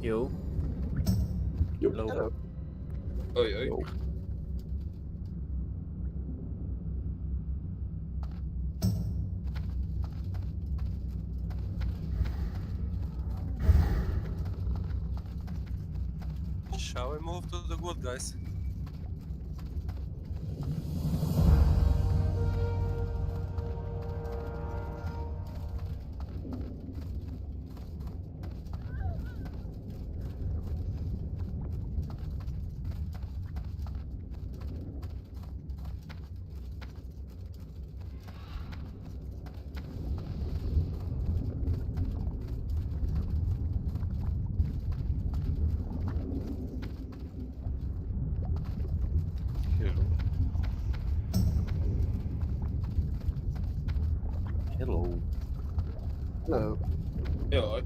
Yo. Hello. Hello. Oi, oi. Yo. Shall we move to the wood, guys? Hello. Hello. Oi.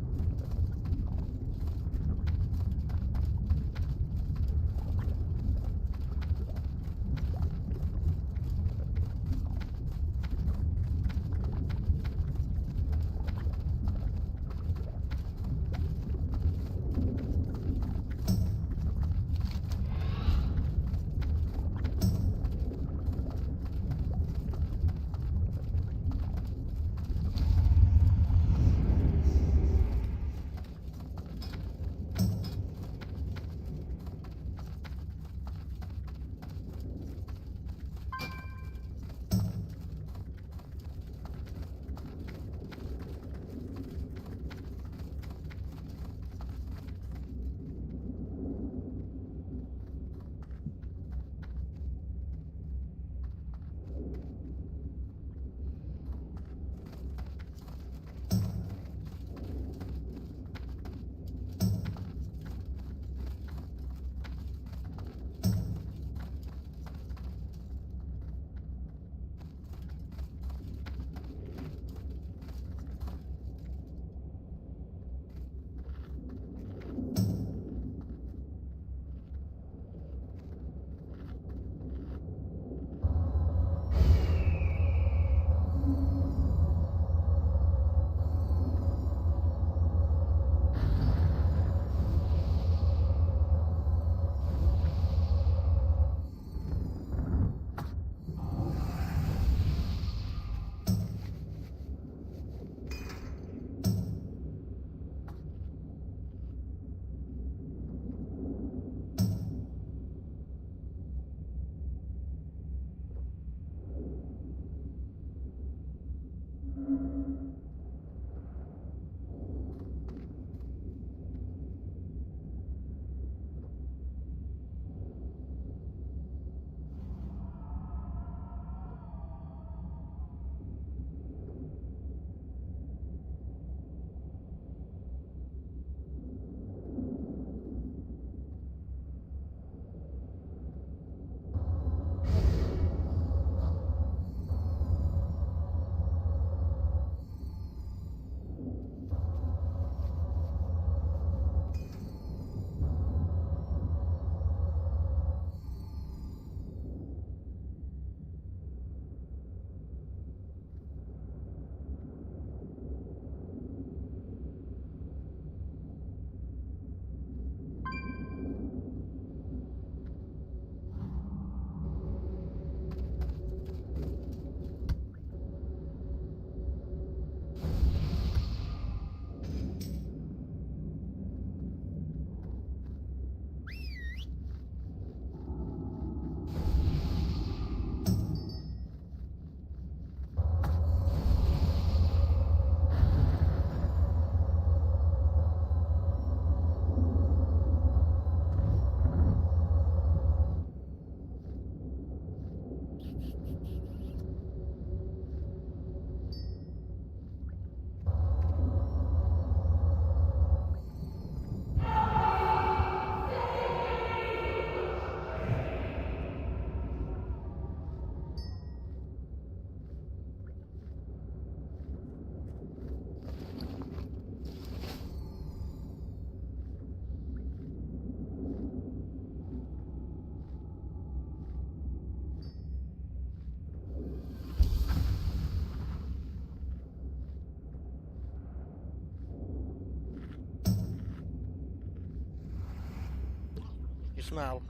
smell.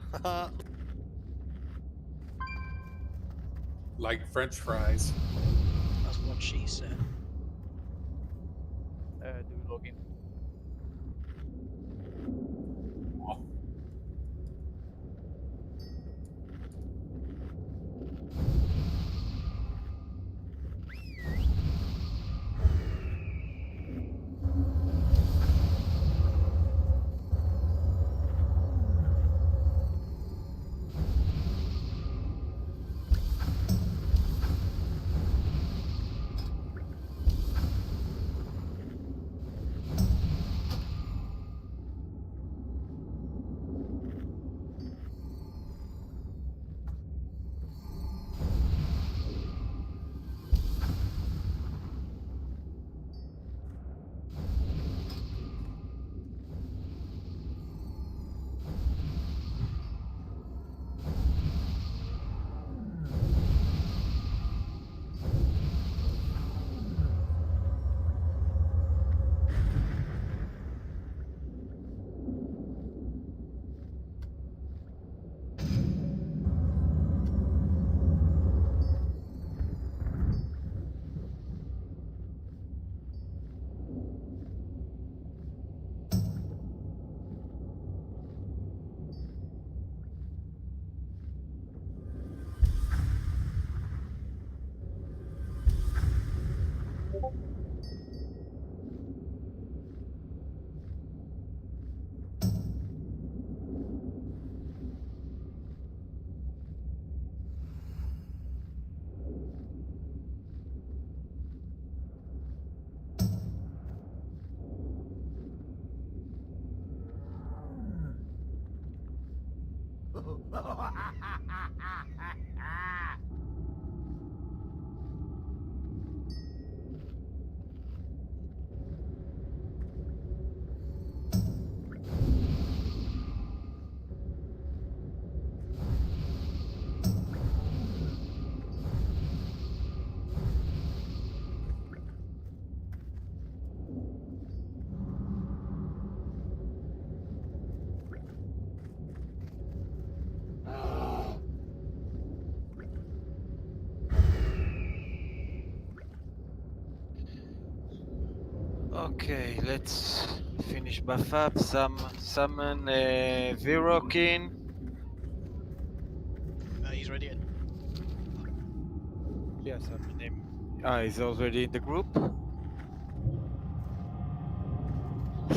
Like French fries. That's what she said. Do we log in? Okay, let's finish buff up. Summon Virokin. He's ready. Yeah, summon him. Ah, he's already in the group.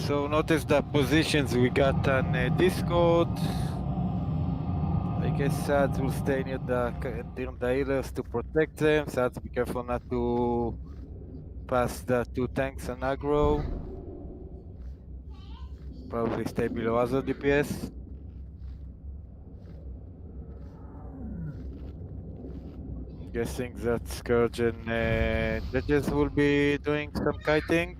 So notice the positions we got on Discord. I guess Sads will stay near the healers to protect them. Sads, be careful not to pass the 2 tanks on aggro. Probably stay below other DPS. I'm guessing that Scourge and Judges will be doing some kiting.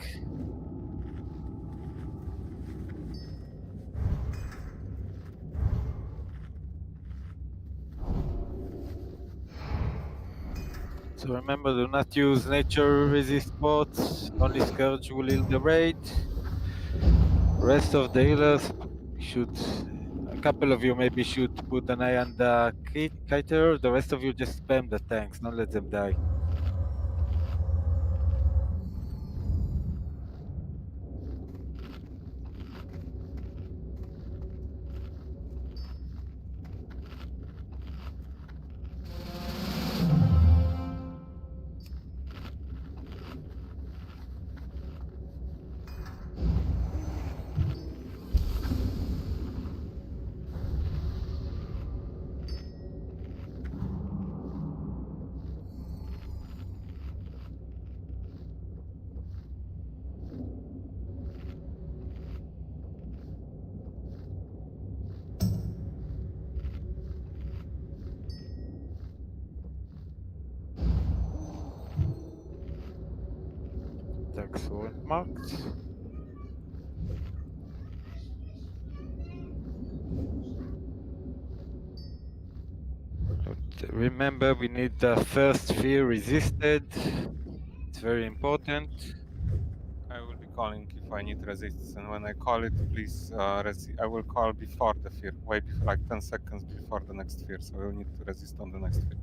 So remember, do not use nature resist bots. Only Scourge will heal the raid. Rest of the healers should, a couple of you maybe should put an eye on the kiter. The rest of you just spam the tanks, don't let them die. Tanks weren't marked. But remember, we need the first fear resisted. It's very important. I will be calling if so I need resist. And when I call it, please, I will call before the fear, way before, like 10 seconds before the next fear. So I will need to resist on the next fear.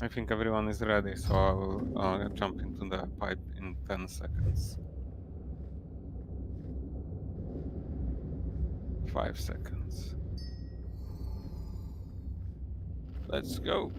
I think everyone is ready, so I will jump into the pipe in 10 seconds. 5 seconds. Let's go.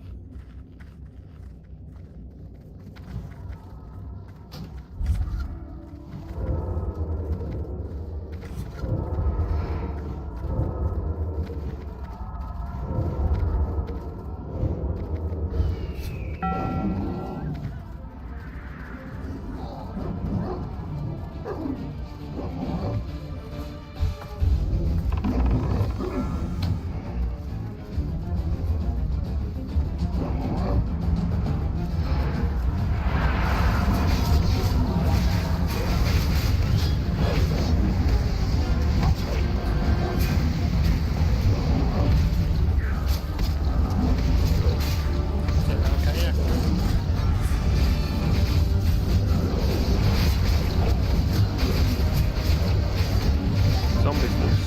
Zombies loose.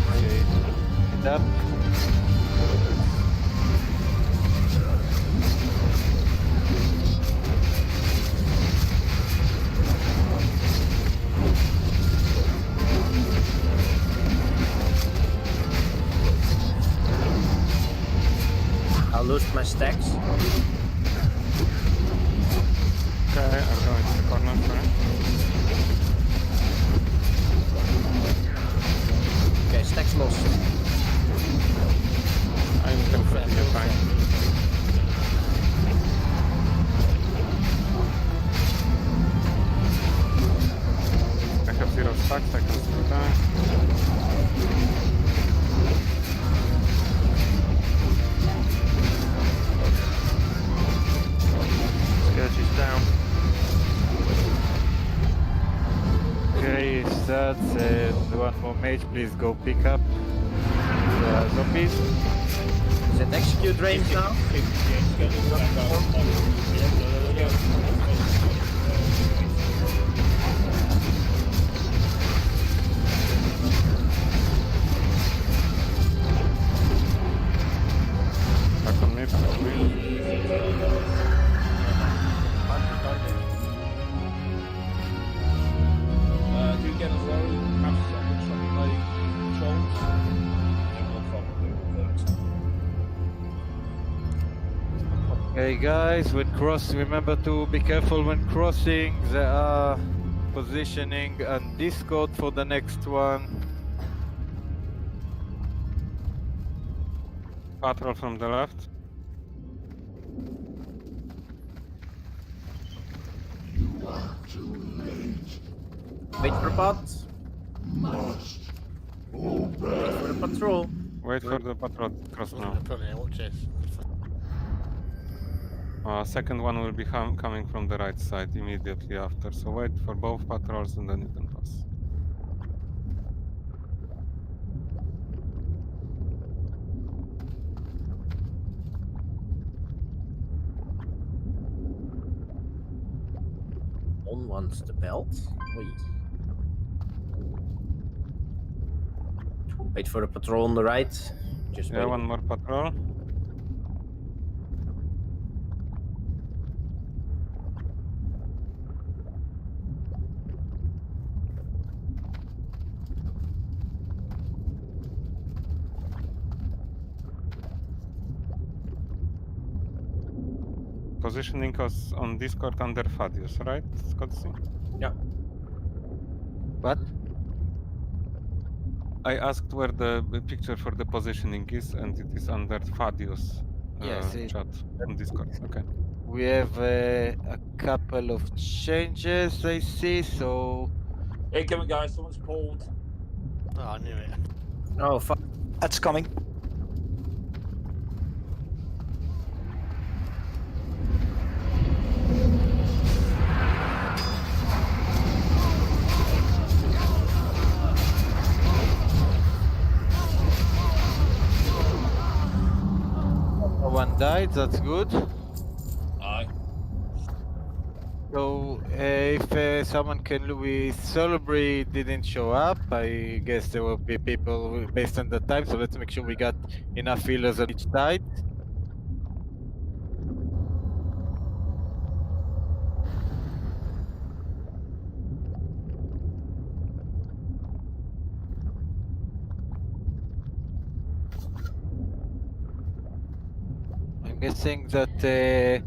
Okay. Get up. I lost my stacks. Okay, I'm going to the corner, sorry. Okay, stacks lost. I'm completely fine. I have 0 stacks, I can still die. Scourge is down. Okay, starts and one more mage, please go pick up the zombies. Is it execute range now? Back on me, back on me. Do you get as well? Have something like controls? No problem. Okay guys, when cross, remember to be careful when crossing. There are positioning and Discord for the next one. Patrol from the left. Wait for bots. Wait for the patrol. Wait for the patrol to cross now. Watch this. Second one will be coming from the right side immediately after, so wait for both patrols and then you can pass. One wants the belt. Wait. Wait for the patrol on the right. Just Yeah, wait. one more patrol. Positioning us on Discord under Fadius, right, Scottsy? Yeah. What? I asked where the picture for the positioning is, and it is under Fadius Yes, chat on Discord. Okay. we have a couple of changes I see, so Hey, come on, guys. Someone's pulled. Oh, I knew it. Oh, fuck. That's coming. right, that's good. Aye. So if someone can Louis Solbury didn't show up, I guess there will be people based on the time. So let's make sure we got enough healers on each side. I'm guessing that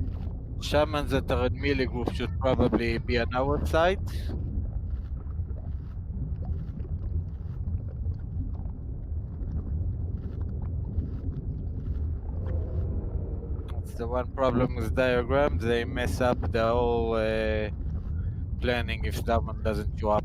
shamans that are in melee group should probably be on our side. That's the one problem with diagrams, they mess up the whole planning if someone doesn't show up.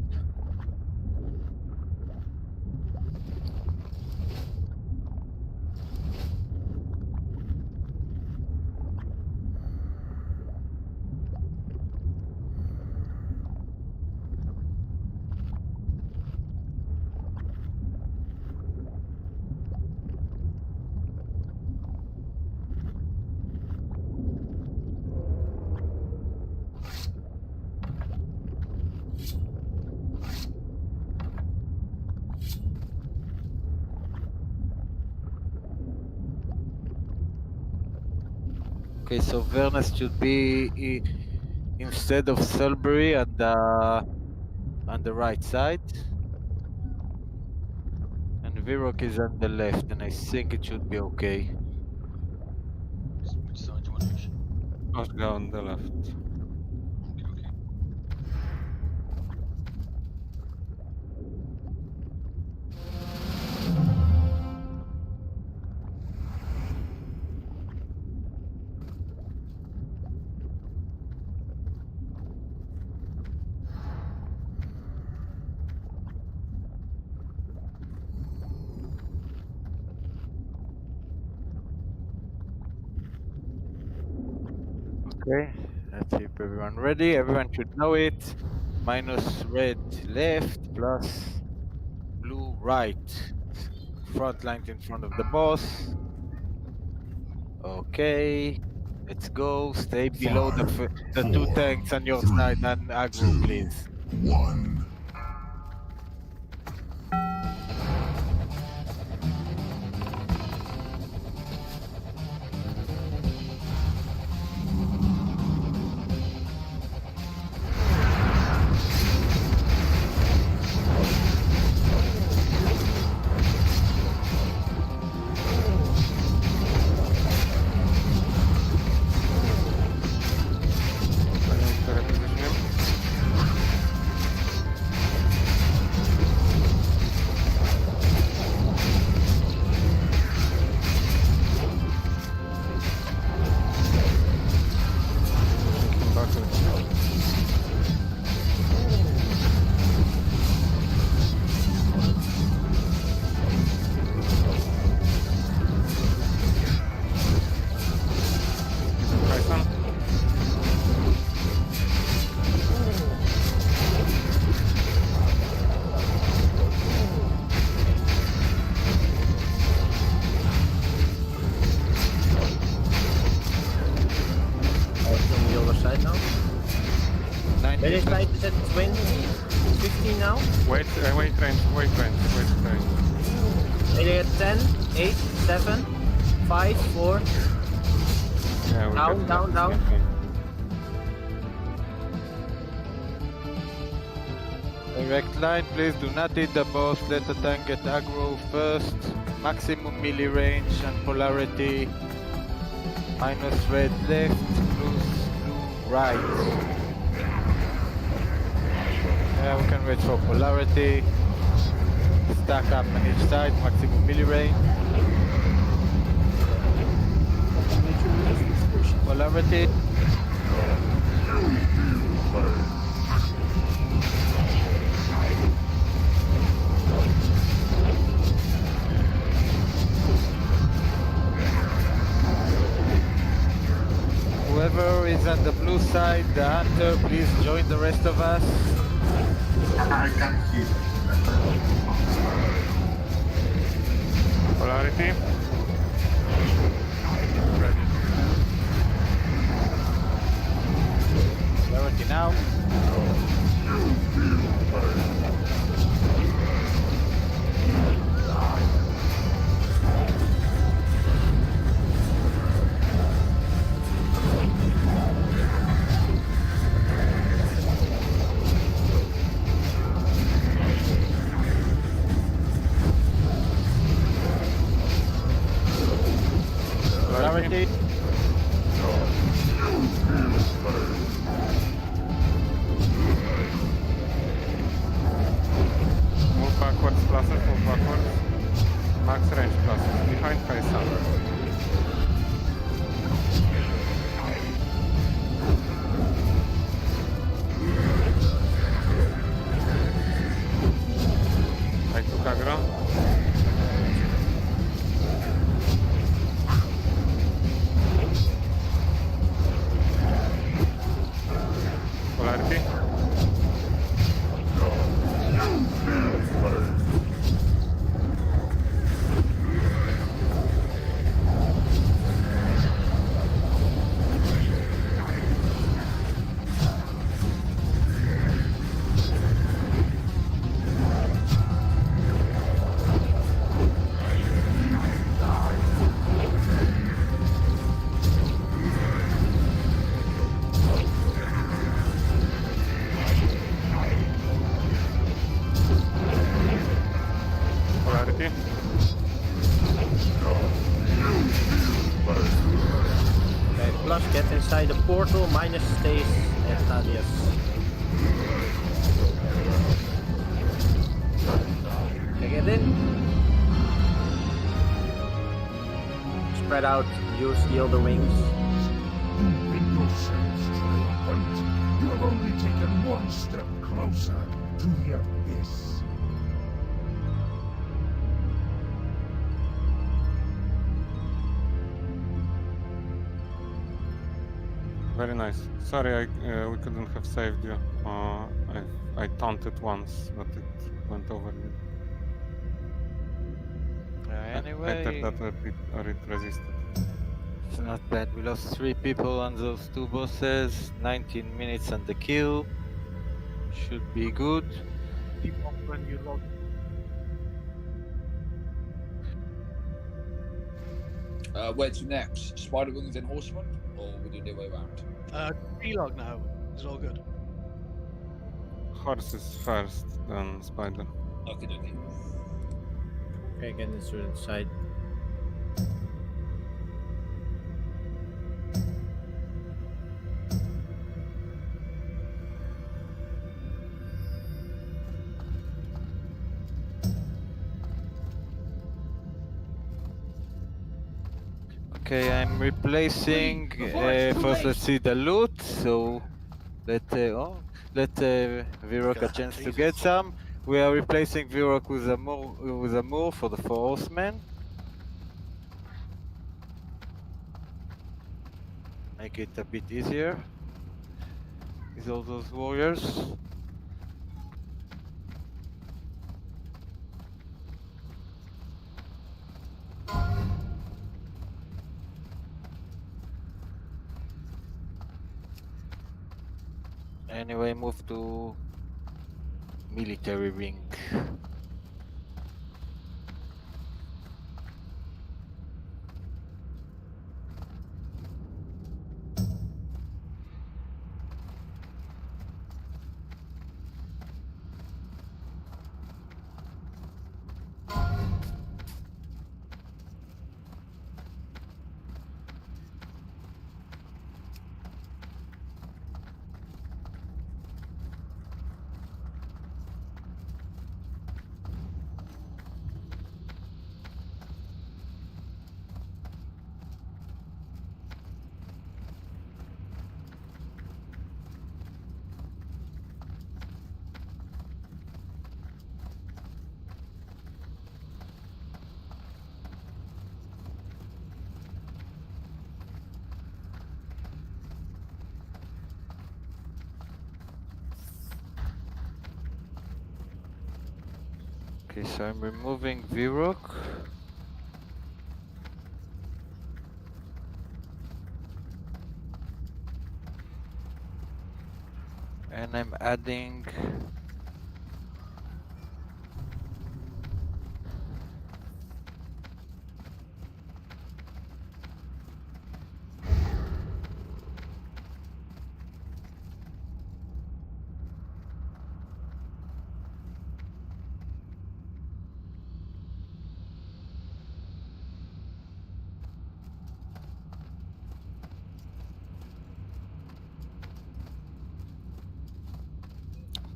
Okay, so Vernus should be instead of Sulbury on the right side. And Virok is on the left, and I think it should be okay. Which side do you want to push? Osga on the left. Okay, okay. Okay, let's see if everyone ready. Everyone should know it. Minus red left plus blue right. Front lines in front of the boss. Okay, let's go. Stay below the two tanks on your side and aggro, please. 1. On the other side now. 90 Where is side is at 20? 15 now? Wait range. Maybe at 10, 8, 7, 5, 4. Yeah, we'll Down, get down, that. down. Direct line, please do not hit the boss. Let the tank get aggro first. Maximum melee range and polarity. Minus red left, plus blue right. Yeah, we can wait for polarity. Stack up on each side, maximum melee range. Polarity. Whoever is on the blue side, the hunter, please join the rest of us. I can heal. Polarity. Ready. now. Polarity. Move backwards, classes, move backwards. Max range classes, behind Kaisan. I took aggro. Polarity. Polarity. Okay, plus get inside the portal, minus stays at Thaddeus. Okay, get in. Spread out, use the other wings. Make yourselves triumphant. You have only taken one step closer to the abyss. Very nice. Sorry, we couldn't have saved you. I taunted once, but it went over. Anyway, Either that or it resisted. it's not bad. We lost 3 people on those 2 bosses. 19 minutes on the kill. Should be good. Keep off when you log. Where to next? Spider Wings and Horseman, or we do the other way around? Relog now. Is it all good? Horses first, then spider. Okay. Okay, get into the side. Okay, I'm replacing. First, let's see the loot. So let Virok a chance to get some. We are replacing Virok with a Moor for the 4 horsemen. Make it a bit easier with all those warriors. Anyway, move to military ring. Okay, so I'm removing Virok. And I'm adding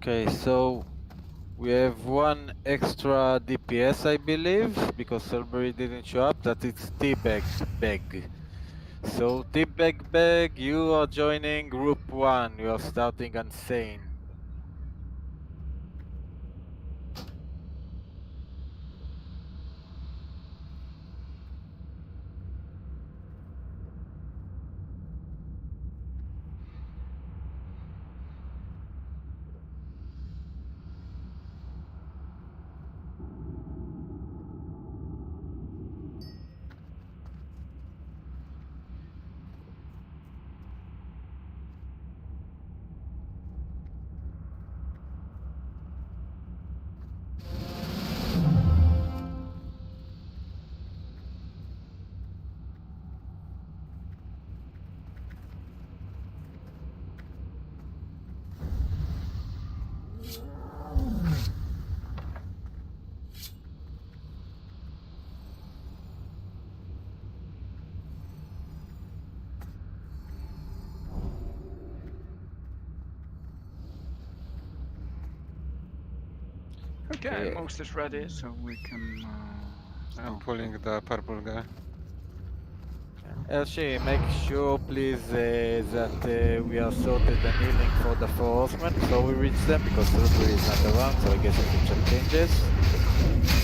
okay, so we have one extra DPS, I believe, because Silbury didn't show up. That it's Teabag Beg. So Teabag Beg, you are joining Group 1. You are starting Insane. Okay, most is ready, so we can. I'm start. pulling the purple guy. Elshi, make sure please that we are sorted and healing for the four horsemen before we reach them, because Silbury is not around, so I guess I can check changes.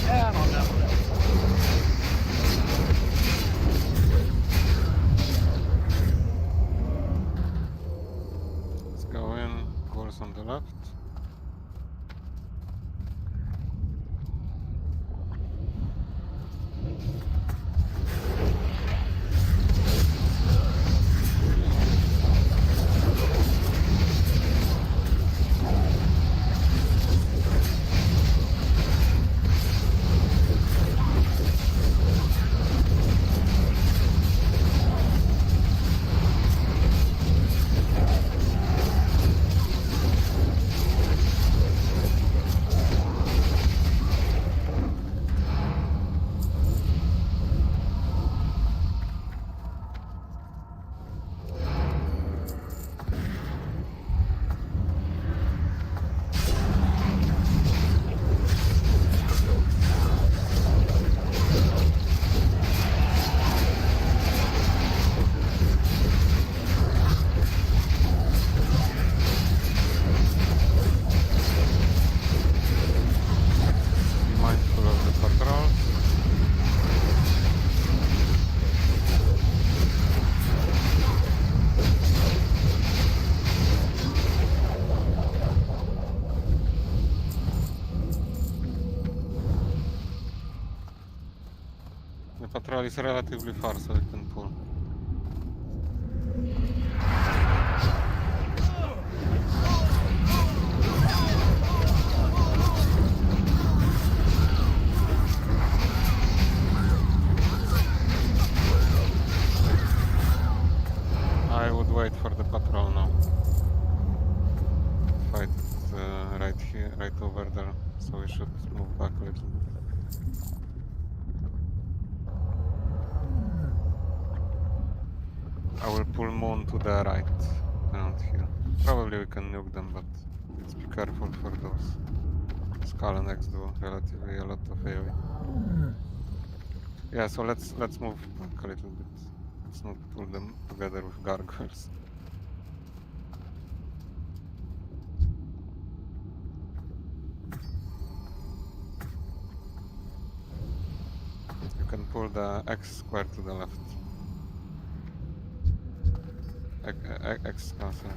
Yeah, I'm on that. Let's go in. Ghouls on the left. Be mindful of the patrols. The patrol is relatively far, so we can pull. I would wait for the patrol now. Fight right here, right over there, so we should move back a little bit. I will pull Moon to the right, around here. Probably we can nuke them, but let's be careful for those. Skull and X do relatively a lot of AoE. Yeah, so let's move back a little bit. Let's not pull them together with gargoyles. You can pull the X square to the left. X castle.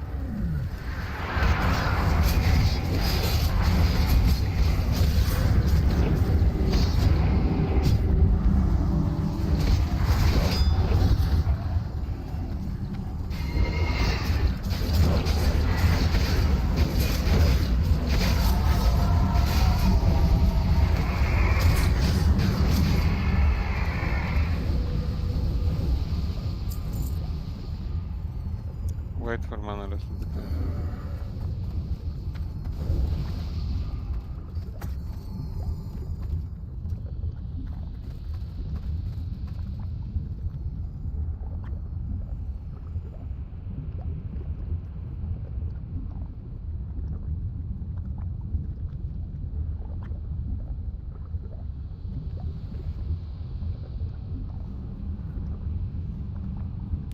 man a little bit.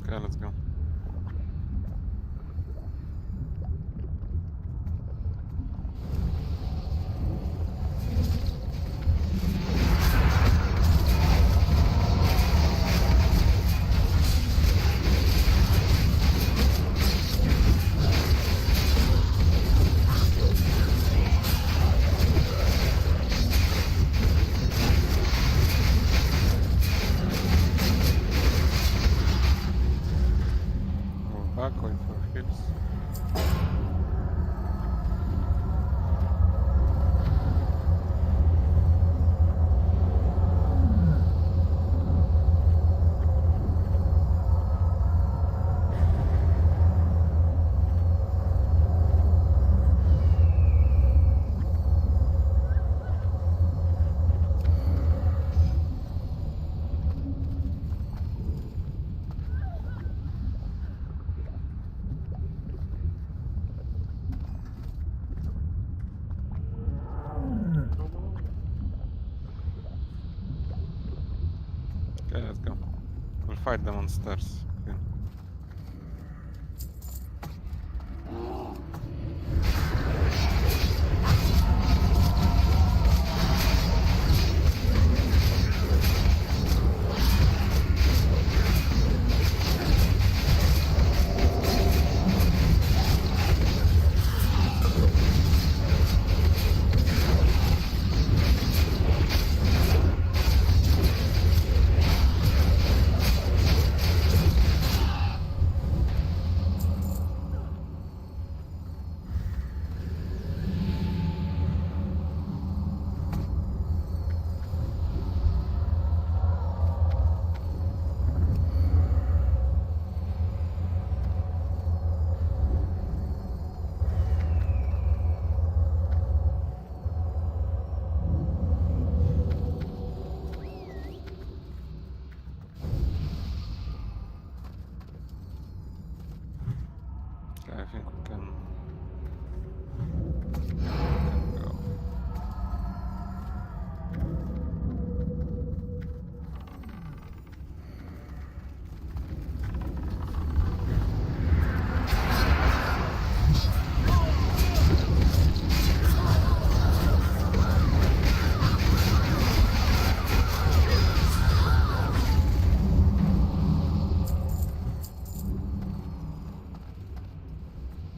Okay, let's go. Move back, wait for hits. Okay, let's go. We'll fight them on stairs. Okay. Okay, I think we can go.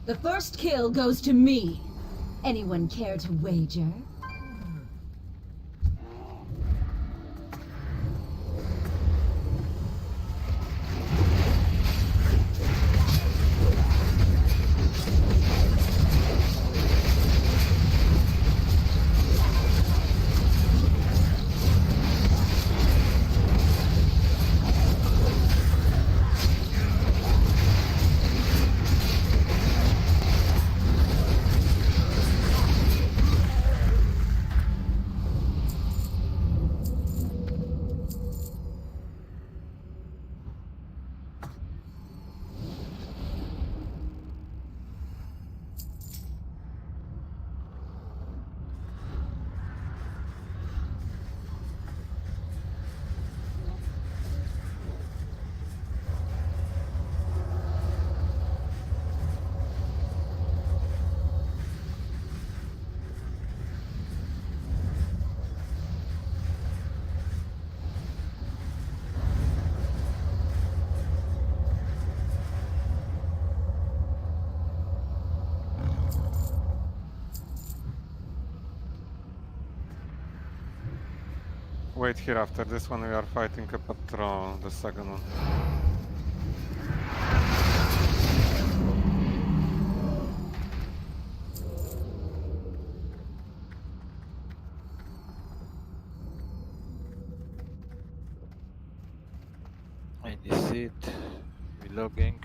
The first kill goes to me. Anyone care to wager? Wait here after this one we are fighting a patrol, the second one. In this seat, relogging.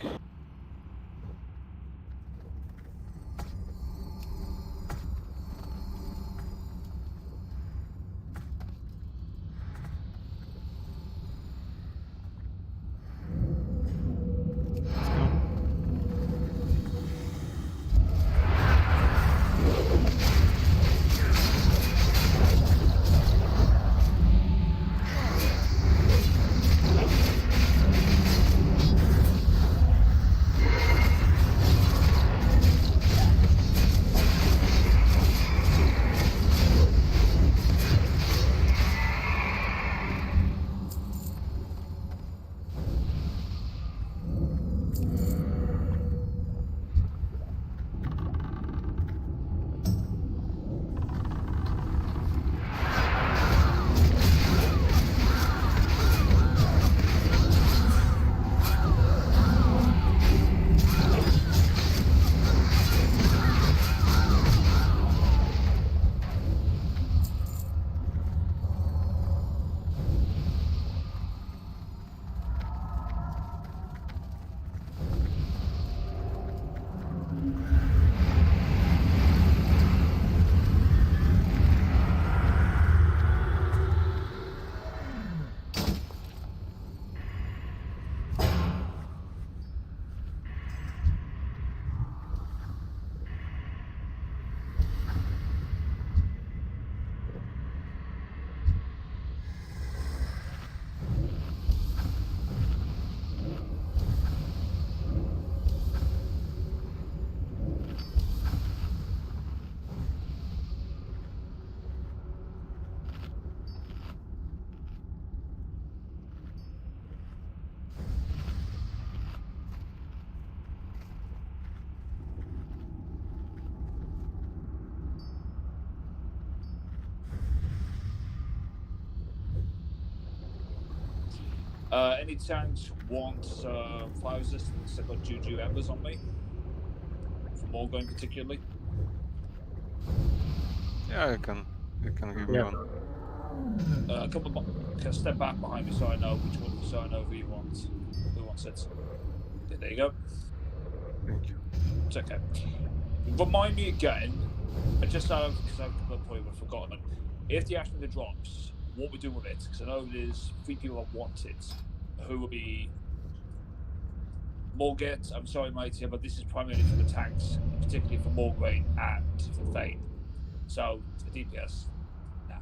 Any tanks want fire resistance? I've got Juju Embers on me. For Morgan particularly. Yeah, you can give me one. Can step back behind me so I know which one, so I know who you want. Who wants it? Okay, there you go. Thank you. It's okay. Remind me again, just because I've probably would have forgotten. If the Ashmeader drops, what we're doing with it? Because I know there's 3 people that want it. Who will be Morgate? I'm sorry, Mighty, but this is primarily for the tanks, particularly for Morgraine and for Thane. So for DPS, nah.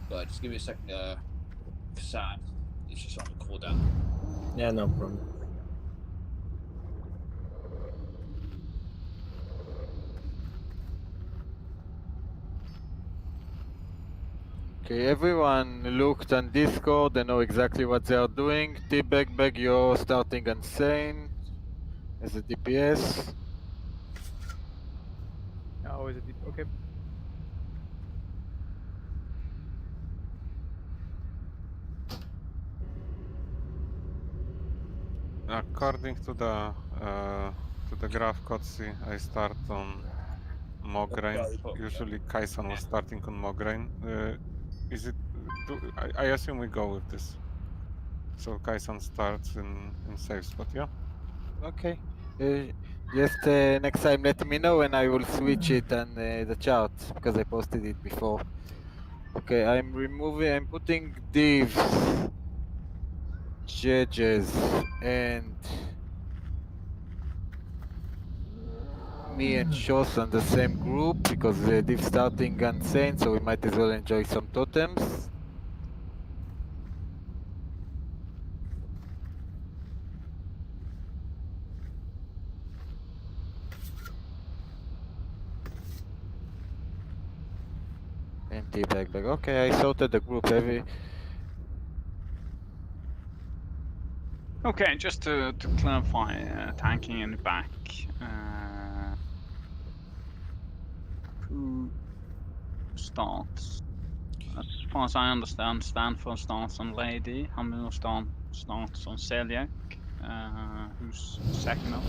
But just give me a second, Kassan. He's just on the cooldown. Yeah, no problem. Okay, everyone looked on Discord, they know exactly what they are doing. T-Bag, you're starting Insane as a DPS. Oh, is it deep? Okay. According to the graph Kotsi, I start on Mograine. Usually Kaisan was starting on Mograine. Is it? I assume we go with this. So Kaisan starts in safe spot, yeah. Okay. Just next time let me know and I will switch it on the chart because I posted it before. Okay, I'm putting divs, judges, and me and Shos on the same group because divs starting Insane, so we might as well enjoy some totems. And T-Bag. Okay, I sorted the group heavy. Okay, just to clarify, tanking in the back. Who starts? As far as I understand, Stanford starts on Lady, Hamilton starts on Celiac. Who's second up?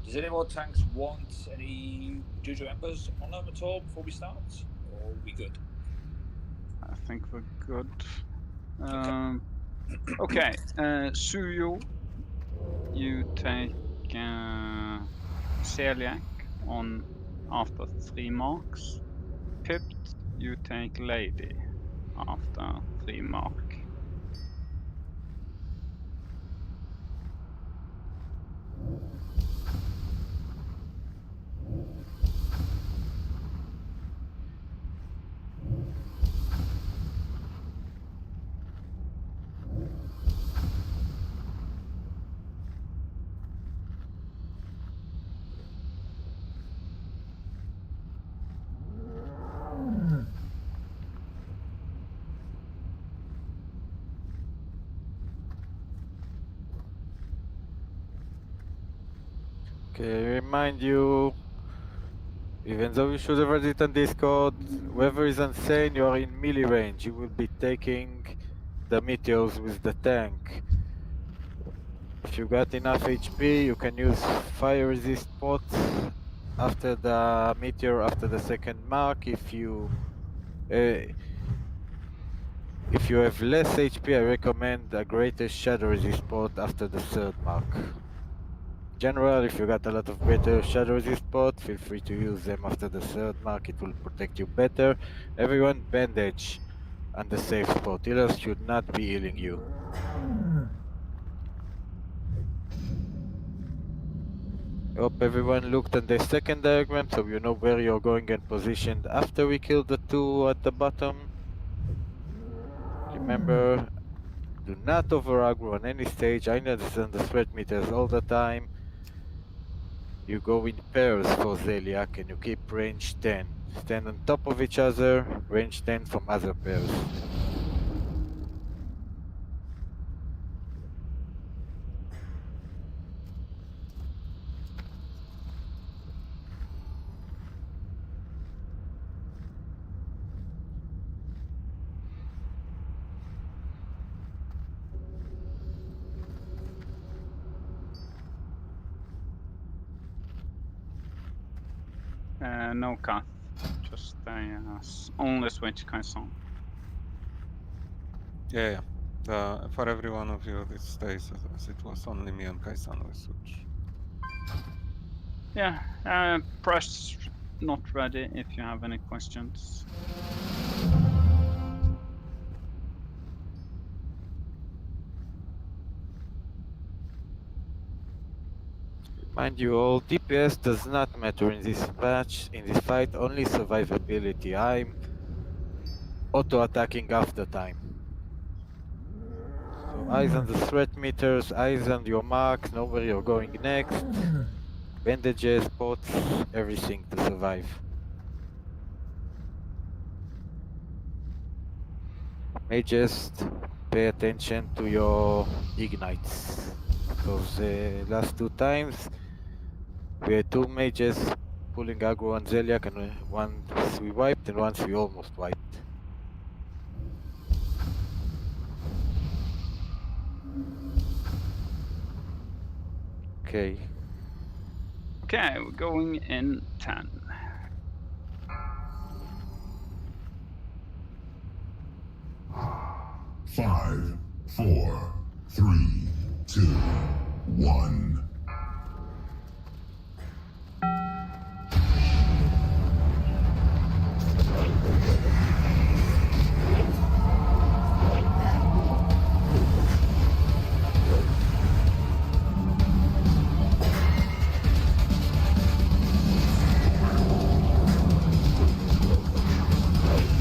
Does any more tanks want any Juju Embers on them at all before we start? Or are we good? I think we're good. Okay, Suyo, you take Celiac on after 3 marks. Pipped, you take Lady after 3 mark. Okay, I remind you, even though you should have read it on Discord, whoever is Insane, you are in melee range. You will be taking the meteors with the tank. If you got enough HP, you can use fire resist pots after the meteor, after the second mark. If you have less HP, I recommend a greater shadow resist pot after the third mark. General, if you got a lot of greater shadow resist pot, feel free to use them after the third mark, it will protect you better. Everyone bandage on the safe spot, healers should not be healing you. Hope everyone looked at the second diagram so you know where you're going and positioned after we kill the two at the bottom. Remember, do not over aggro on any stage. I understand the threat meters all the time. You go in pairs for Zeliak and you keep range 10. Stand on top of each other, range 10 from other pairs. No cut. Just only switch Kaisan. Yeah, yeah. For every one of you, this stays as it was. Only me and Kaisan will switch. Yeah, press not ready if you have any questions. Mind you all, DPS does not matter in this match, in this fight, only survivability. I'm auto-attacking half the time. So eyes on the threat meters, eyes on your marks, know where you're going next. Bandages, pots, everything to survive. May just pay attention to your ignites. Because last two times we had two mages pulling aggro on Zeliak, and once we wiped and once we almost wiped. Okay. Okay, we're going in 10. Five, 4, 3, 2, 1.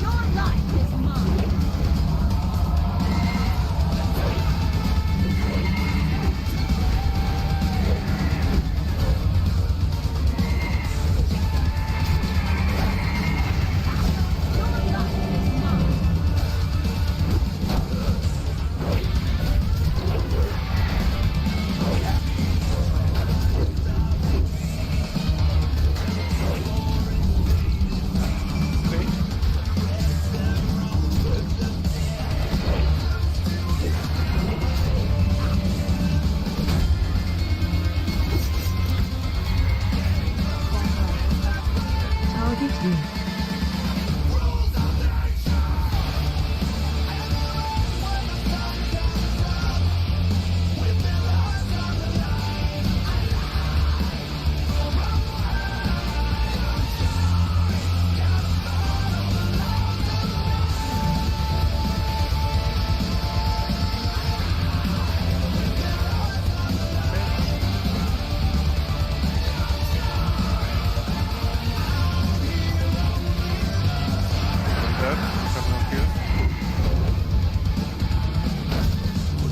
Your life is mine. Target you.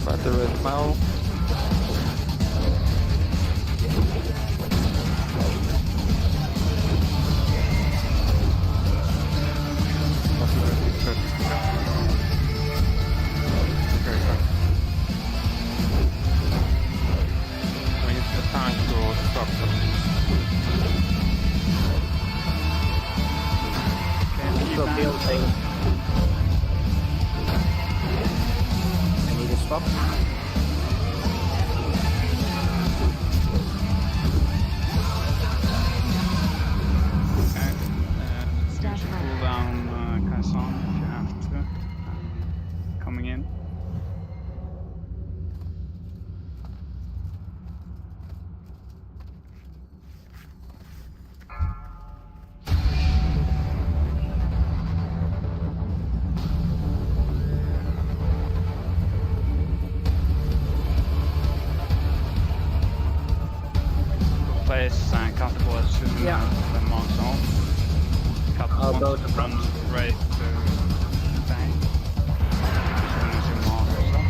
Battered Mao. We need the tank to stop them. So building. I need to stop. You should pull down Kaisan if you have to. Coming in. this cut the board soon when marks off. Cut I'll go wants to to run straight to tank. As soon as you mark us up.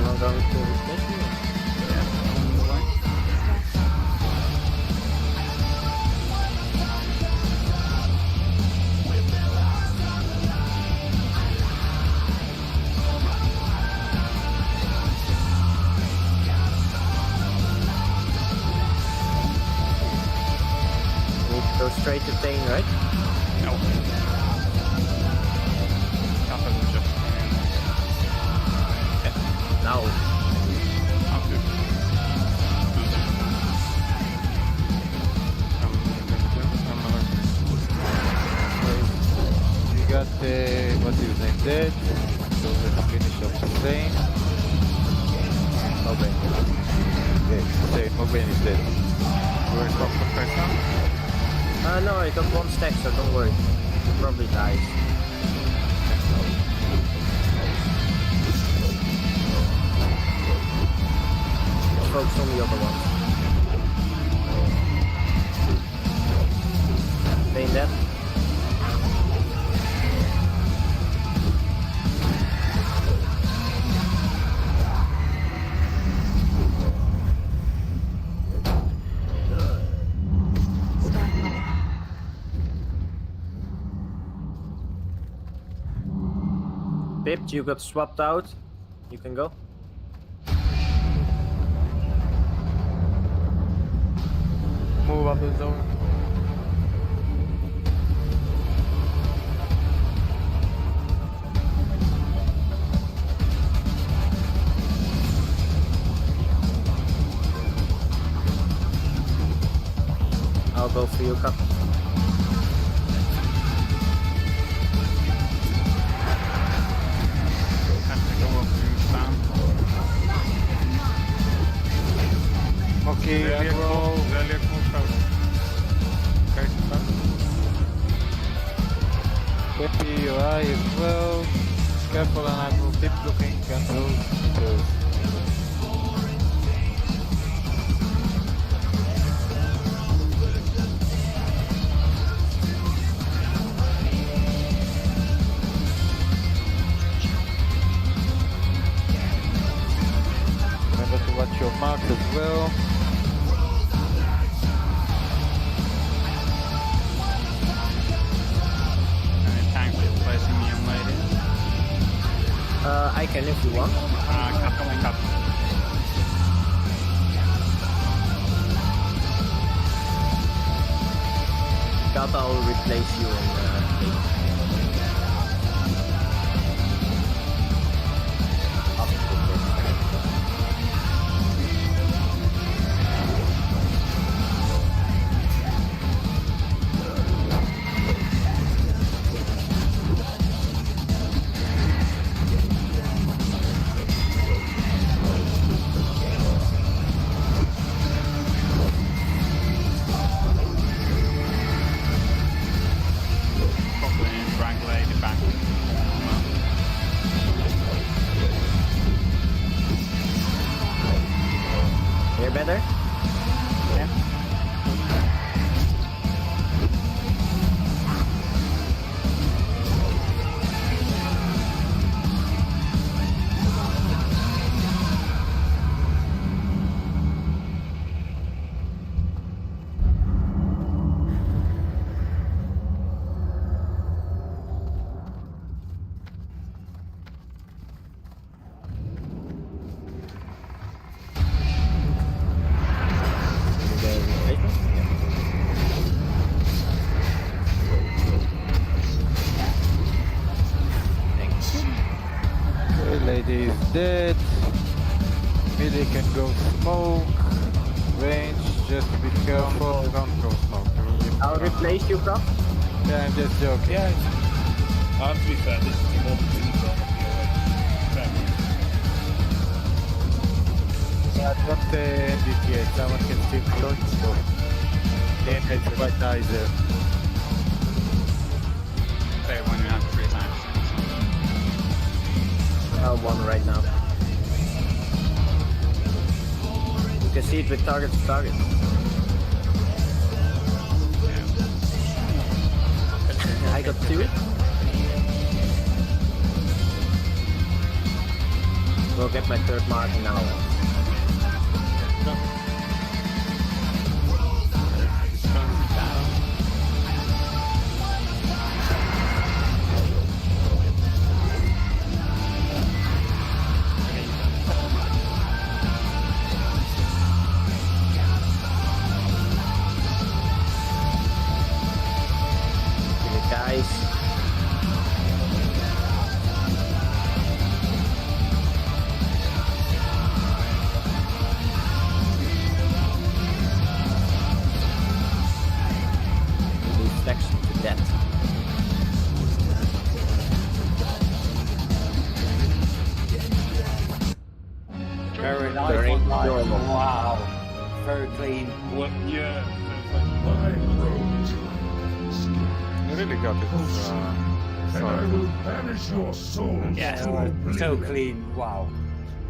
I'm going to replace you. On the way. Need to go straight to Thane, right? No. Kappa will just come in. Now. Oh, good. You got what's his name dead, so we can finish off the same. Mograine. Okay, say Mograine is dead. Byłeś top for Kai'San? No, I got one stack, so don't worry. He probably dies. Focus on the other one. Thane dead. Pipped, you got swapped out. You can go. Move up the zone. I'll go for you, Cap. Have to go up to Stan. Okay, Reliek roll. move out. Kai'San? Peppy, your eye as well. Careful, and I will keep looking and those. Remember to watch your marks as well. Any tanks replacing me and lady? I can if you want. Kappa and Kappa. Kata will replace you in is dead. Melee can go smoke. Range, just be careful. Don't go smoke. You will get I'll replace you, Prof. Yeah, I'm just joking. Yeah. And to be fair, this is more than 2 zone of the Don't end it yet. Someone can still close. So. Yeah, it's quite nice there. Say when you have 3 times. One right now. You can see it with target to target. I got 2. We'll get my 3rd mark now. Guys. Naxx to death. Very nice. Very Nice. normal. Wow. Very clean. Well, yeah. My road to You really got it. and I will banish your soul Yeah, to so oblivion. clean. Wow.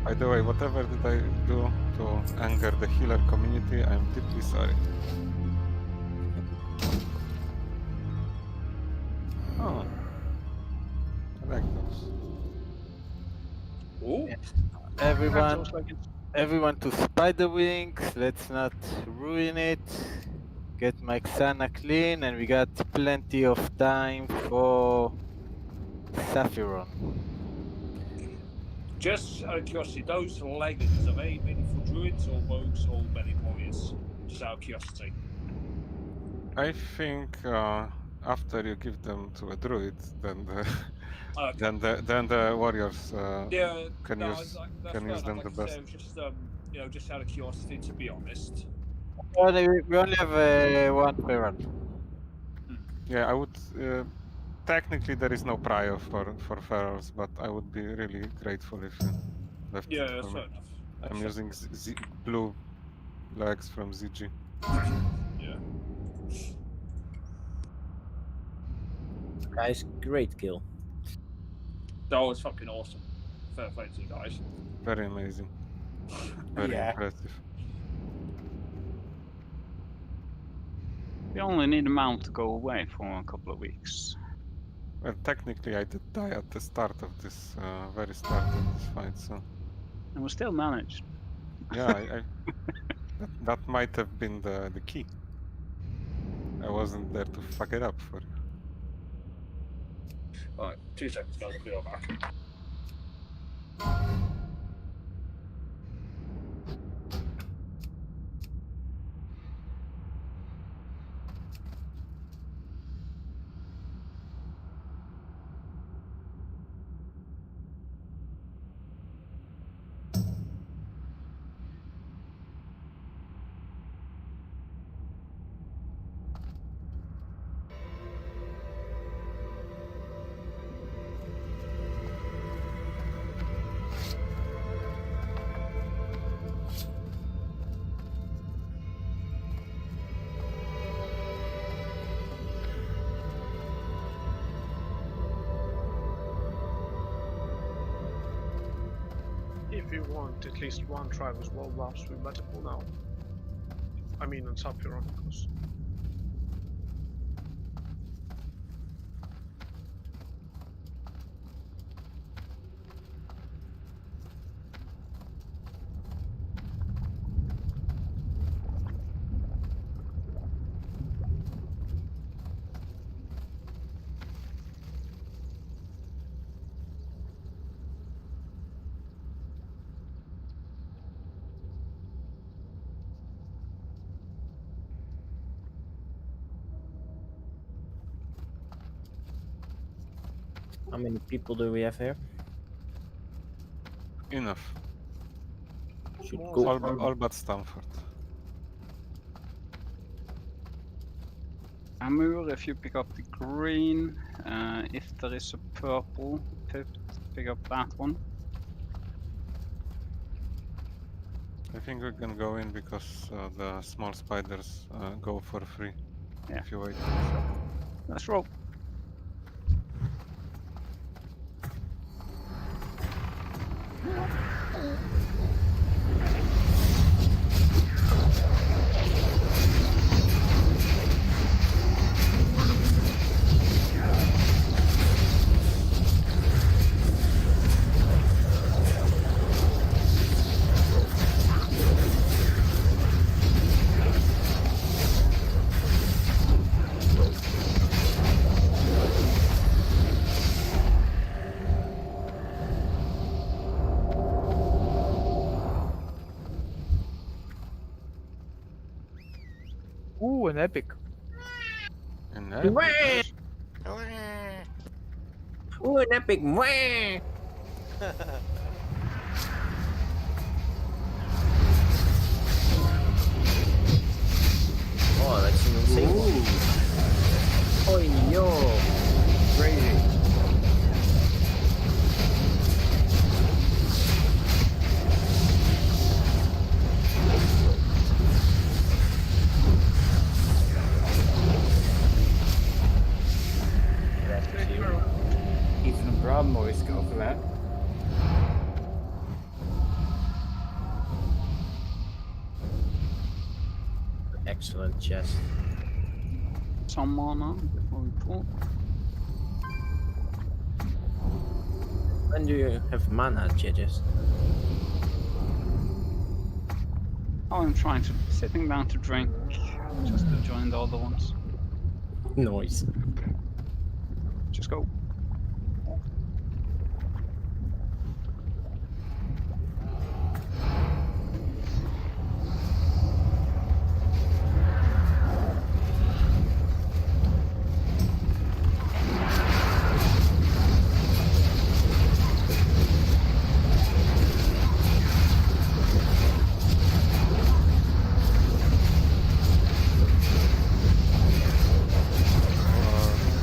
By the way, whatever did I do to anger the healer community, I'm deeply sorry. Oh. I like those. Ooh. Everyone to spider wings. Let's not ruin it. Get my Xana clean, and we got plenty of time for Sapphiron. Just out of curiosity, those leggings, are they mainly for druids or rogues or many warriors? Just out of curiosity. I think after you give them to a druid, then the then the warriors Yeah, can no, use that's can fair use enough. them Like the I say, best. it was just just out of curiosity, to be honest. We only have one feral. Yeah, I would. Technically, there is no prior for ferals, but I would be really grateful if you left Yeah, it that's for fair me. enough. I'm using blue legs from ZG. Yeah. Guys, great kill. That was fucking awesome. Fair play to you guys. Very amazing. Very Yeah. impressive. We only need a mount to go away for a couple of weeks. Well, technically, I did die at the start of this, very start of this fight, so And we still managed. yeah, that might have been the key. I wasn't there to fuck it up for you. Alright, 2 seconds, guys. I'll be right back. If you want at least one tribe with world maps, we better pull now. I mean on Sapphiron, because How many people do we have here? Enough. Should More go. All but Stamford. Amur, if you pick up the green, if there is a purple, pick up that one. I think we can go in because the small spiders go for free. Yeah. If you wait. Let's roll. Ooh, an epic. An epic. Ooh, an epic. Mwah! Oh, that's an insane one. Oh, yo. Crazy. Even een brown noise go for that. Excellent chest. Some mana before we pull. When do you have mana, judges? Oh, I'm sitting down to drink, just to join the other ones. Noise. Just go.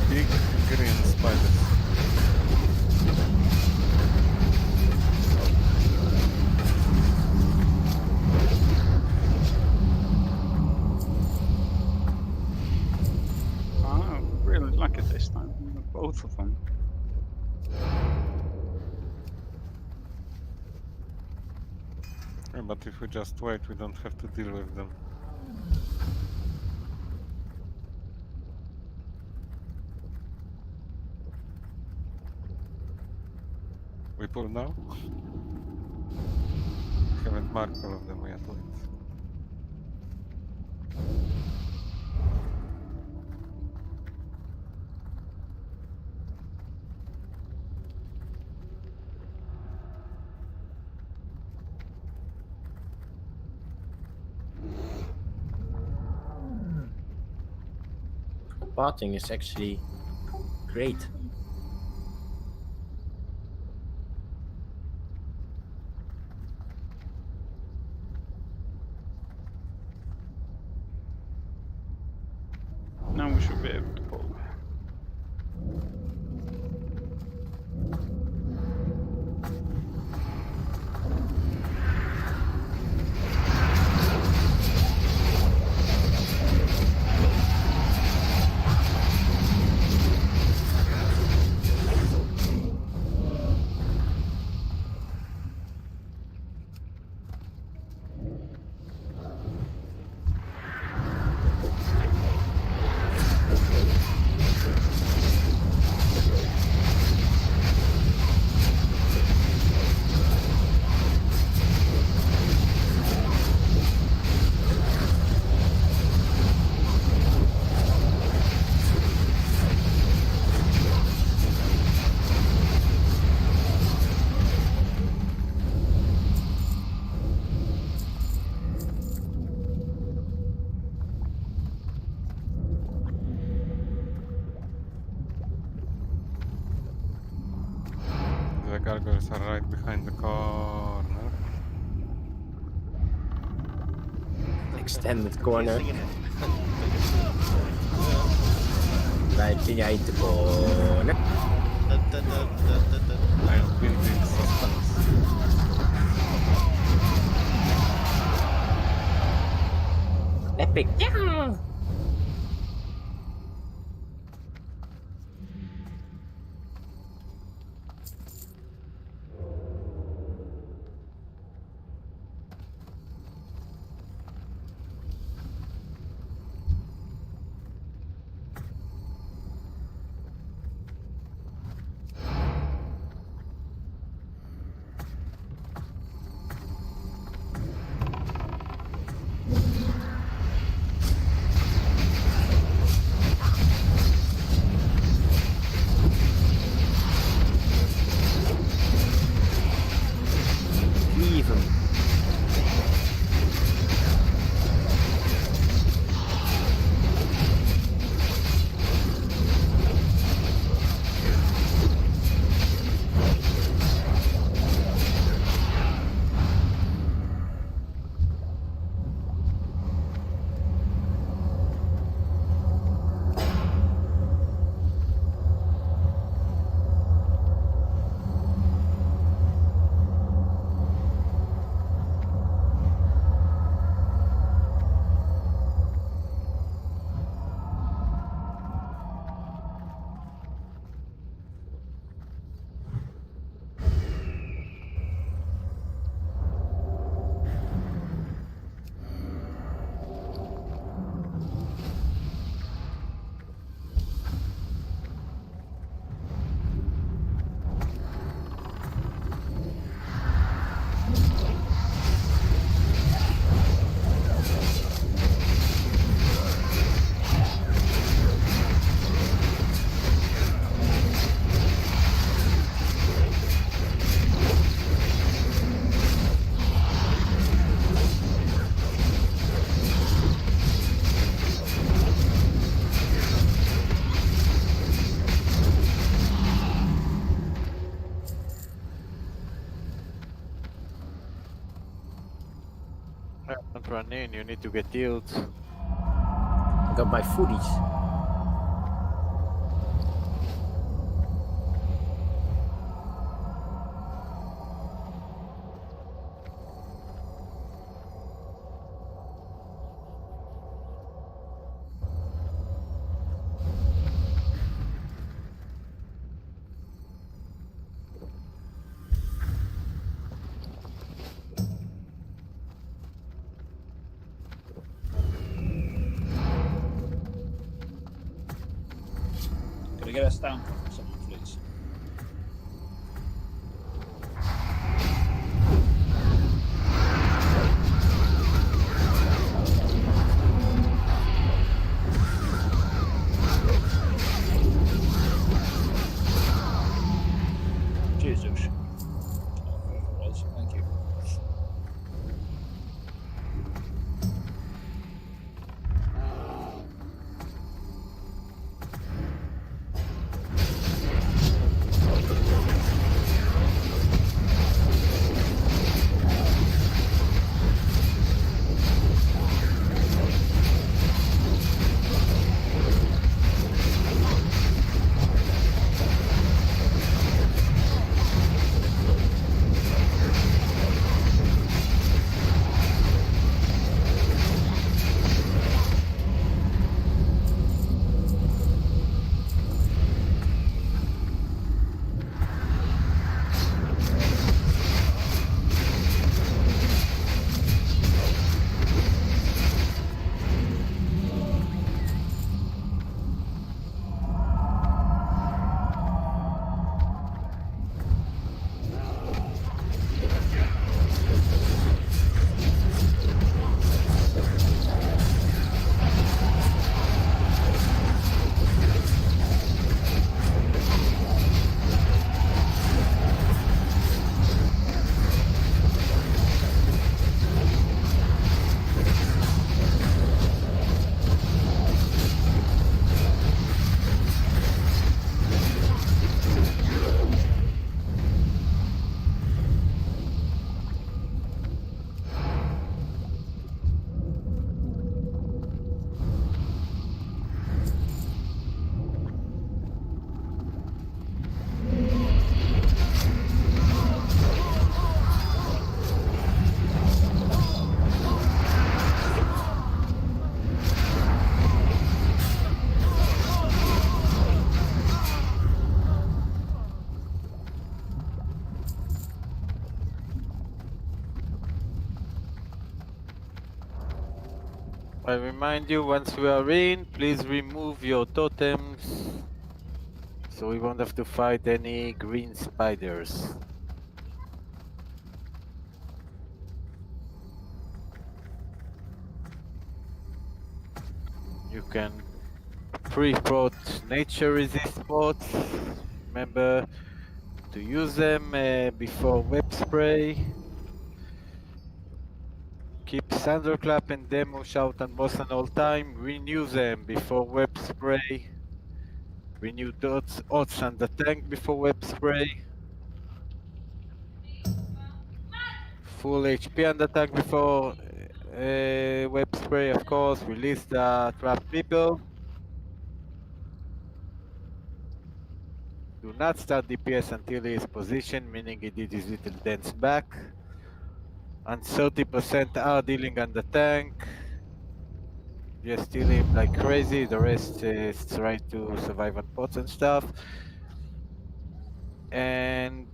Big green spiders. I really like it this time. Both of them. Yeah, but if we just wait, we don't have to deal with them. We pull now? Haven't marked all of them yet. Wait. Potting is actually great. Now we should be able to pull. the gargoyles are right behind the corner. Extended corner. Kissing it. Right behind the corner. I'm building suspense. Epic. Yeah. Even. Don't run in, you need to get healed. I got my foodies. Can I get a stamp from someone, please? Jesus. Oh, whatever it was. Thank you. I remind you, once we are in, please remove your totems so we won't have to fight any green spiders. You can pre-prot nature resist pots. Remember to use them before web spray. Keep Thunderclap and Demo Shout and Boss all time. Renew them before web spray. Renew odds and the tank before web spray. Full HP and attack before web spray, of course. Release the trapped people. Do not start DPS until he is positioned, meaning he did his little dance back. And 30% are dealing on the tank. Just steal him like crazy, the rest is try to survive on pots and stuff. And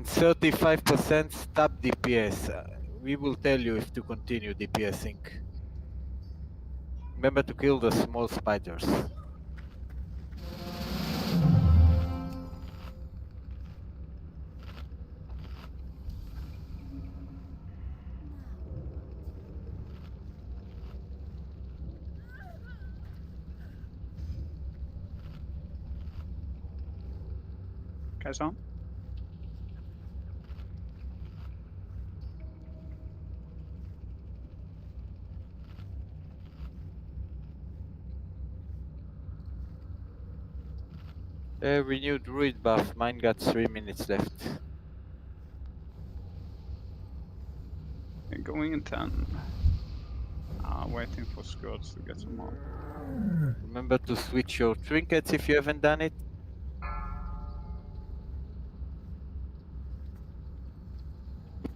35% stop DPS. We will tell you if to continue DPSing. Remember to kill the small spiders. Kaisan? Renewed druid buff. Mine got 3 minutes left. Going in 10. Waiting for Scourge to get some more. Remember to switch your trinkets if you haven't done it.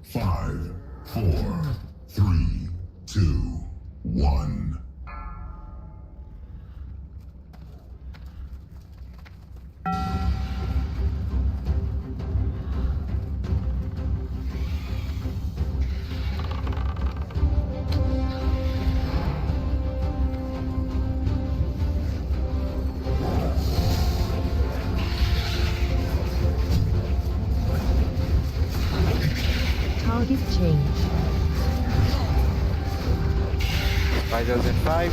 Five, 4, 3, 2, 1. Target change. Spiders in 5.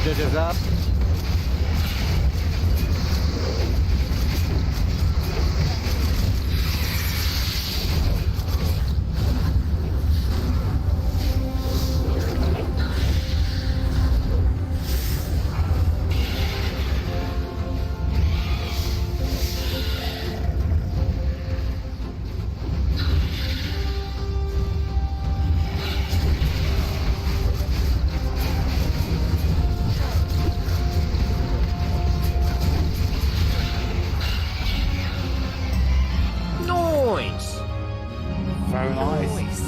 Judges up. Very nice.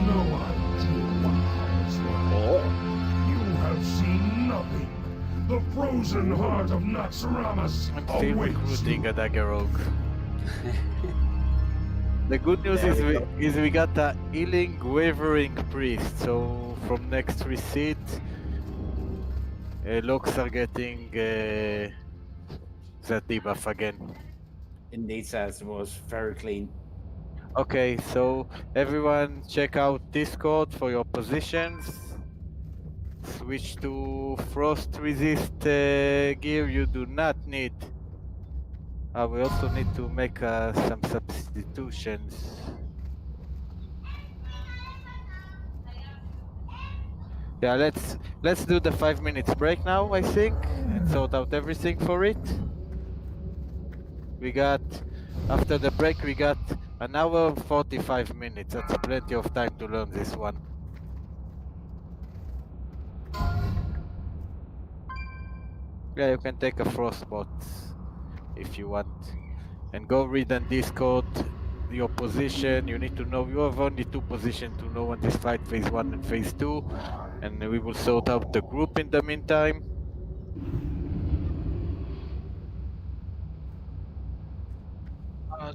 No idea what powers lie. You have seen nothing. The frozen heart of Naxxramas I'm still awaits recruiting a dagger rogue. The good news There is we go. we got a healing wavering priest. So from next receipt, locks are getting that debuff again. Indeed, says was very clean. Okay, so everyone check out Discord for your positions. Switch to frost resist gear. You do not need. We also need to make some substitutions. Yeah, let's do the 5 minutes break now, I think, and sort out everything for it. We got, after the break, we got an hour and 45 minutes. That's plenty of time to learn this one. Yeah, you can take a frostbot if you want. And go read on Discord your position. You need to know, you have only 2 positions to know on this fight, phase 1 and phase 2. And we will sort out the group in the meantime.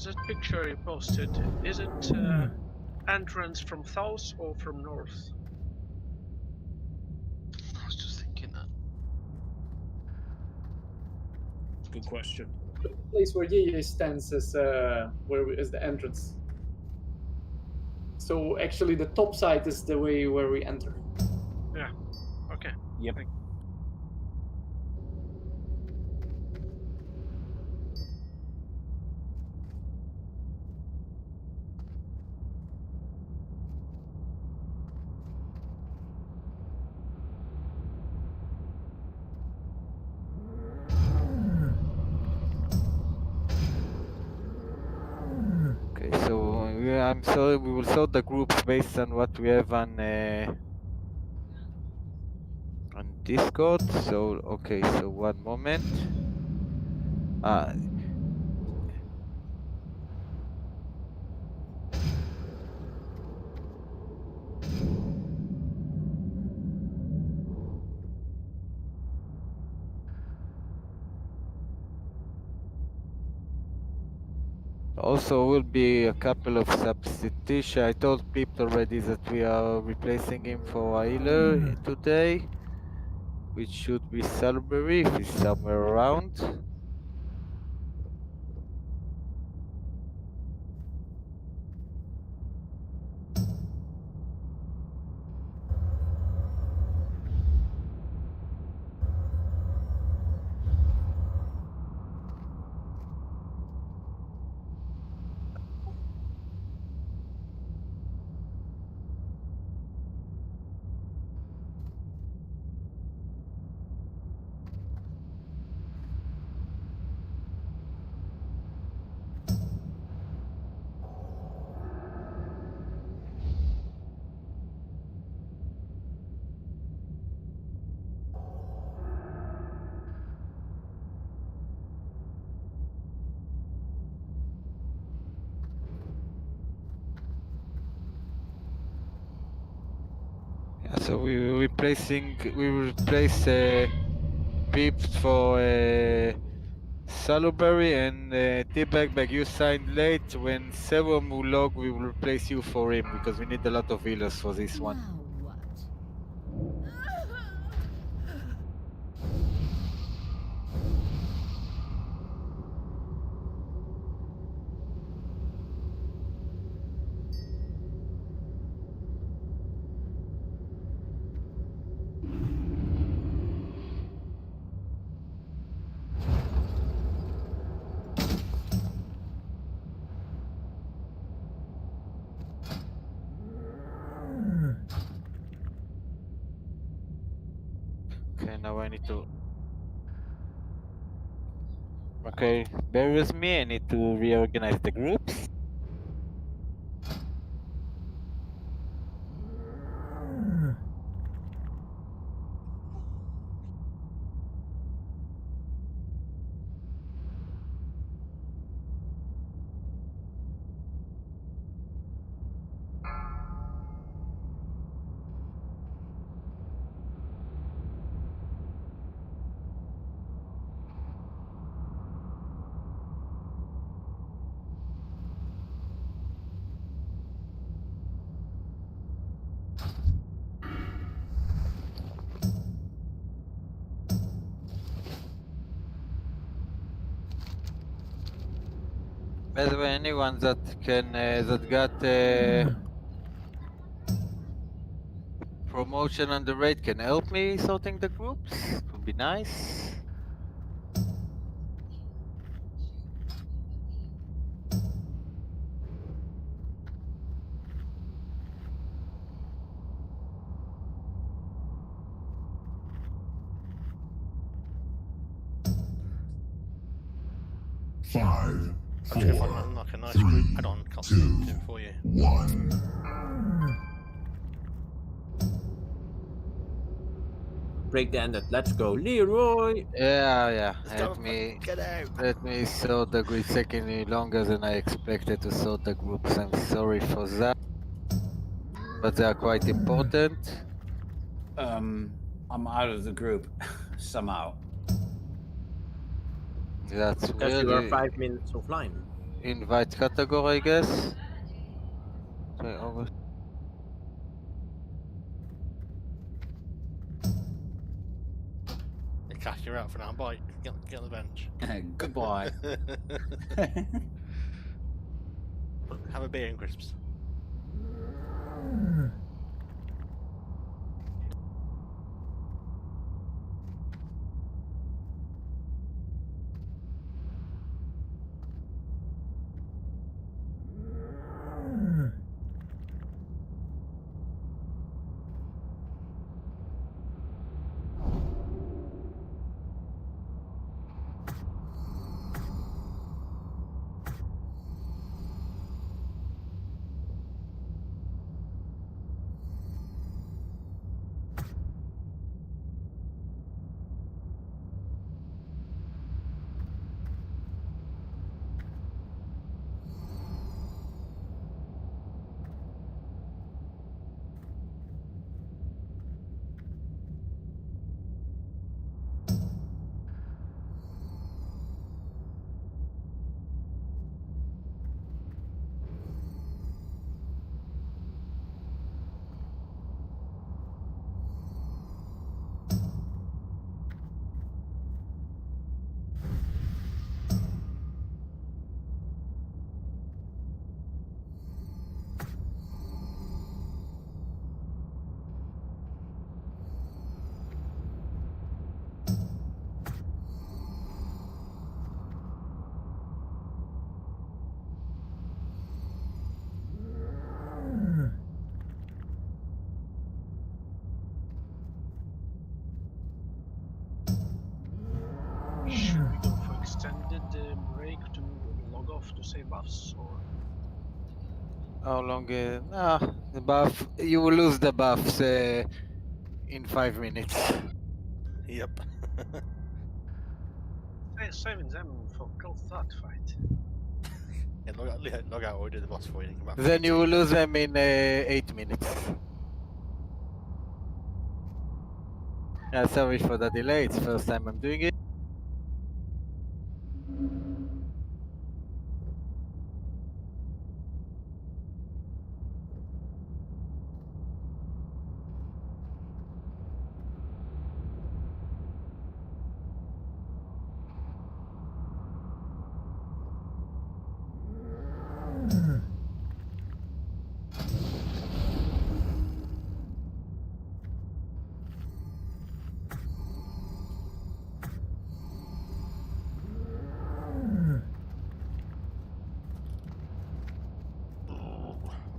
That picture you posted, is it entrance from south or from north? I was just thinking that. Good question. The place where Yeye stands is is the entrance. So actually, the top side is the way where we enter. Yeah. Okay. Yep. Okay, so I'm sorry, we will sort the groups based on what we have on Discord. So okay, so one moment. Also will be a couple of substitution. I told people already that we are replacing him for a healer today, which should be Salisbury if he's somewhere around. Yeah, so we will replace Pips for Salisbury and T-Bag, you signed late. When Serum will log, we will replace you for him because we need a lot of healers for this one. Okay, now I need to. Okay, bear with me. I need to reorganize the groups. By the way, anyone that can that got promotion on the raid can help me sorting the groups. Would be nice. Five, I'll try to four, find like a nice three, group add-on costume to for you. 1. Break the ended. Let's go, Leroy. Yeah. Let's go, get out. Let me sort the group. Taking me longer than I expected to sort the groups. I'm sorry for that, but they are quite important. I'm out of the group somehow. That's Because weird. you are 5 minutes offline. Invite category, I guess. Sorry, August. Cash, you're out for now. Bye. Get on the bench. Goodbye. Have a beer and crisps. Should we go for extended break to log off to save buffs, or How long? The buff. You will lose the buffs in 5 minutes. Yep. saving them for that fight? Yeah, log out or do the boss for you and come back. Then you will lose them in 8 minutes. Sorry for the delay. It's first time I'm doing it.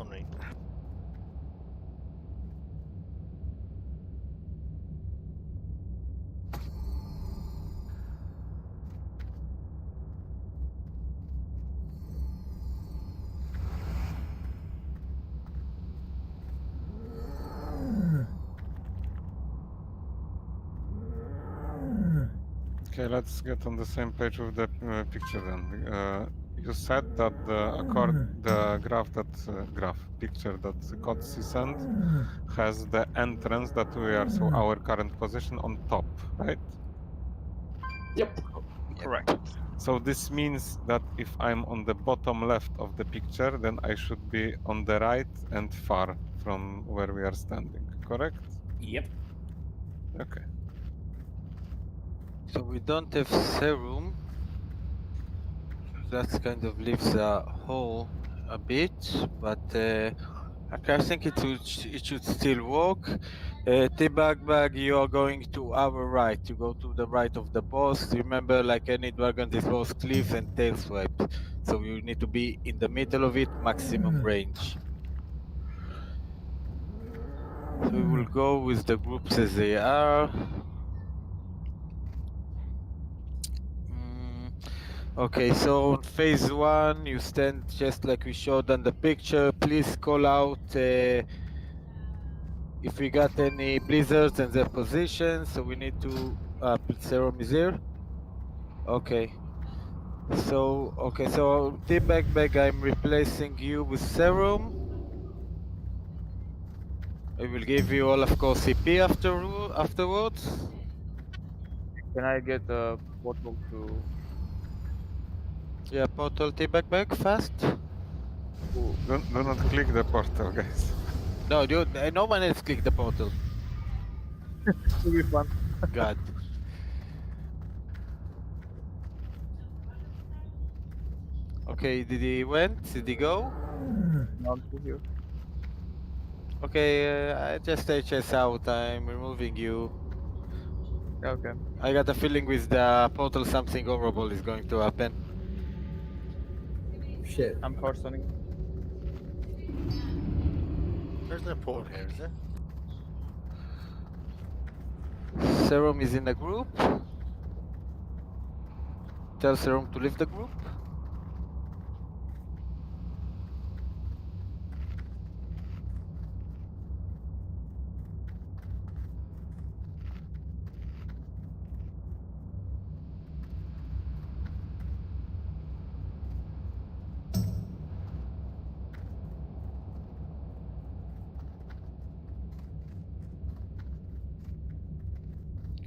Alright. Okay, let's get on the same page with the picture then. You said that the picture that Kotsi sent has the entrance that we are, so our current position on top, right? Yep. Correct. So this means that if I'm on the bottom left of the picture, then I should be on the right and far from where we are standing, correct? Yep. Okay. So we don't have serum. that kind of leaves a hole a bit, but okay, I think it should still work. T-Bag Bag, you are going to our right. You go to the right of the boss. Remember, like any dragon, this boss cliff and tail swipe. So you need to be in the middle of it, maximum range. So we will go with the groups as they are. Okay, so on phase 1, you stand just like we showed on the picture. Please call out if we got any blizzards and their positions. So we need to. Serum is here. Okay. So T-Bag Bag, I'm replacing you with Serum. I will give you all, of course, CP afterwards. Can I get a portal to? Yeah, portal T-Bag Bag fast. Do not click the portal, guys. No, no one else click the portal. It'll be fun. God. Okay, did he went? Did he go? No, I'm still here. Okay, I just HS out. I'm removing you. Okay. I got a feeling with the portal something horrible is going to happen. Shit. I'm personing. There's no portal here, is there? Serum is in the group. Tell Serum to leave the group.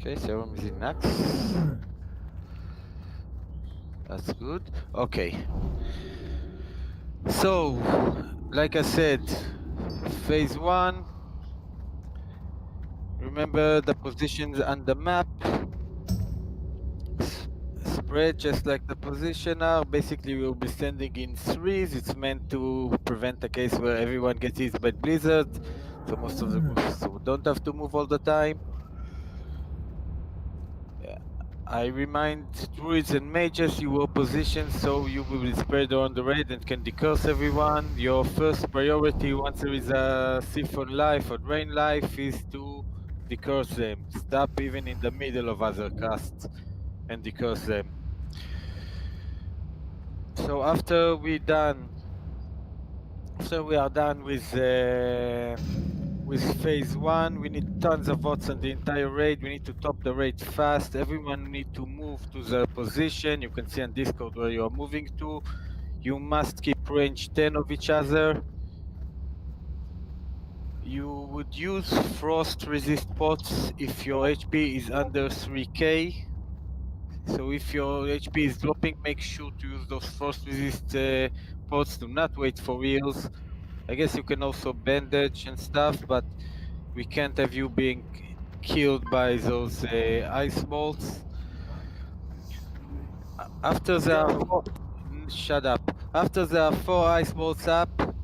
Okay, Serum is in Naxx. That's good. Okay. So, like I said, phase 1. Remember the positions on the map. Spread just like the position are. Basically, we'll be standing in threes. It's meant to prevent a case where everyone gets hit by blizzard. So most of the groups don't have to move all the time. I remind druids and mages you will position so you will be spread around the raid and can decurse everyone. Your first priority once there is a siphon life or drain life is to decurse them. Stop even in the middle of other casts and decurse them. So after we are done with phase 1, we need tons of votes on the entire raid. We need to top the raid fast. Everyone need to move to their position. You can see on Discord where you are moving to. You must keep range 10 of each other. You would use frost resist pots if your HP is under 3k. So if your HP is dropping, make sure to use those frost resist pots. Do not wait for heals. I guess you can also bandage and stuff, but we can't have you being killed by those ice bolts. After there are shut up. After there are 4 ice bolts up,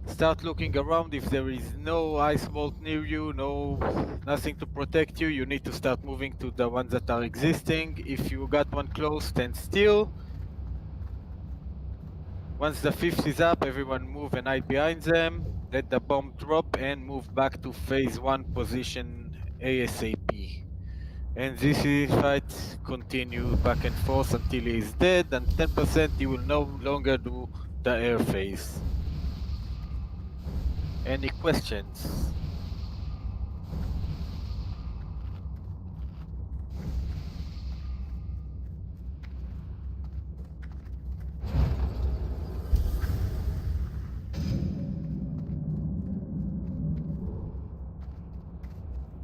start looking around. If there is no ice bolt near you, nothing to protect you, you need to start moving to the ones that are existing. If you got one close, stand still. Once the 5th is up, everyone move and hide behind them. Let the bomb drop and move back to phase 1 position ASAP. And this fight continue back and forth until he is dead, and 10% he will no longer do the air phase. Any questions?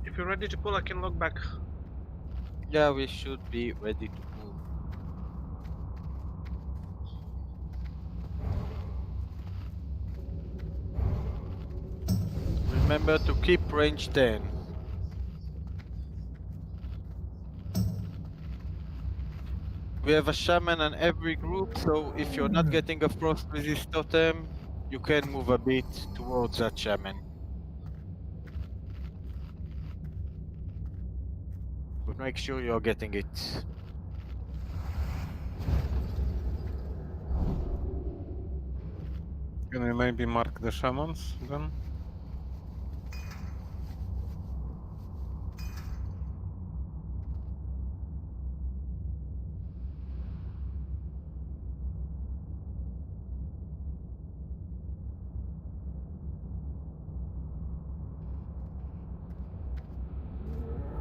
If you're ready to pull, I can log back. Yeah, we should be ready to move. Remember to keep range 10. We have a shaman in every group, so if you're not getting a frost resist totem, you can move a bit towards that shaman. But make sure you're getting it. Can we maybe mark the shamans then?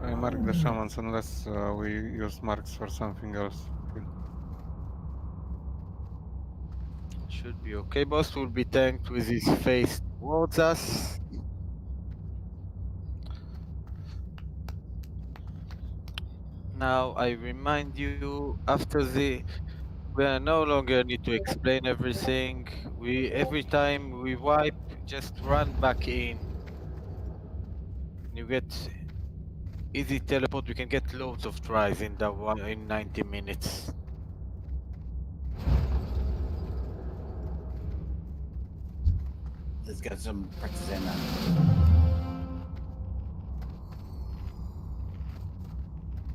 I mark the shamans unless we use marks for something else. Should be okay. Boss will be tanked with his face towards us. Now I remind you, after the we no longer need to explain everything. Every time we wipe, just run back in. You get easy teleport. We can get loads of tries in 90 minutes. Let's get some practice in then.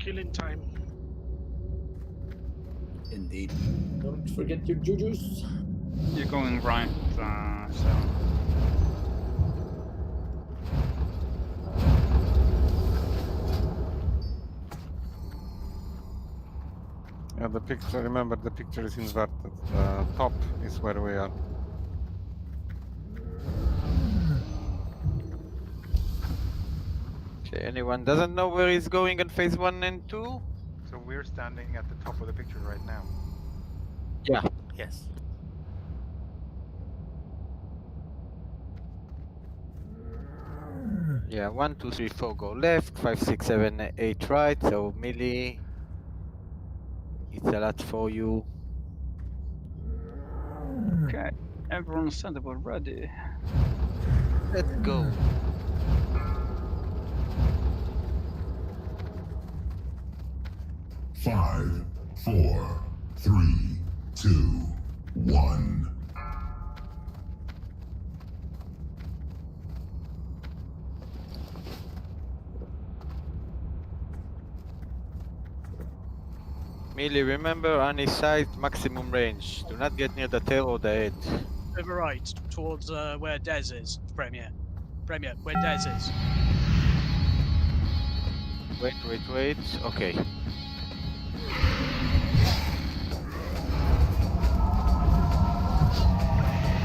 Killing time. Indeed. Don't forget your jujus. You're going right, so. Yeah, the picture, remember the picture is inverted. The top is where we are. Okay, anyone doesn't know where he's going in phase 1 and 2? So we're standing at the top of the picture right now. Yeah. Yes. Yeah, 1, 2, 3, 4 go left, 5, 6, 7, 8 right. So melee, it's a lot for you. Okay, everyone said they were ready. Let's go. Five, 4, 3, 2, 1. Melee, remember on his side, maximum range. Do not get near the tail or the head. Over right, towards where Dez is, Premier. Premier, where Dez is. Wait. Okay.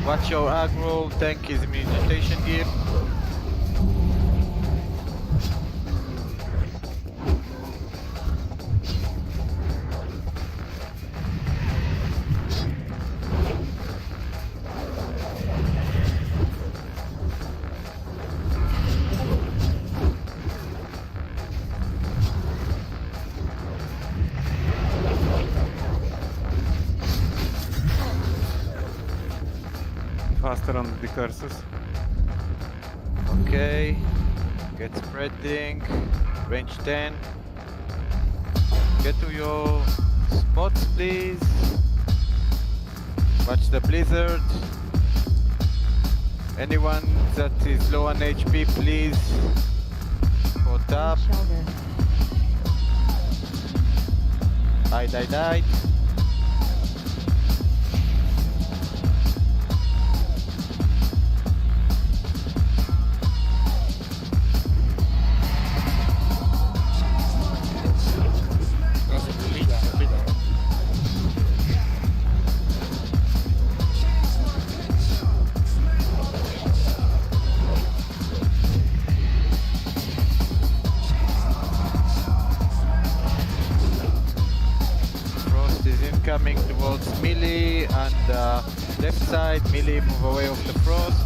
Watch your aggro, tank is in mutation gear. Faster on the curses. Okay. Get spreading. Range 10. Get to your spots, please. Watch the blizzard. Anyone that is low on HP, please. Go tap. Die. Coming towards melee and left side, melee move away of the frost.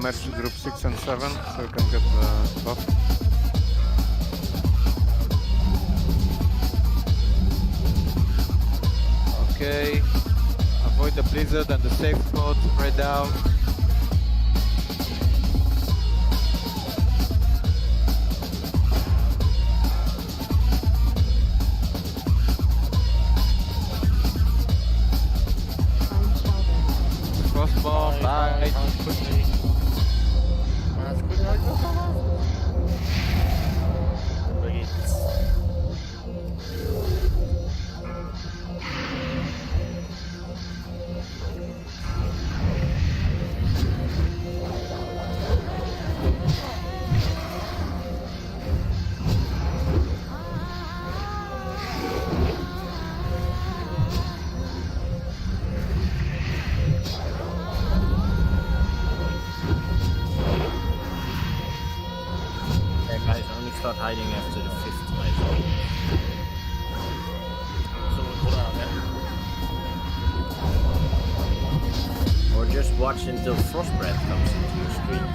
merge group 6 and 7 so we can get the buff. Okay. Avoid the blizzard and the safe spot, spread out. Crossbomb, bye. Yeah, guys, only start hiding after the 5th night. Or just watch until Frostbreath comes into your screen.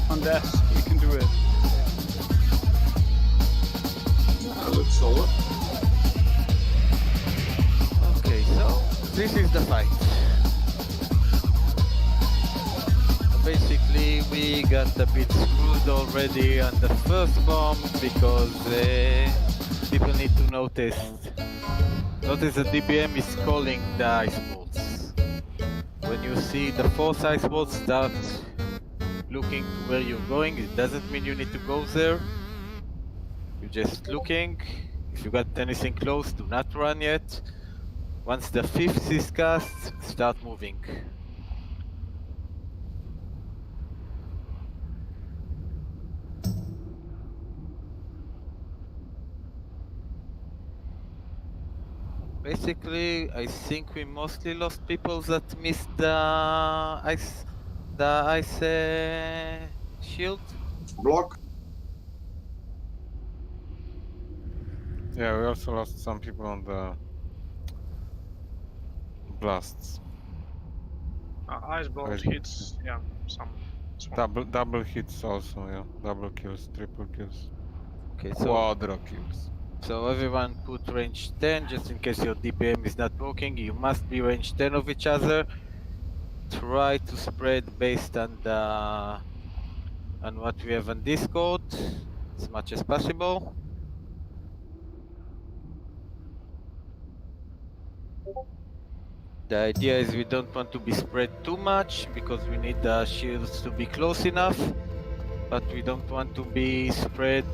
Unless you can do it. That looks solid. Okay, so this is the fight. Basically, we got a bit screwed already on the first bomb because people need to notice the DBM is calling the ice bolts. When you see the 4th ice bolt start looking to where you're going, it doesn't mean you need to go there. You're just looking. If you got anything close, do not run yet. Once the 5th is cast, start moving. Basically, I think we mostly lost people that missed the ice shield. Block. Yeah, we also lost some people on the blasts. Ice bolt Ice- hits, yeah, some. Double hits also, yeah. Double kills, triple kills. Okay, so Quadra kills. So everyone put range 10, just in case your DPM is not working. You must be range 10 of each other. Try to spread based on what we have on Discord as much as possible. The idea is we don't want to be spread too much because we need the shields to be close enough, but we don't want to be spread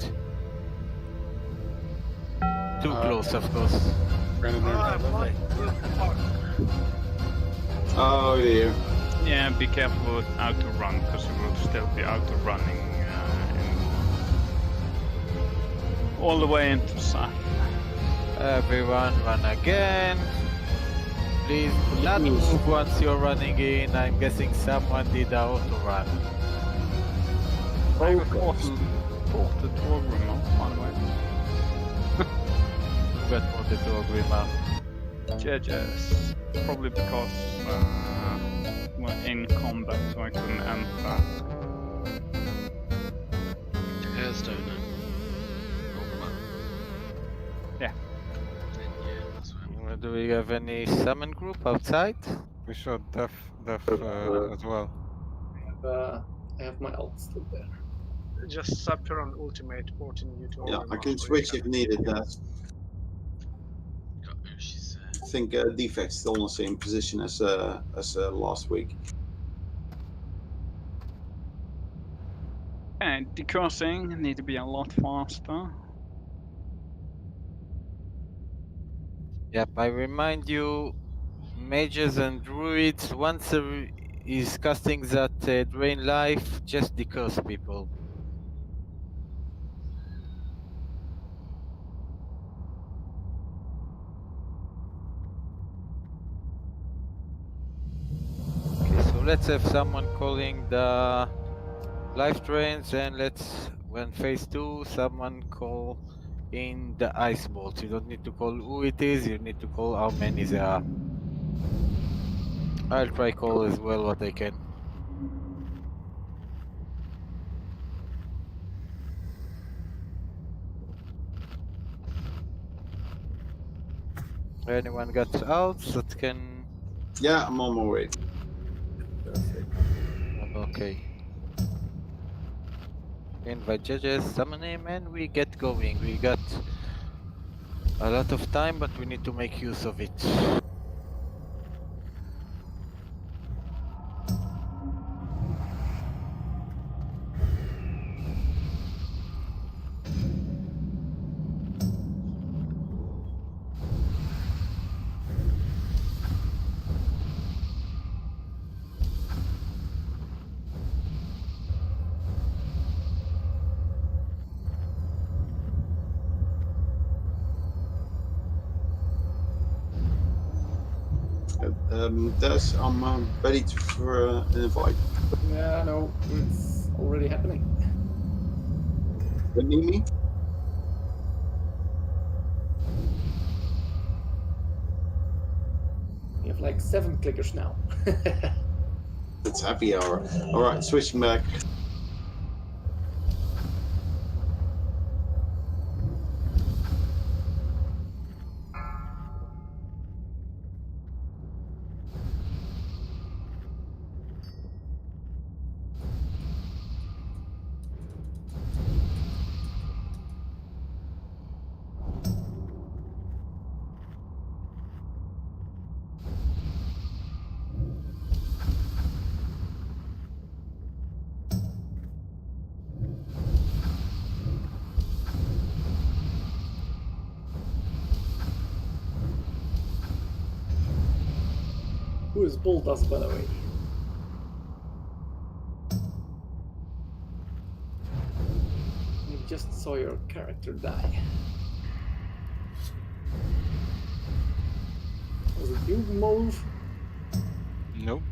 too close, of course. Oh dear. Yeah, be careful with auto run because you will still be auto running all the way into sight. Everyone run again. Please do not move once you're running in. I'm guessing someone did the auto run. I got ported to Ogrima, by the way. Who got ported to Ogrima? JJ's. Probably because we're in combat, so I couldn't enter. Hearthstone and Yeah. Do we have any summon group outside? We shot Def as well. I have my ult still there. Just Sapphire on ultimate porting you to Yeah, our I can master switch if cannon. needed. God, she's I think Defect's still in the same position as last week. Okay, decrossing need to be a lot faster. Yep, I remind you, mages and druids, once is casting that drain life, just decurse people. Okay, so let's have someone calling the life drains, and let's, when phase 2, someone call in the ice bolts. You don't need to call who it is, you need to call how many there are. I'll try call as well what I can. Anyone got outs that can... Yeah, I'm on my way. Okay. Invite judges, summon him, and we get going. We got a lot of time, but we need to make use of it. Des, I'm ready for an invite. Yeah, no, it's already happening. You need me? We have like 7 clickers now. It's happy hour. Alright, switching back. Who is Boltas, by the way? I just saw your character die. Was it you, Mauve? Nope.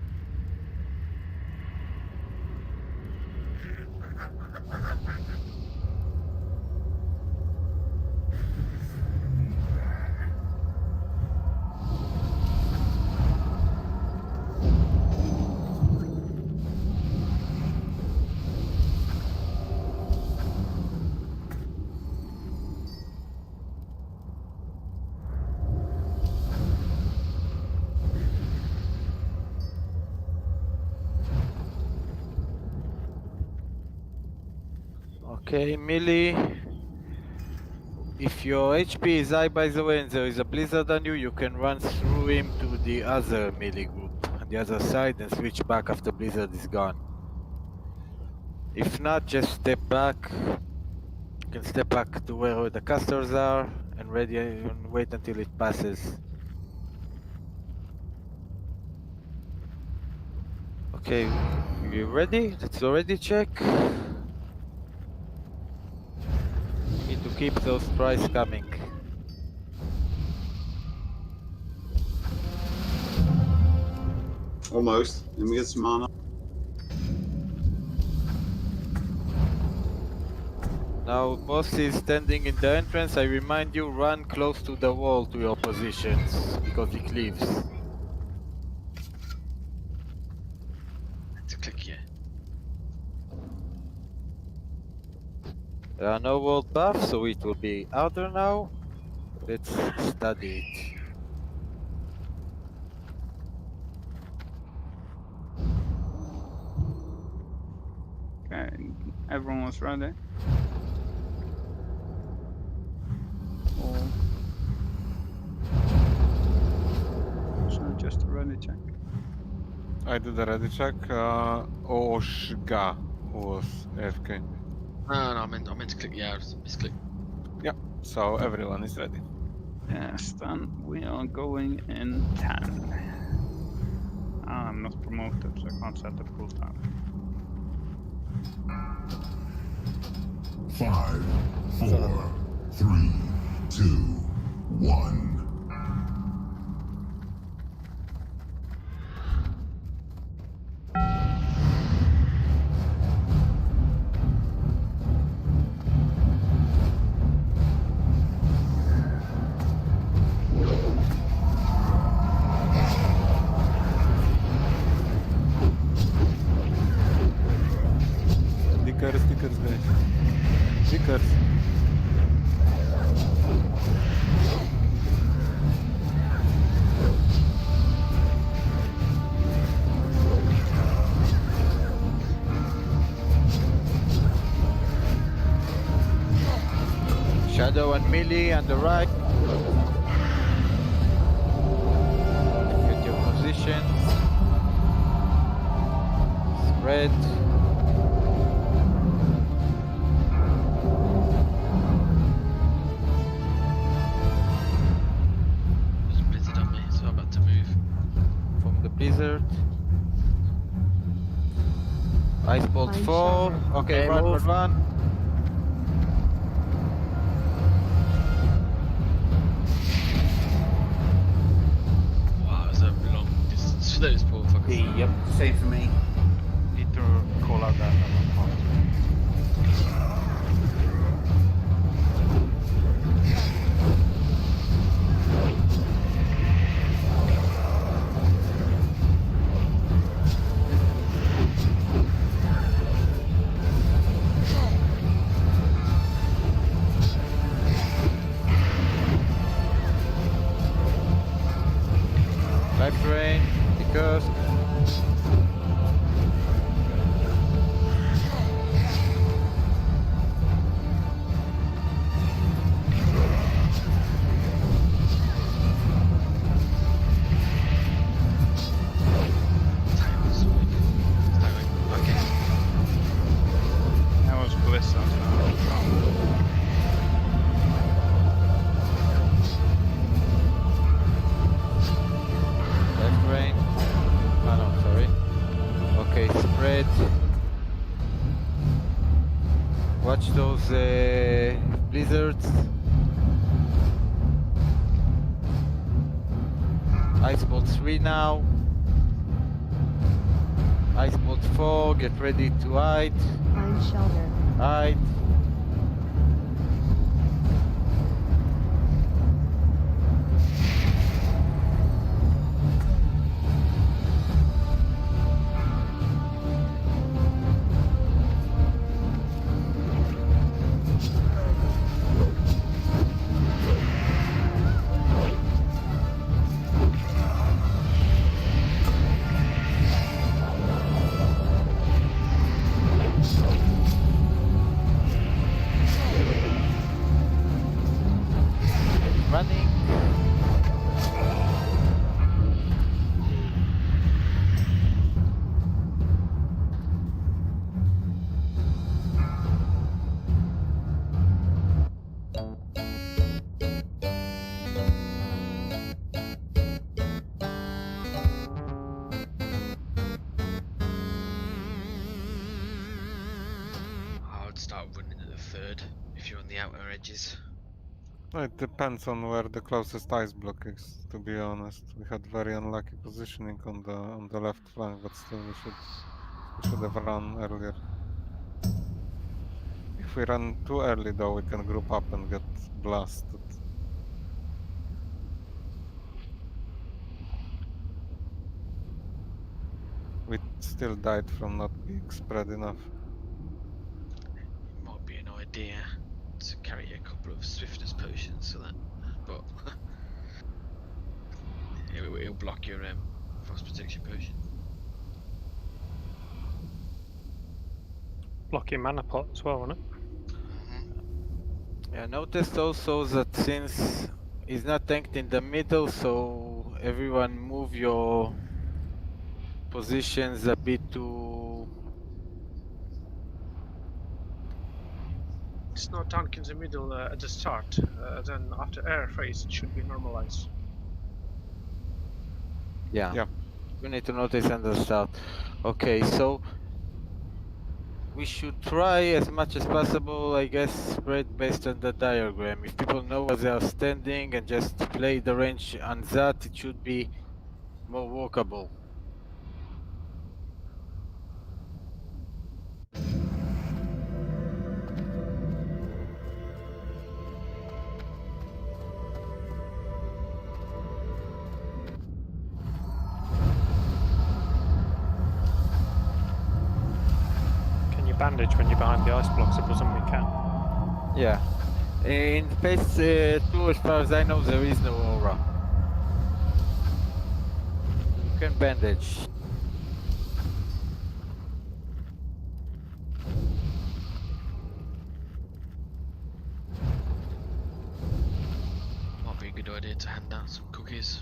Okay, melee. If your HP is high, by the way, and there is a blizzard on you, you can run through him to the other melee group on the other side and switch back after blizzard is gone. If not, just step back. You can step back to where the casters are and ready and wait until it passes. Okay, you ready? Let's already check. Need to keep those tries coming. Almost. Let me get some mana. Now, boss is standing in the entrance. I remind you, run close to the wall to your positions, because he cleaves. to click here. There are no world buffs, so it will be harder now. Let's study it. Everyone was ready. Or so just a ready check. I did a ready check. Oshga was AFK. No, I meant to click. Yeah, I was misclick. Yeah, so everyone is ready. Yes, then we are going in 10. I'm not promoted, so I can't set the full time. 5, 4, 3, 2, 1. Stickers, guys. Stickers. Shadow and melee on the right. Get your position. Spread. There's a blizzard on me, so I'm about to move. From the blizzard. Ice Bolt 4. Okay, run. Wow, it's a long distance for those poor fuckers. Yep, same for me. Need to call out that point. Life drain. Because. That was blizzard. Left brain. Oh no, sorry. Okay, spread. Watch those blizzards. Ice Bolt 3 now. Ice Bolt 4, get ready to hide. Find shelter. Hide. Running. I would start running at the third if you're on the outer edges. It depends on where the closest ice block is, to be honest. We had very unlucky positioning on the left flank, but still we should have run earlier. If we run too early though, we can group up and get blasted. We still died from not being spread enough. It might be an idea to carry a couple of swiftness potions for that, but it'll block your frost protection potion. blocking mana pot as well, isn't it? Yeah, noticed also that since he's not tanked in the middle, so everyone move your positions a bit to... It's not tank in the middle at the start. Then after air phase, it should be normalized. Yeah. We need to notice and the start. Okay, so we should try as much as possible, I guess, spread based on the diagram. If people know where they are standing and just play the range on that, it should be more workable. Can you bandage when you're behind the ice blocks? I presume we can. Yeah. In phase 2, as far as I know, there is no aura. You can bandage. Might be a good idea to hand out some cookies.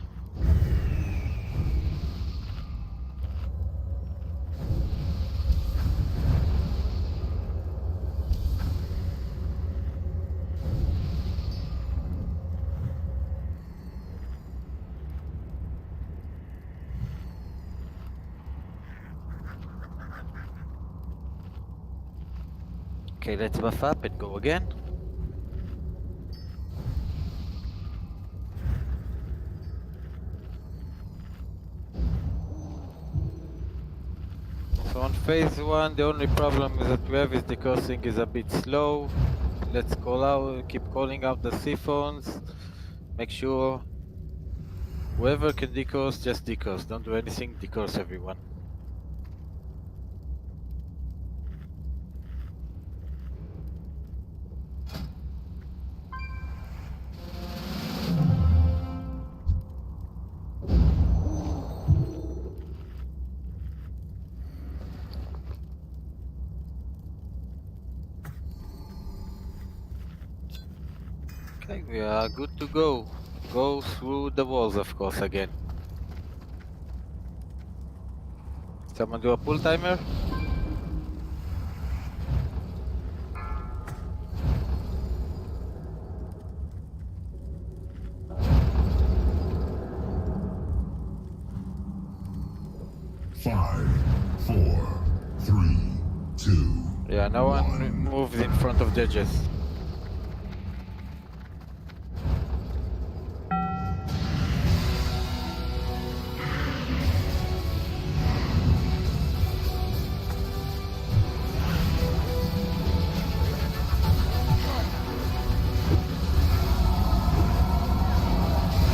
Okay, let's buff up and go again. So on phase 1, the only problem that we have is the crossing is a bit slow. Let's call out, keep calling out the siphons. Make sure whoever can decourse, just decourse. Don't do anything, decourse everyone. Okay, we are good to go. Go through the walls, of course, again. Someone do a pull timer? Five, four, three, two. Yeah, no one moves in front of judges.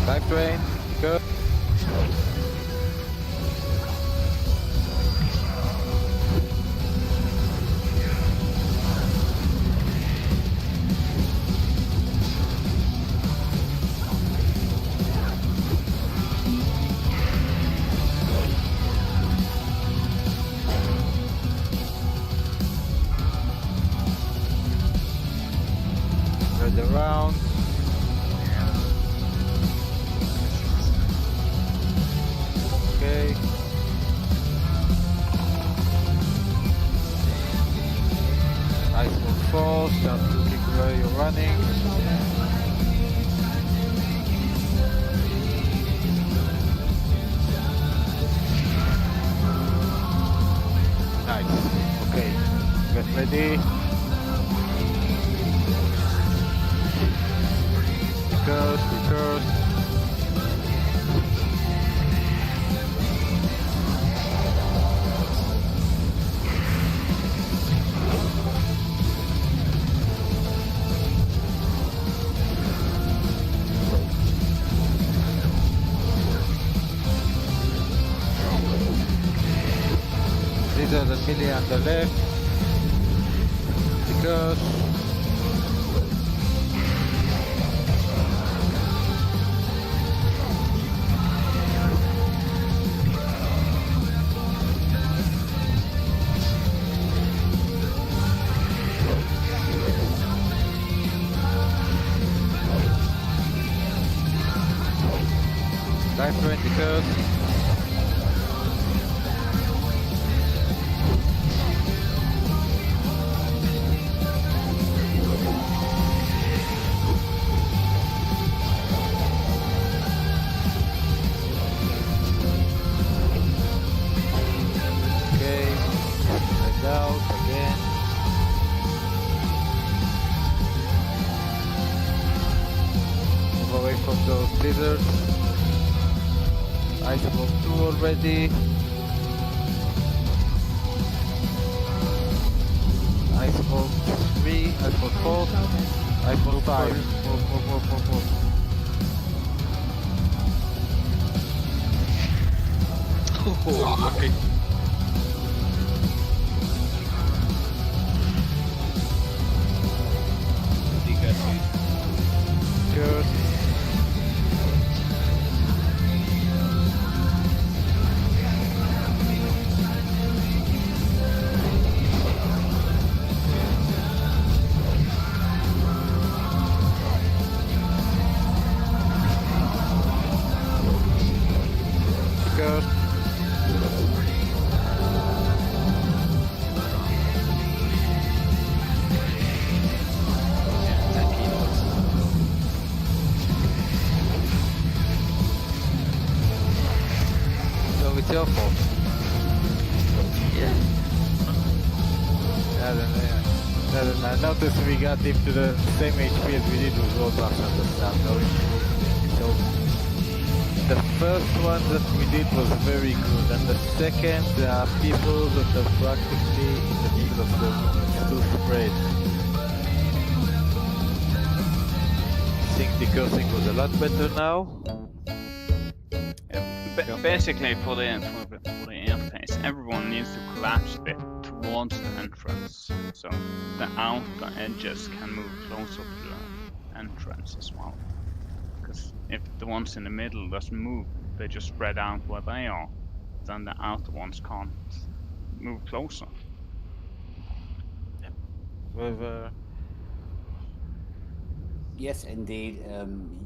Dive train, go. Spread around. Okay. Ice will fall, start looking where you're running. Nice. Okay. Get ready. Recurse. These are the melee on the left. Because Life drain the curse. Out again. Move away from those blizzards. Iceberg 2 already. Iceberg 3, Iceberg 4, Iceberg 5. Move. Oh, lucky. Good. Good. So it's your fault. I noticed we got him to the same HP as we did with roadblocks on the start. So the first one that we did was very good, and the second, there are people that are practically in the middle of the room. It's too spread. I think the cursing was a lot better now. Basically, for the interface, everyone needs to collapse a bit towards the entrance, so the outer edges can move closer to the entrance as well. Because if the ones in the middle doesn't move, they just spread out where they are, then the outer ones can't move closer. With Yes, indeed.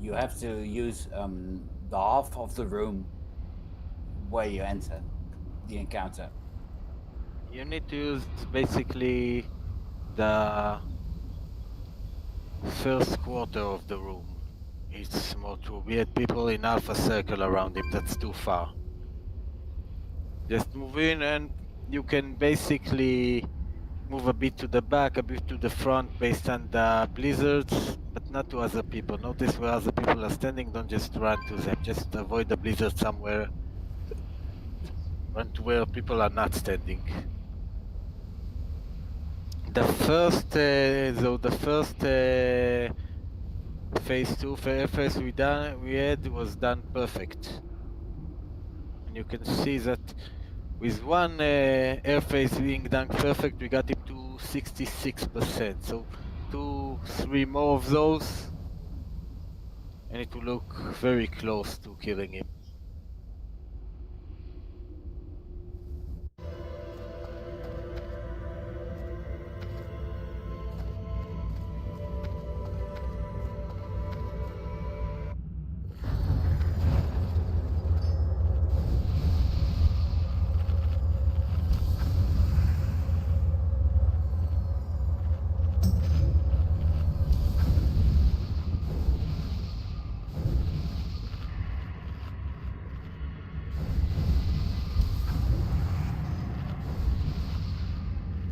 You have to use the half of the room where you enter the encounter. you need to use basically the first quarter of the room. It's more true. We had people in Alpha Circle around him, that's too far. Just move in and you can basically move a bit to the back, a bit to the front based on the blizzards, but not to other people. Notice where other people are standing, don't just run to them. Just avoid the blizzard somewhere. Run to where people are not standing. The first, phase 2 phase we had was done perfect. And you can see that with one airface being done perfect, we got him to 66%. So 2-3 more of those, and it will look very close to killing him.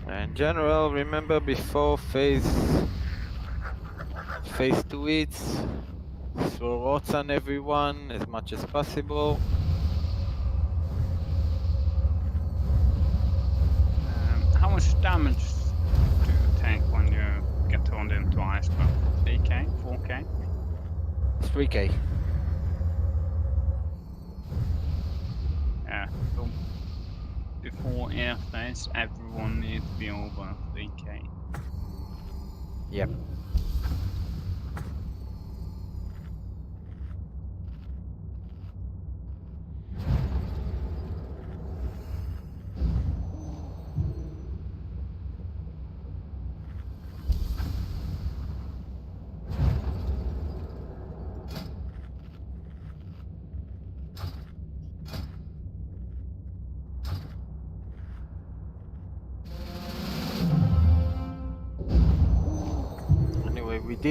In general, remember before phase 2 hits, throw rots on everyone as much as possible. How much damage do you take when you get turned into iceberg? 3k? 4k? 3k. Yeah, so before airface, everyone needs to be over 3k. Yep.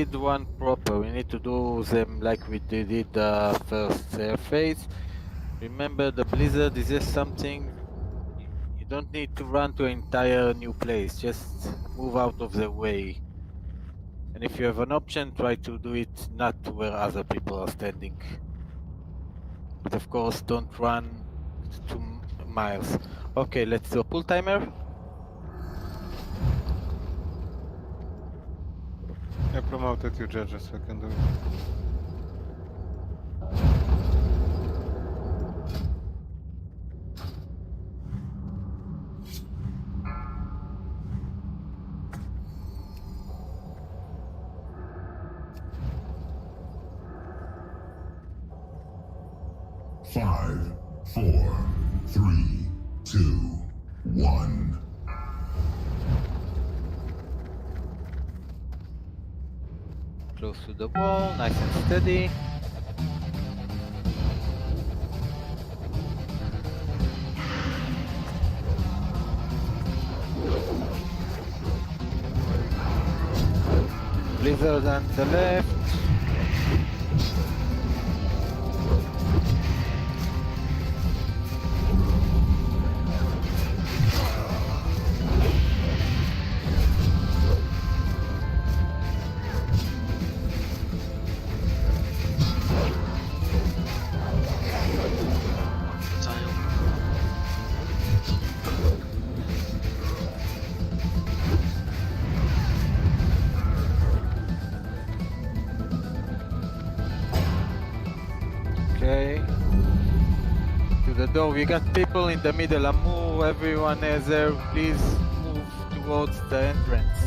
did one proper. We need to do them like we did the first phase. Remember, the blizzard is just something. You don't need to run to an entire new place. Just move out of the way. And if you have an option, try to do it not where other people are standing. But of course, don't run 2 miles. Okay, let's do a pull timer. I promoted you judges, so I can do it. Five, 4, 3, 2, 1. Close to the wall, nice and steady. Blizzard on the left. Okay. To the door. We got people in the middle. Move, everyone is there. Please move towards the entrance.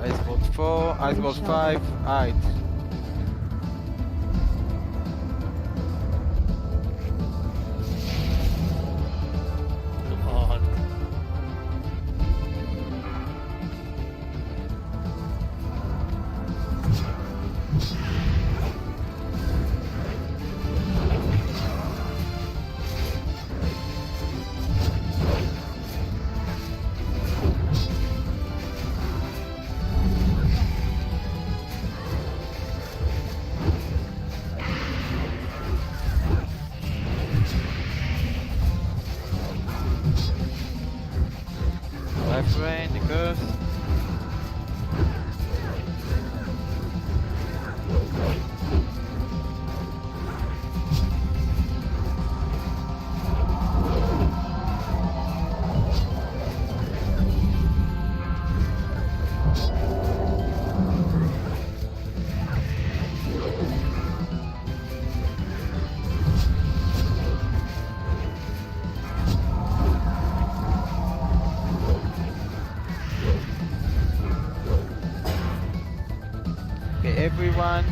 Icebox 4, Icebox 5, hide. Come on. Left rain, the curse. Okay, everyone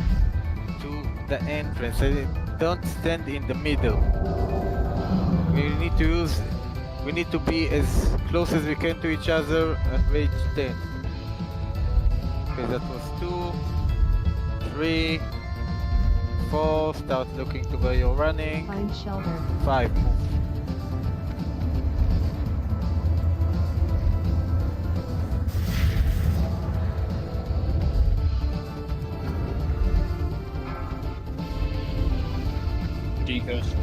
to the entrance. Don't stand in the middle. We need to be as close as we can to each other and rage 10. Okay, that was 2, 3, 4. Start looking to where you're running. Find shelter. 5, move. Decos.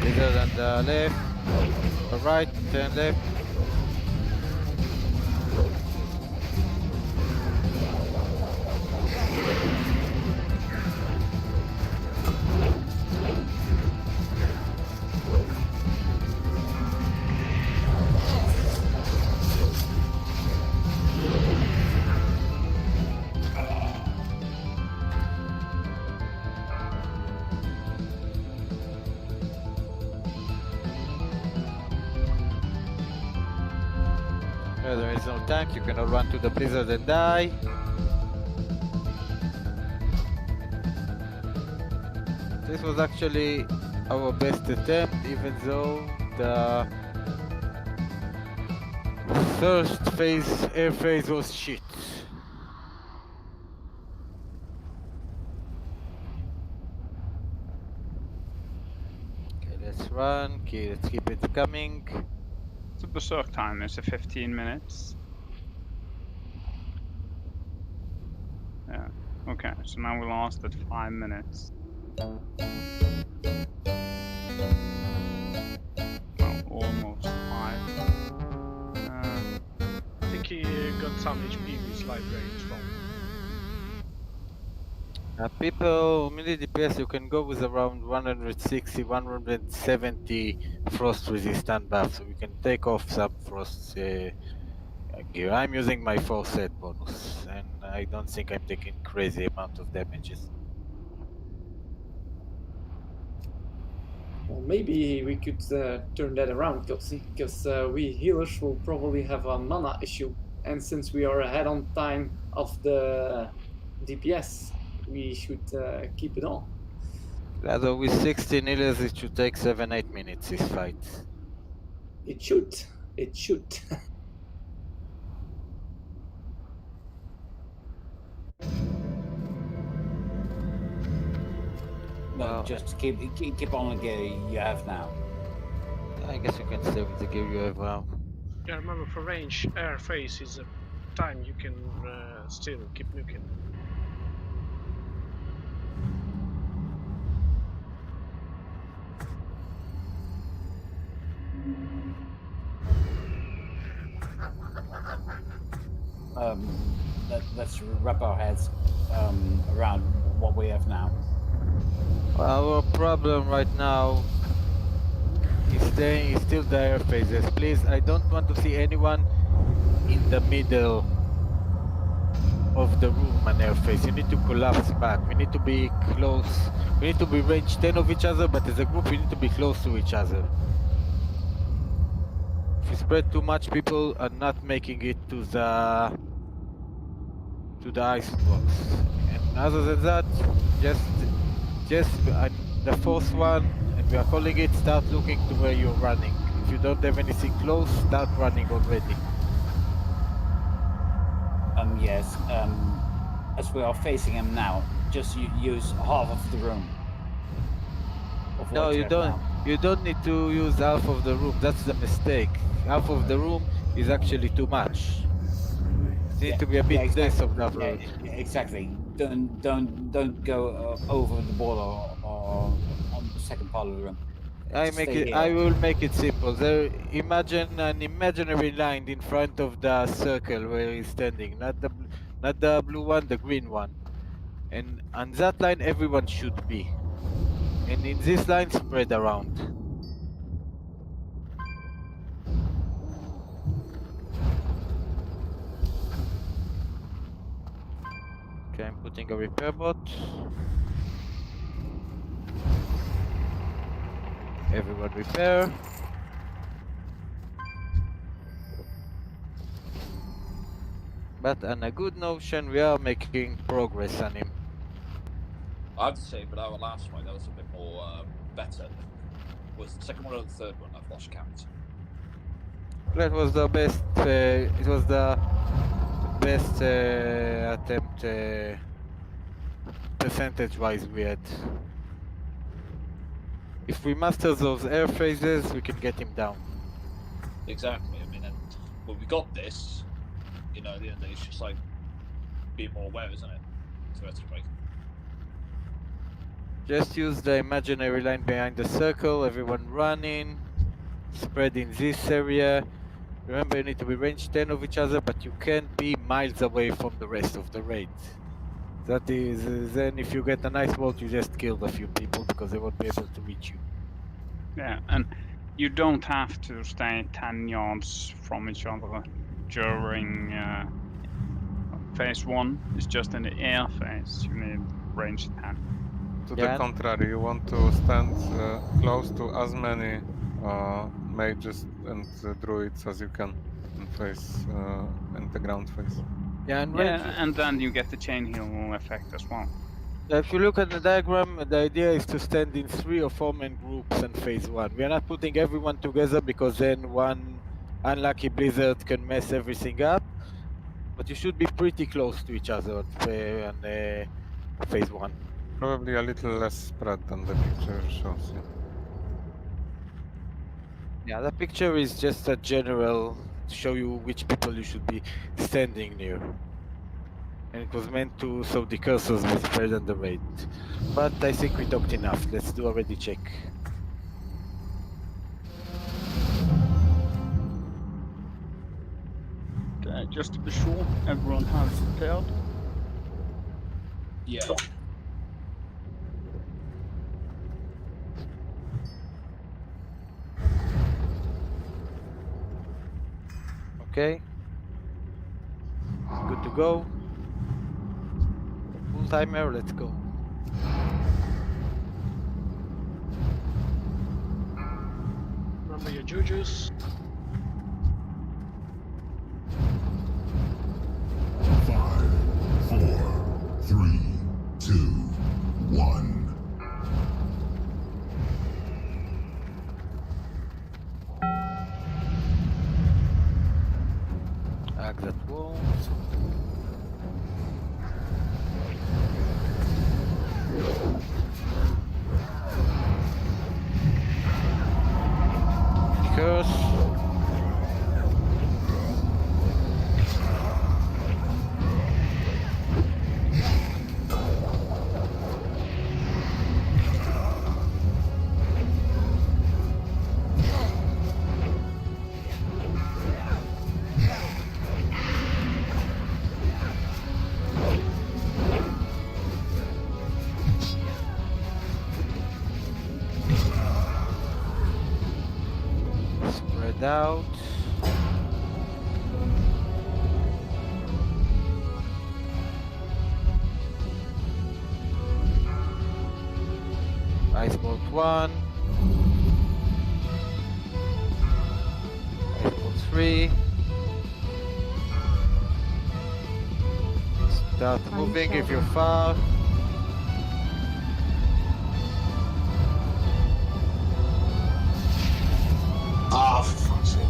Blizzard on the left, or right, turn left. Yeah, there is no tank, you cannot run to the blizzard and die. This was actually our best attempt, even though the first phase, air phase was shit. Okay, let's run, okay, let's keep it coming. The berserk time is 15 minutes. Yeah. Okay, so now we lost at 5 minutes. Well, almost 5. I think he got some HP with light rain as well. People, mini DPS, you can go with around 160, 170 frost resistant buff, so we can take off some frost gear. I'm using my 4 set bonus, and I don't think I'm taking crazy amount of damages. Well, maybe we could turn that around, because we healers will probably have a mana issue, and since we are ahead on time of the DPS, we should keep it on. Although with 16 healers, it should take 7-8 minutes this fight. It should. It should. No, just keep on the gear you have now. I guess you can stay with the gear you have now. Yeah, remember for range, air phase is a time you can still keep nuking. Let's wrap our heads around what we have now. Our problem right now is still the air phases. Please, I don't want to see anyone in the middle of the room an air phase. You need to collapse back. We need to be close. We need to be range 10 of each other, but as a group we need to be close to each other. If we spread too much, people are not making it to the ice blocks. And other than that, just the fourth one, and we are calling it, start looking to where you're running. If you don't have anything close, start running already. Yes. As we are facing him now, just use half of the room. No, you don't. Now. You don't need to use half of the room. That's the mistake. Half of the room is actually too much. You need to be a bit less of that road. Exactly. Don't go over the border or on the second part of the room. I will make it simple. There, imagine an imaginary line in front of the circle where he's standing, not the blue one, the green one. And on that line, everyone should be. And in this line, spread around. Okay, I'm putting a repair bot. Everyone repair. But on a good notion, we are making progress on him. I have to say, but our last fight, that was a bit more better. Was the second one or the third one? I've lost count. That was the best. It was the best attempt percentage-wise we had. If we master those air phases, we can get him down. Exactly. I mean, well, we got this. You know, at the end of the day, it's just like being more aware, isn't it? Theoretically. Just use the imaginary line behind the circle, everyone running, spread in this area. Remember, you need to be range 10 of each other, but you can't be miles away from the rest of the raid. That is, then if you get an ice bolt, you just killed a few people because they won't be able to reach you. Yeah, and you don't have to stay 10 yards from each other during phase 1. It's just in the air phase you need range 10. To the contrary, you want to stand close to as many mages and druids as you can. and the ground phase. Yeah, and and then you get the chain heal effect as well. if you look at the diagram, the idea is to stand in 3 or 4 man groups in phase 1. We are not putting everyone together because then one unlucky blizzard can mess everything up. But you should be pretty close to each other on phase 1. Probably a little less spread than the picture shows you. Yeah, the picture is just a general to show you which people you should be standing near. And it was meant to so the cursors will spread on the raid. But I think we talked enough. Let's do a ready check. Okay, just to be sure, everyone has prepared. Yeah. Okay. Good to go. Full timer, let's go. Remember your jujus. 5, 4, 3, 2, 1. Hack that wall. Curse. Spread out. Ice bolt 1. Ice bolt 3. Start moving if you're far. Ah, for fuck's sake.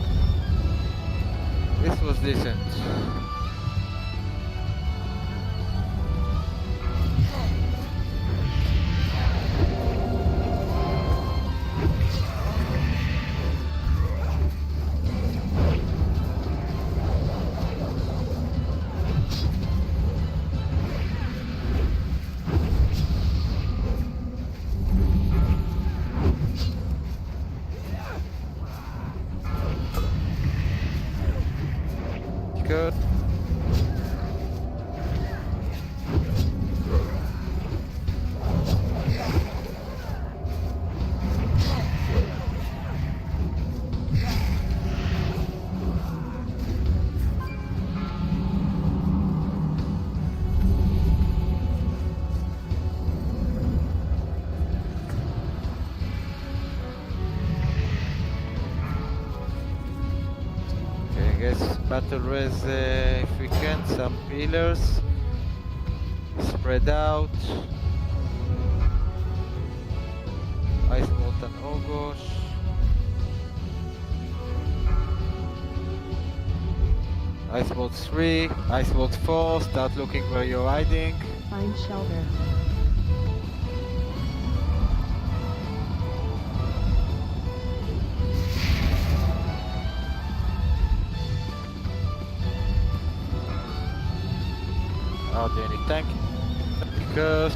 This was decent. Good. Okay, I guess battle res if we can, some pillars. Spread out. Ice bolt and Ogosh. Ice bolt 3, ice bolt 4, start looking where you're hiding. Find shelter. Are there any tank? Curse.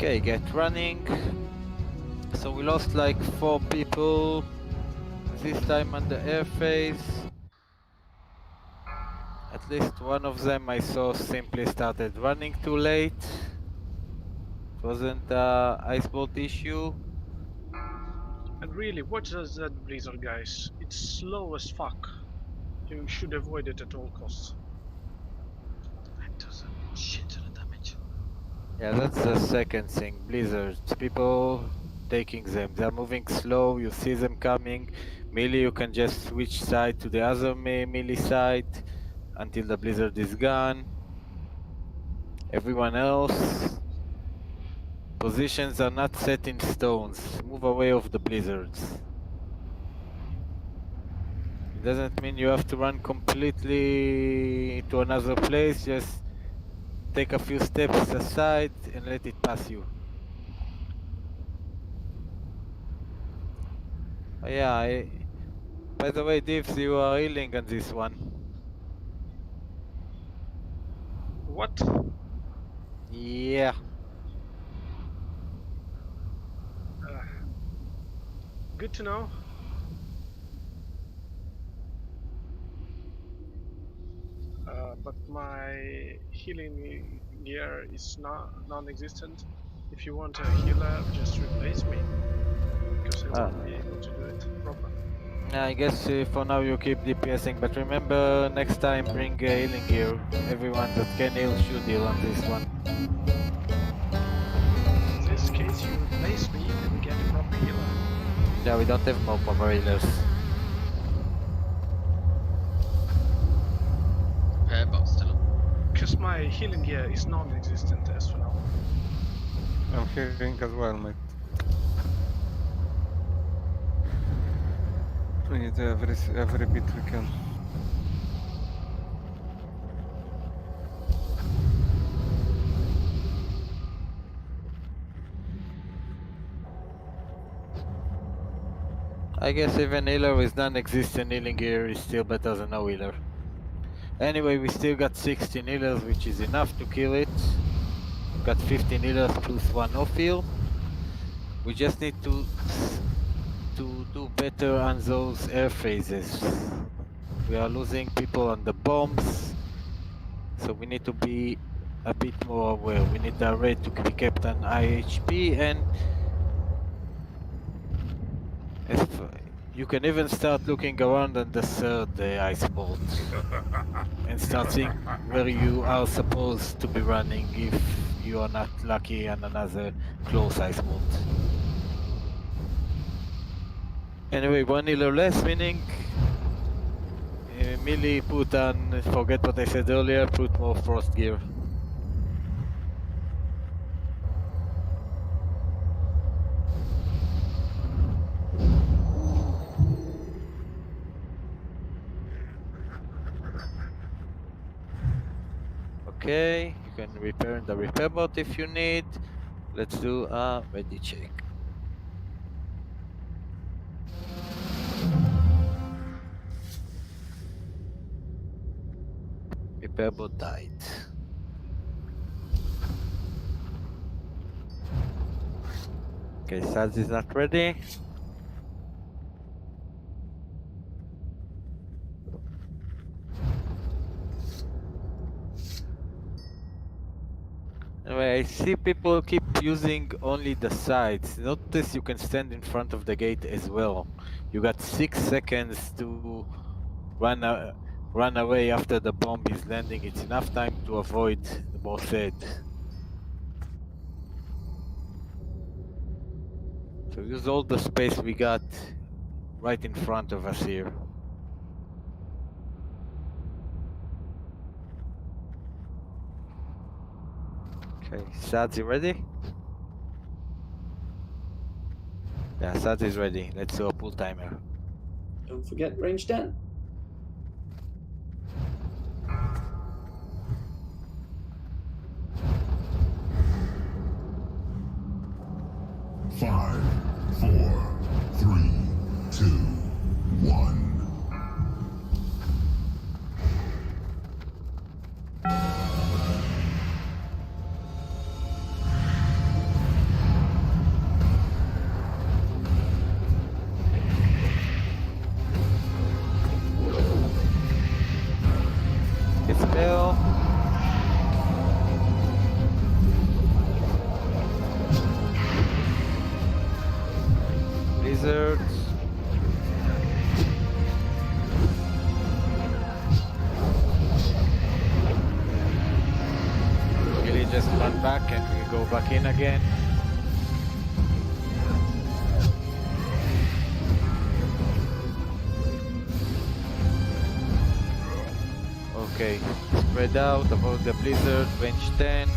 Okay, get running. So we lost like 4 people this time on the airface. At least one of them I saw simply started running too late. It wasn't an icebolt issue. And really, what does that blizzard, guys? It's slow as fuck. You should avoid it at all costs. It does a shit ton of damage. Yeah, that's the second thing. Blizzards. People taking them. They're moving slow. You see them coming. Melee, you can just switch side to the other melee side until the blizzard is gone. Everyone else, positions are not set in stones. Move away of the blizzards. It doesn't mean you have to run completely to another place. Just take a few steps aside and let it pass you. Oh, yeah, by the way, Divs, you are healing on this one. What? Yeah. Good to know. But my healing gear is non-existent. If you want a healer, just replace me, because I won't be able to do it proper. I guess for now you keep DPSing, but remember next time bring healing gear. Everyone that can heal should heal on this one. In this case, you replace me and we get a proper healer. Yeah, we don't have more proper healers. Repair bot's still up. Because my healing gear is non-existent as for now. I'm healing as well, mate. We need every bit we can. I guess even healer with non-existent healing gear is still better than no healer. Anyway, we still got 16 healers, which is enough to kill it. Got 15 healers plus 1 off-heal. We just need to do better on those air phases. We are losing people on the bombs, so we need to be a bit more aware. We need our rate to be kept on IHP, and if you can even start looking around on the third ice bolt and start seeing where you are supposed to be running if you are not lucky on another close ice bolt. Anyway, 1 healer less, meaning melee put on, forget what I said earlier, put more frost gear. Okay, you can repair the repair bot if you need. Let's do a ready check. Repair bot died. Okay, Saz is not ready. Anyway, I see people keep using only the sides. Notice you can stand in front of the gate as well. You got 6 seconds to run away after the bomb is landing. It's enough time to avoid the boss head. So use all the space we got right in front of us here. Okay, Sads, you ready? Yeah, Sads is ready. Let's do a pull timer. Don't forget range 10. Five, 4, 3, 2, 1. go back in again. Okay, spread out, avoid the blizzard, range 10.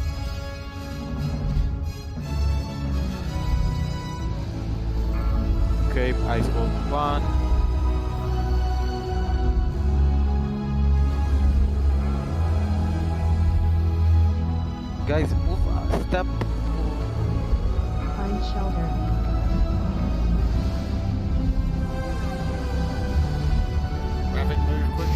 Okay, ice bolt 1. Guys, move, stop. Find shelter. Rabbit, move quick.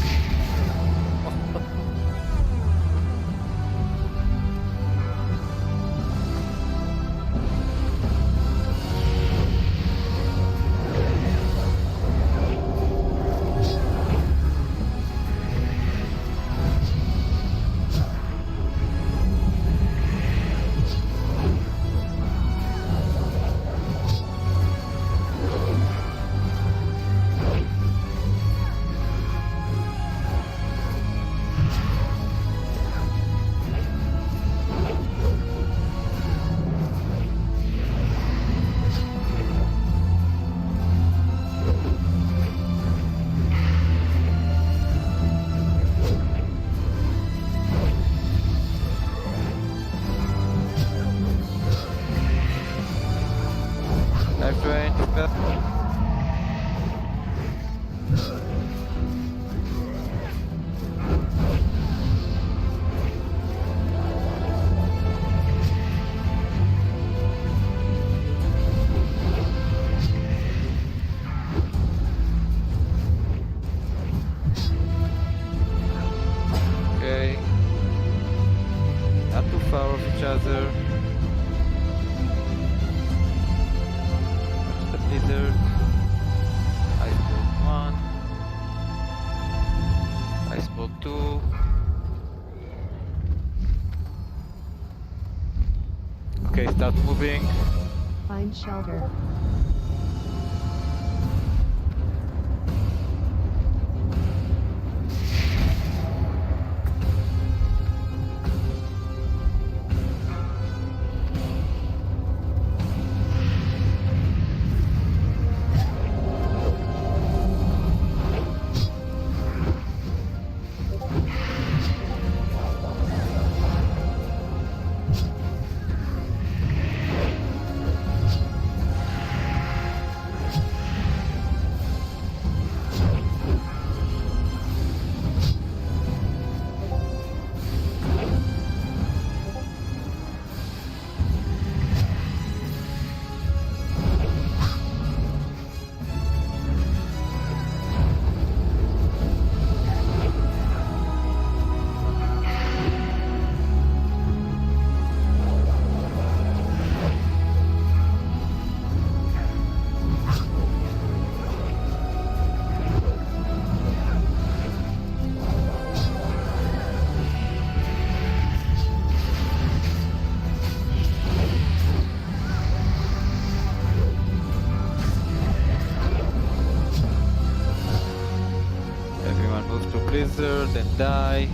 Left range, left. Okay. Not too far of each other. Watch the blizzard. Ice bolt 1. Ice bolt 2. Okay, start moving. Find shelter. Everyone move to blizzard and die.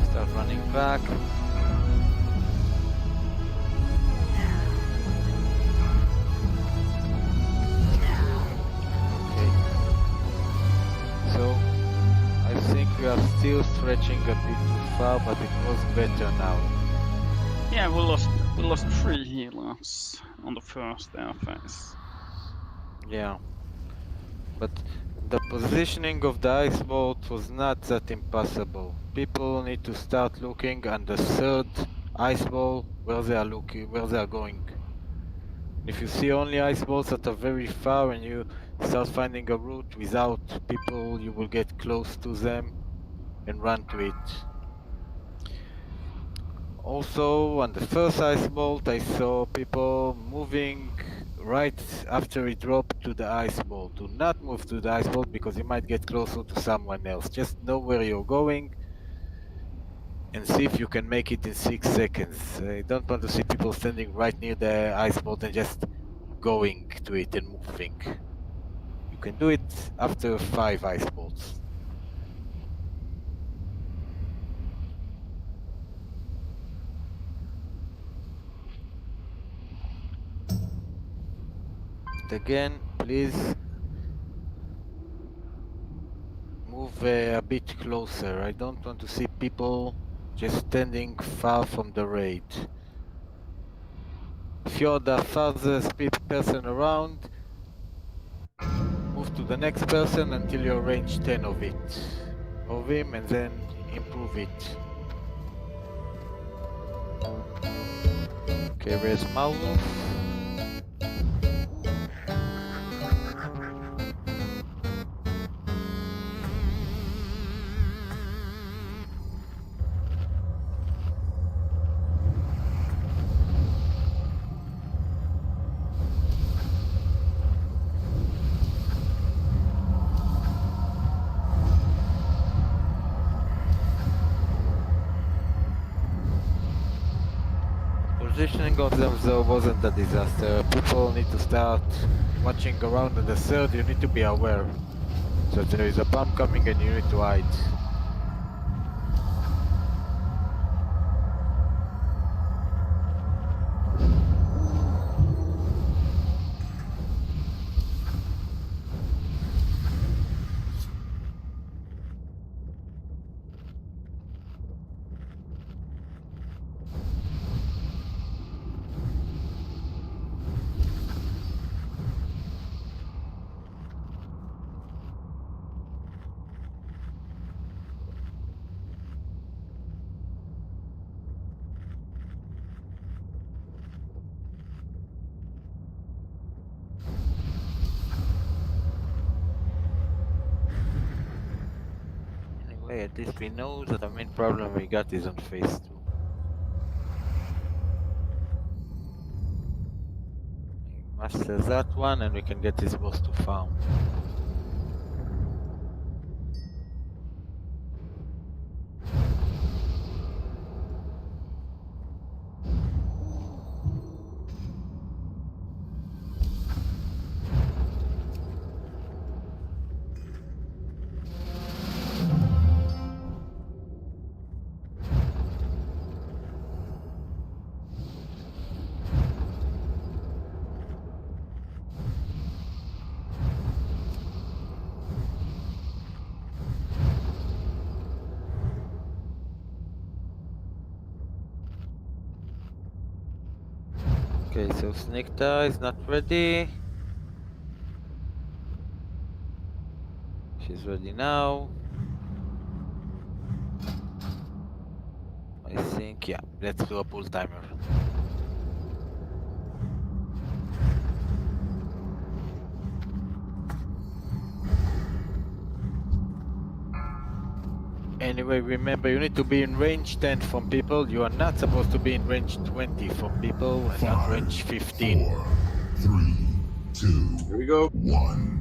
Start running back. Okay. So I think we are still stretching a bit too far, but it was better now. Yeah, we lost 3 healers on the first air phase. Yeah. But the positioning of the ice bolt was not that impossible. People need to start looking at the third ice ball where they are looking, where they are going. If you see only ice balls that are very far and you start finding a route without people, you will get close to them and run to it. Also, on the first ice bolt, I saw people moving right after it dropped to the ice bolt. Do not move to the ice bolt because you might get closer to someone else. Just know where you're going and see if you can make it in 6 seconds. I don't want to see people standing right near the ice bolt and just going to it and moving. You can do it after 5 ice bolts. But again, please move a bit closer. I don't want to see people just standing far from the raid. If you're the farthest person around, move to the next person until you're range 10 of him, and then improve it. Okay, where's Maulus? Positioning of them though wasn't a disaster. People need to start watching around on the third. You need to be aware that there is a bomb coming and you need to hide. Anyway, at least we know that the main problem we got is on phase 2. Master that one and we can get this boss to farm. Okay, so Snikta is not ready. She's ready now. I think, yeah, let's do a pull timer. Anyway, remember, you need to be in range 10 from people. You are not supposed to be in range 20 from people and not range 15. 4, 3, 2, Here we go. 1.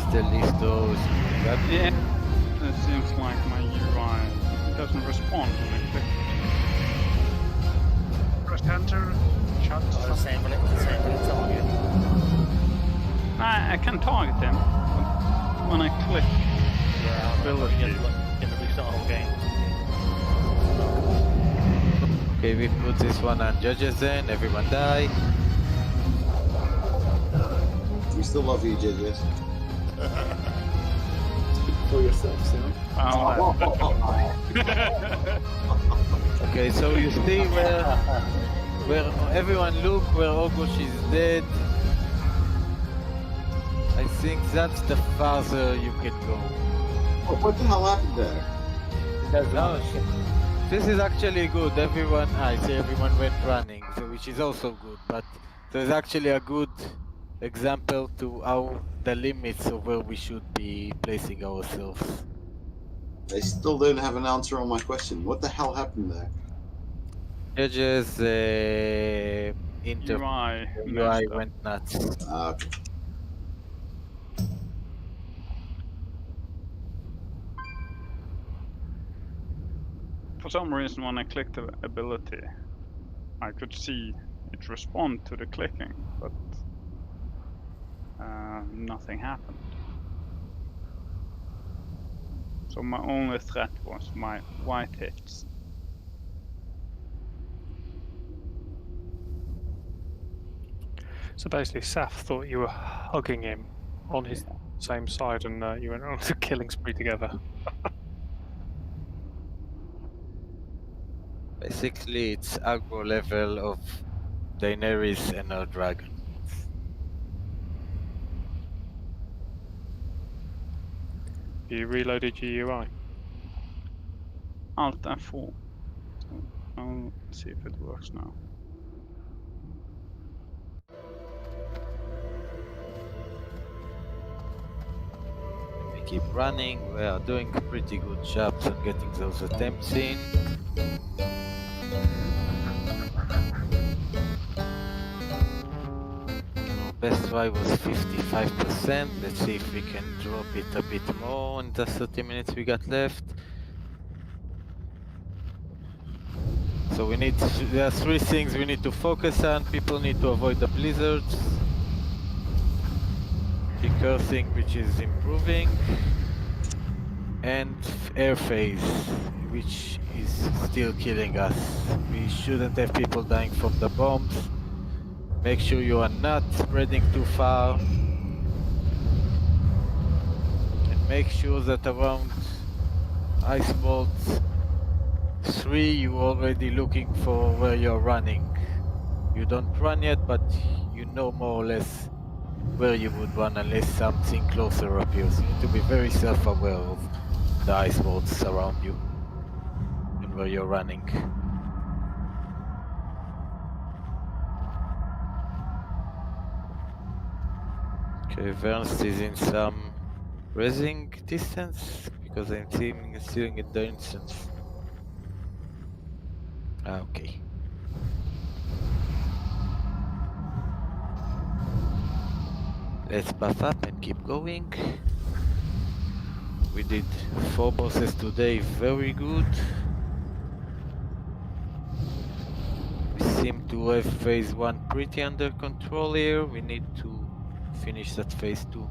Still Listo is Yeah, it seems like my UI doesn't respond when I click. Press enter, shut. Disable target. I can target them, but when I click ability, in the restart whole game. Okay, we put this one on judges then, everyone die. We still love you, JJs. For yourselves, you know. Okay, so you see where everyone look where Ogosh is dead. I think that's the farther you can go. What the hell happened there? No, this is actually good. I see everyone went running, so which is also good. But there's actually a good example to how the limits of where we should be placing ourselves. I still don't have an answer on my question. What the hell happened there? Judges UI went nuts. Okay. For some reason, when I clicked the ability, I could see it responded to the clicking, but nothing happened. So my only threat was my white hits. So basically, Saf thought you were hugging him on his same side, and you went on a killing spree together. Basically, it's aggro level of Daenerys and her dragon. You reloaded your UI. Alt F4. So I'll see if it works now. We keep running. We are doing a pretty good job on getting those attempts in. Best try was 55%. Let's see if we can drop it a bit more in the 30 minutes we got left. So there are 3 things we need to focus on. People need to avoid the blizzards. Decurthing, which is improving. And air phase, which is still killing us. We shouldn't have people dying from the bombs. Make sure you are not spreading too far. And make sure that around Ice Bolt 3 you're already looking for where you're running. You don't run yet, but you know more or less where you would run unless something closer appears. You need to be very self-aware of the ice bolts around you and where you're running. Okay, Vernst is in some raising distance because I'm seeing in the instance. Okay. Let's buff up and keep going. We did 4 bosses today, very good. We seem to have phase 1 pretty under control here. We need to finish that phase 2.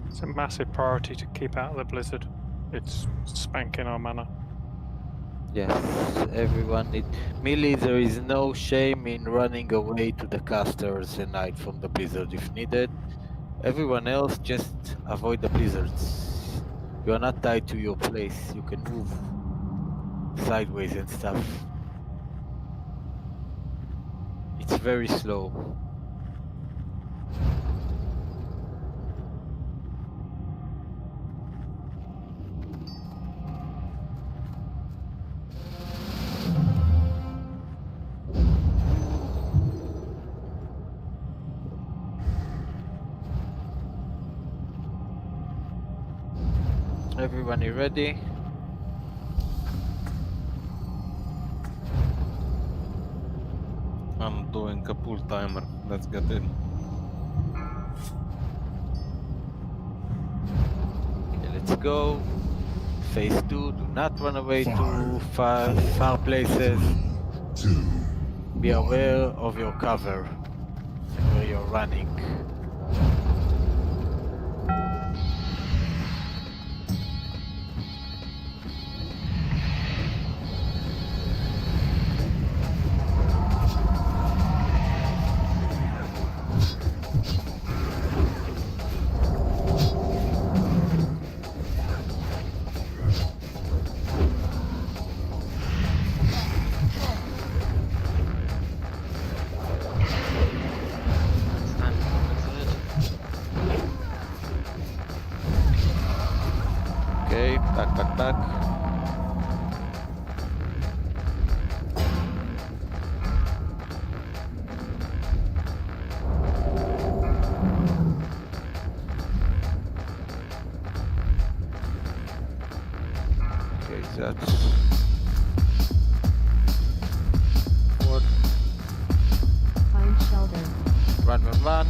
It's a massive priority to keep out of the blizzard. It's spanking our mana. Yes, everyone need melee. There is no shame in running away to the casters and hide from the blizzard if needed. Everyone else just avoid the blizzards. You are not tied to your place. You can move sideways and stuff. It's very slow. Everyone, you ready? I'm doing a pull timer. Let's get in. Okay, let's go. Phase 2. Do not run away to far places. Be aware of your cover and where you're running. Okay, back. Okay, that's forward. Find shelter. Run.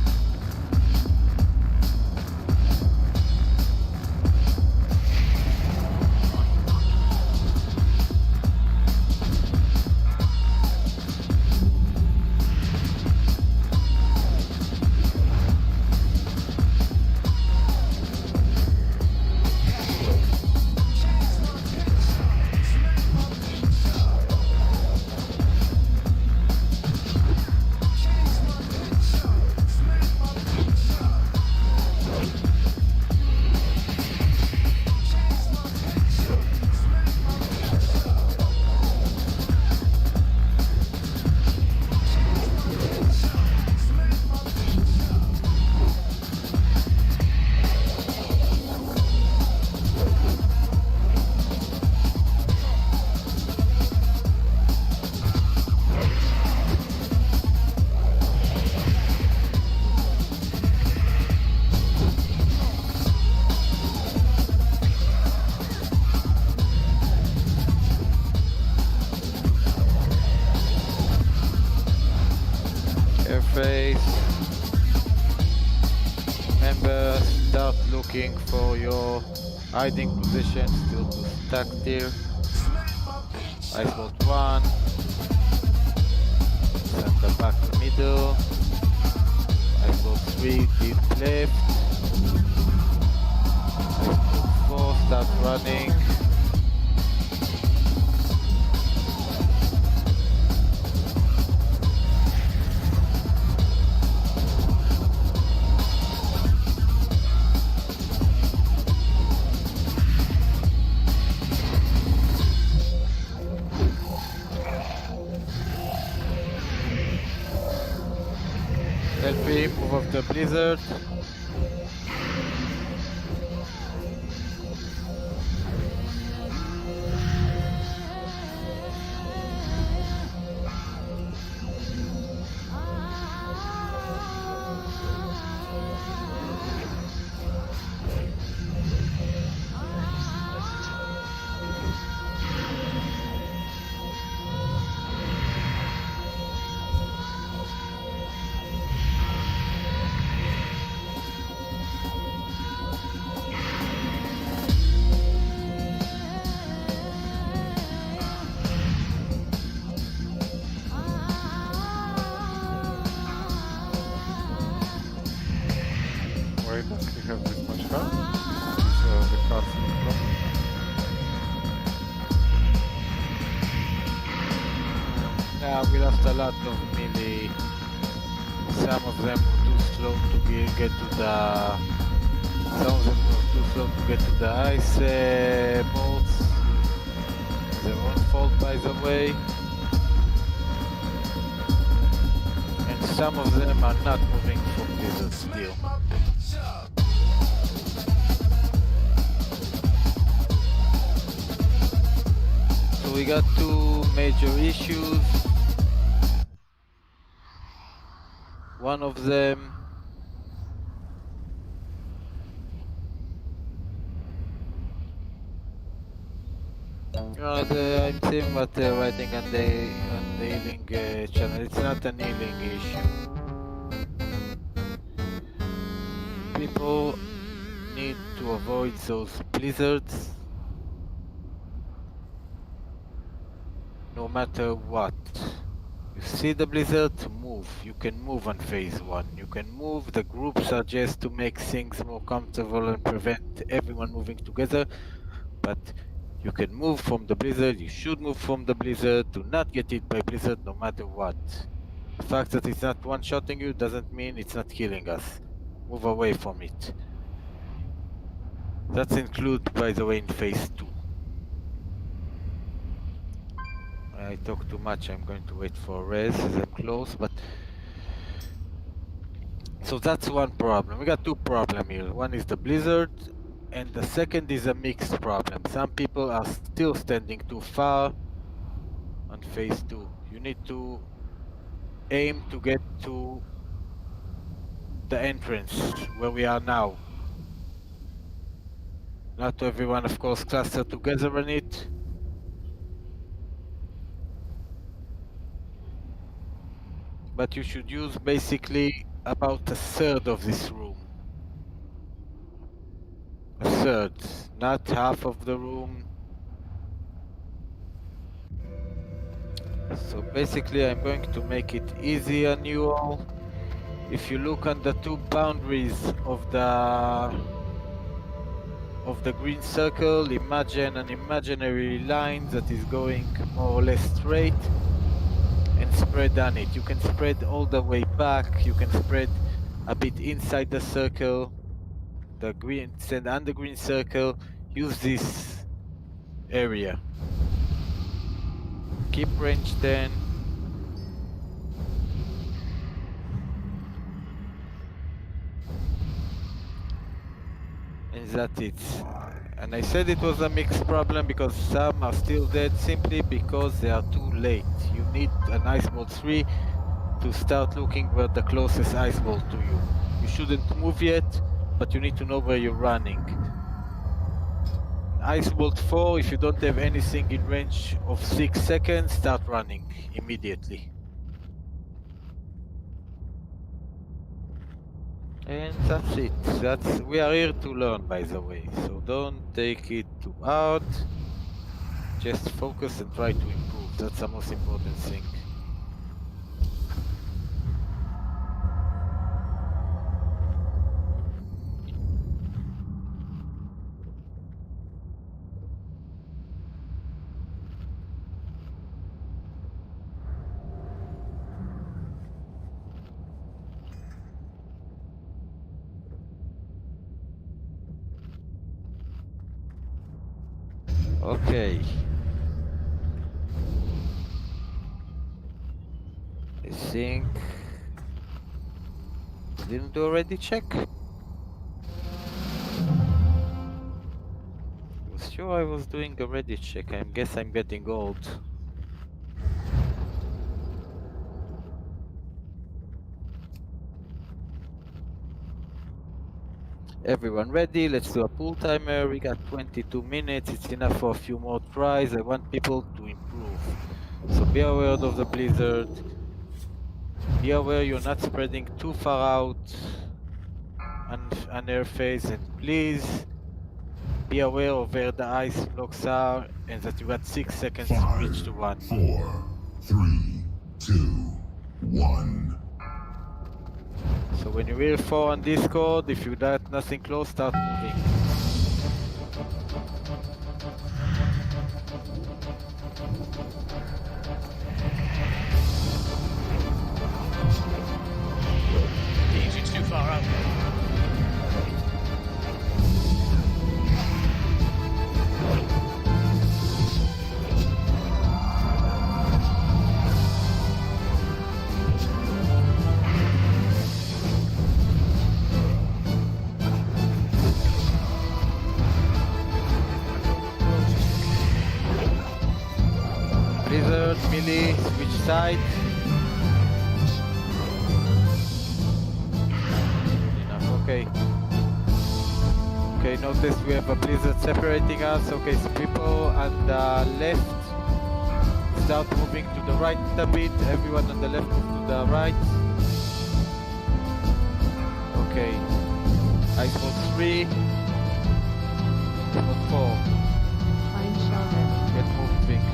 face. Remember, start looking for your hiding position, still to stack here. Ice bolt 1. Send the back to middle. Ice bolt 3, deep left. Ice bolt 4, start running. LP, move off the blizzard. Why does he have this much health? The cards in front. Yeah, we lost a lot of melee. Some of them were too slow to get to the. Some of them were too slow to get to the ice bolts. Their own fault, by the way. And some of them are not moving from blizzard still. So we got two major issues. One of them I'm seeing what they're writing on the healing channel. It's not an healing issue. People need to avoid those blizzards no matter what. You see the blizzard, move. You can move on phase 1. You can move. The groups are just to make things more comfortable and prevent everyone moving together. But you can move from the blizzard. You should move from the blizzard. Do not get hit by blizzard no matter what. The fact that it's not one-shotting you doesn't mean it's not killing us. Move away from it. That's included, by the way, in phase 2. I talk too much. I'm going to wait for res as I'm close, but so that's one problem. We got two problems here. One is the blizzard, and the second is a mixed problem. Some people are still standing too far on phase 2. You need to aim to get to the entrance where we are now. Not everyone, of course, cluster together on it. But you should use basically about a third of this room. A third, not half of the room. So basically I'm going to make it easy on you all. If you look on the two boundaries of the green circle, imagine an imaginary line that is going more or less straight and spread on it. You can spread all the way back, you can spread a bit inside the circle, the green, stand on the green circle, use this area. Keep range 10. And that's it. And I said it was a mixed problem because some are still dead simply because they are too late. You need an ice bolt 3 to start looking where the closest ice bolt to you. You shouldn't move yet, but you need to know where you're running. Ice bolt 4, if you don't have anything in range of 6 seconds, start running immediately. And that's it. We are here to learn, by the way. So don't take it too hard. Just focus and try to improve. That's the most important thing. Okay. I think didn't do a ready check. I was sure I was doing a ready check. I guess I'm getting old. Everyone ready? Let's do a pool timer. We got 22 minutes. It's enough for a few more tries. I want people to improve. So be aware of the blizzard. Be aware you're not spreading too far out on air phase, and please be aware of where the ice blocks are and that you got 6 seconds to reach to one. 4, 3, 2, 1. So when you hear 4 on Discord, if you got nothing close, start moving. It's too far out. Blizzard, melee, switch side. Enough, okay. Okay, notice we have a blizzard separating us. Okay, so people on the left start moving to the right a bit. Everyone on the left move to the right. Okay. Ice mode 3. Mode 4. Find shelter. Get moving.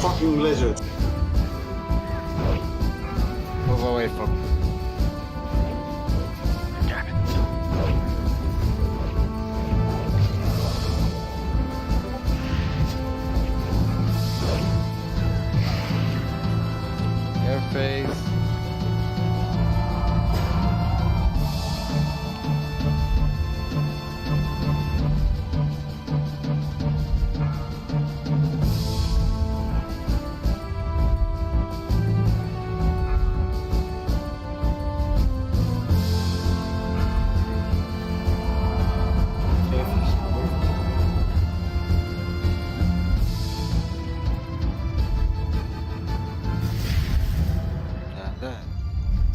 Fucking lizard. Move away from me. Airface.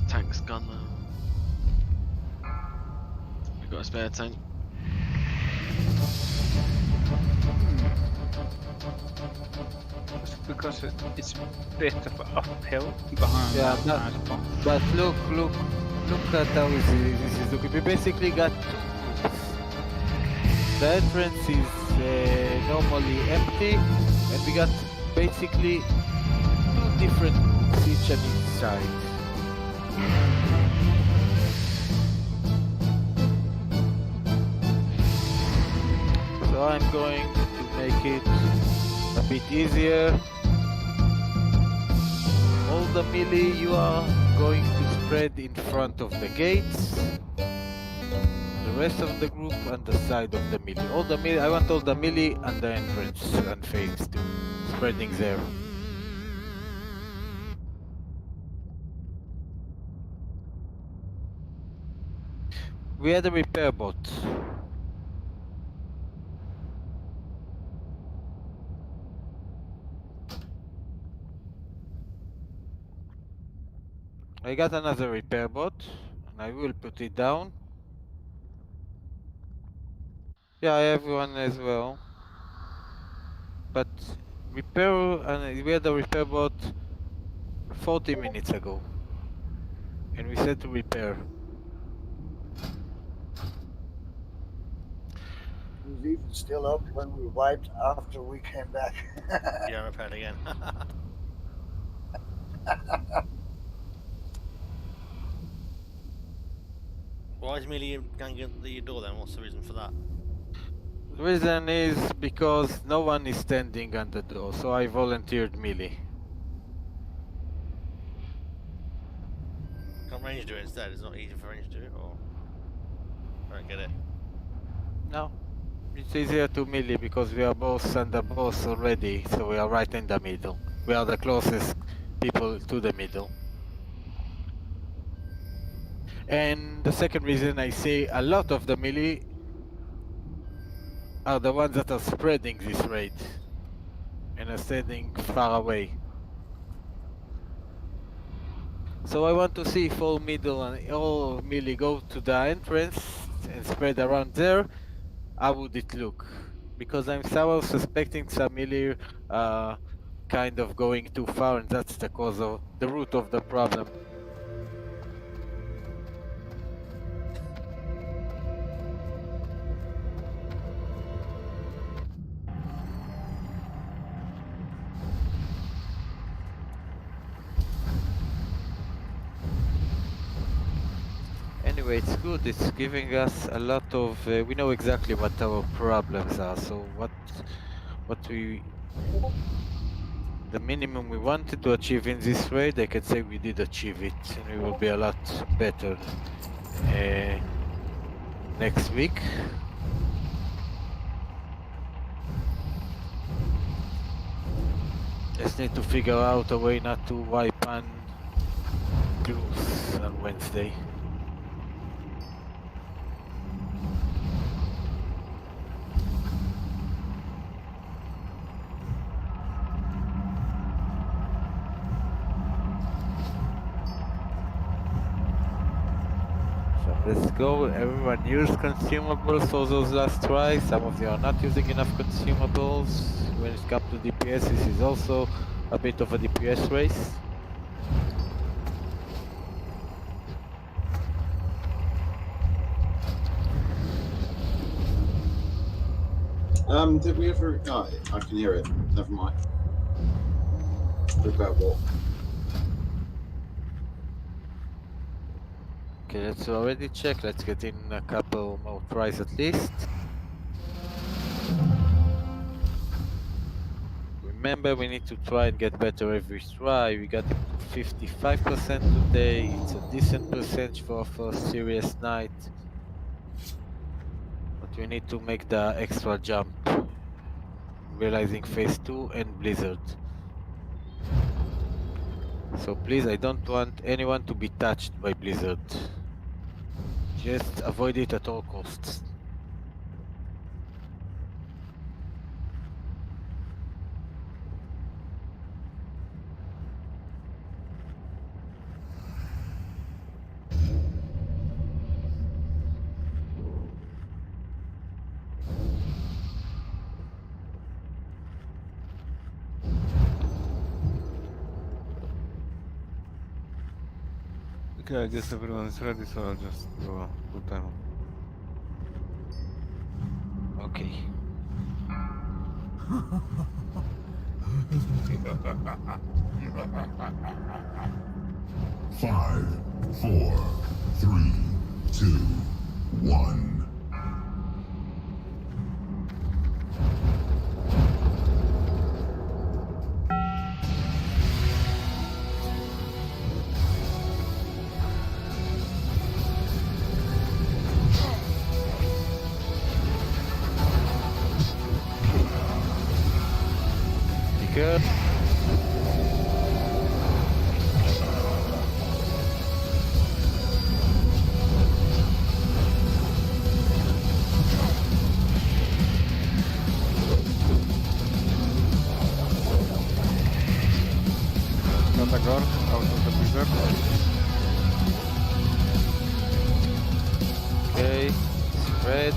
Tank's gone now. We got a spare tank. Because it's a bit of an uphill behind Yeah, that nice bomb. but look at how this is looking. We basically got 2 groups. The entrance is normally empty, and we got basically 2 different groups, each on each side. So I'm going to make it a bit easier. all the melee you are going to spread in front of the gates. The rest of the group on the side of the melee. All the melee, I want all the melee and the entrance and phase 2, spreading there. We had a repair bot. I got another repair bot, and I will put it down. Yeah, I have one as well. But repair, and we had a repair bot 40 minutes ago. And we said to repair. It was even still up when we wiped after we came back. Yeah, repaired again. Why is Melee ganging at the door then? What's the reason for that? The reason is because no one is standing on the door, so I volunteered melee. Can't range do it instead? It's not easy for range to do it, or? I don't get it. No. It's easier to melee because we are both on the boss already, so we are right in the middle. We are the closest people to the middle. And the second reason I say a lot of the melee are the ones that are spreading this raid and are standing far away. So I want to see if all middle and all melee go to the entrance and spread around there. How would it look? Because I'm somehow suspecting some melee kind of going too far, and that's the cause of the root of the problem. Anyway, it's good. It's giving us a lot of. We know exactly what our problems are. So the minimum we wanted to achieve in this raid, I can say we did achieve it, and we will be a lot better next week. Just need to figure out a way not to wipe on groups on Wednesday. Let's go. Everyone use consumables for those last tries. Some of you are not using enough consumables. When it comes to DPS, this is also a bit of a DPS race. Did we ever? Oh, I can hear it. Never mind. About what? Okay, let's already check. Let's get in a couple more tries at least. Remember, we need to try and get better every try. We got it to 55% today. It's a decent percentage for a first serious night. But we need to make the extra jump. Realizing phase 2 and Blizzard. So please, I don't want anyone to be touched by Blizzard. Just avoid it at all costs. Okay, I guess everyone is ready, so I'll just do a good time. Okay. Five, 4, 3, 2, 1. curve. Katagor, out of the blizzard. Okay, spread.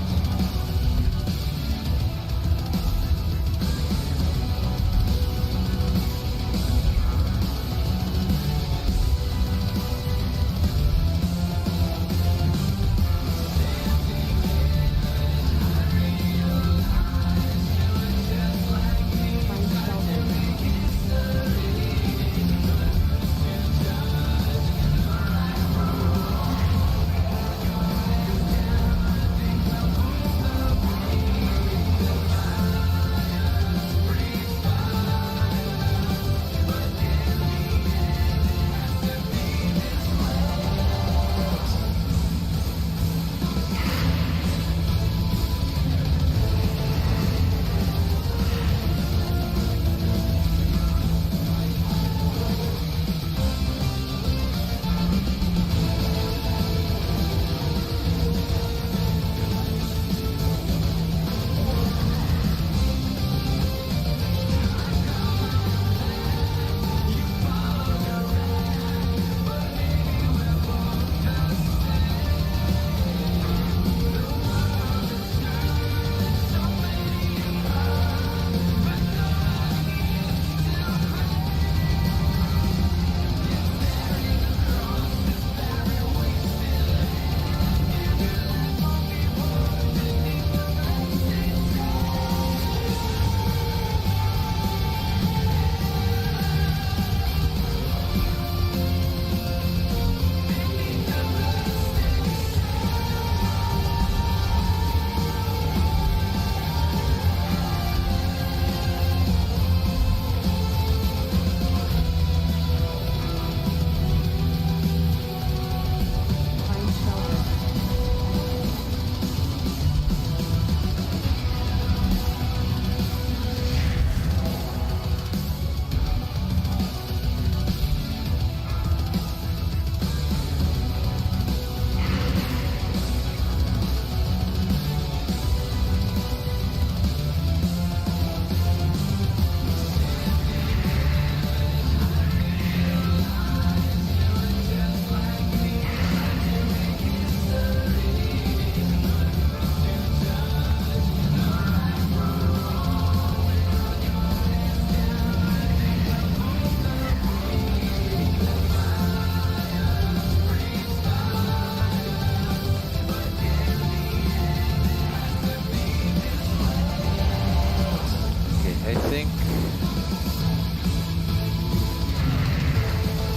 I think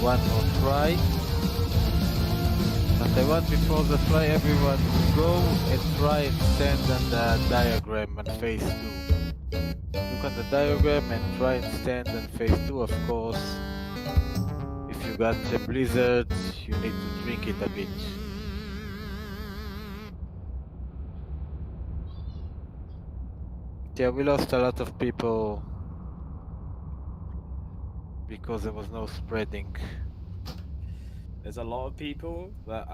one more try. But I want before the try everyone to go and try and stand on the diagram and phase 2. Look at the diagram and try and stand on phase 2. Of course, if you got a blizzard, you need to drink it a bit. Yeah, we lost a lot of people because there was no spreading. There's a lot of people that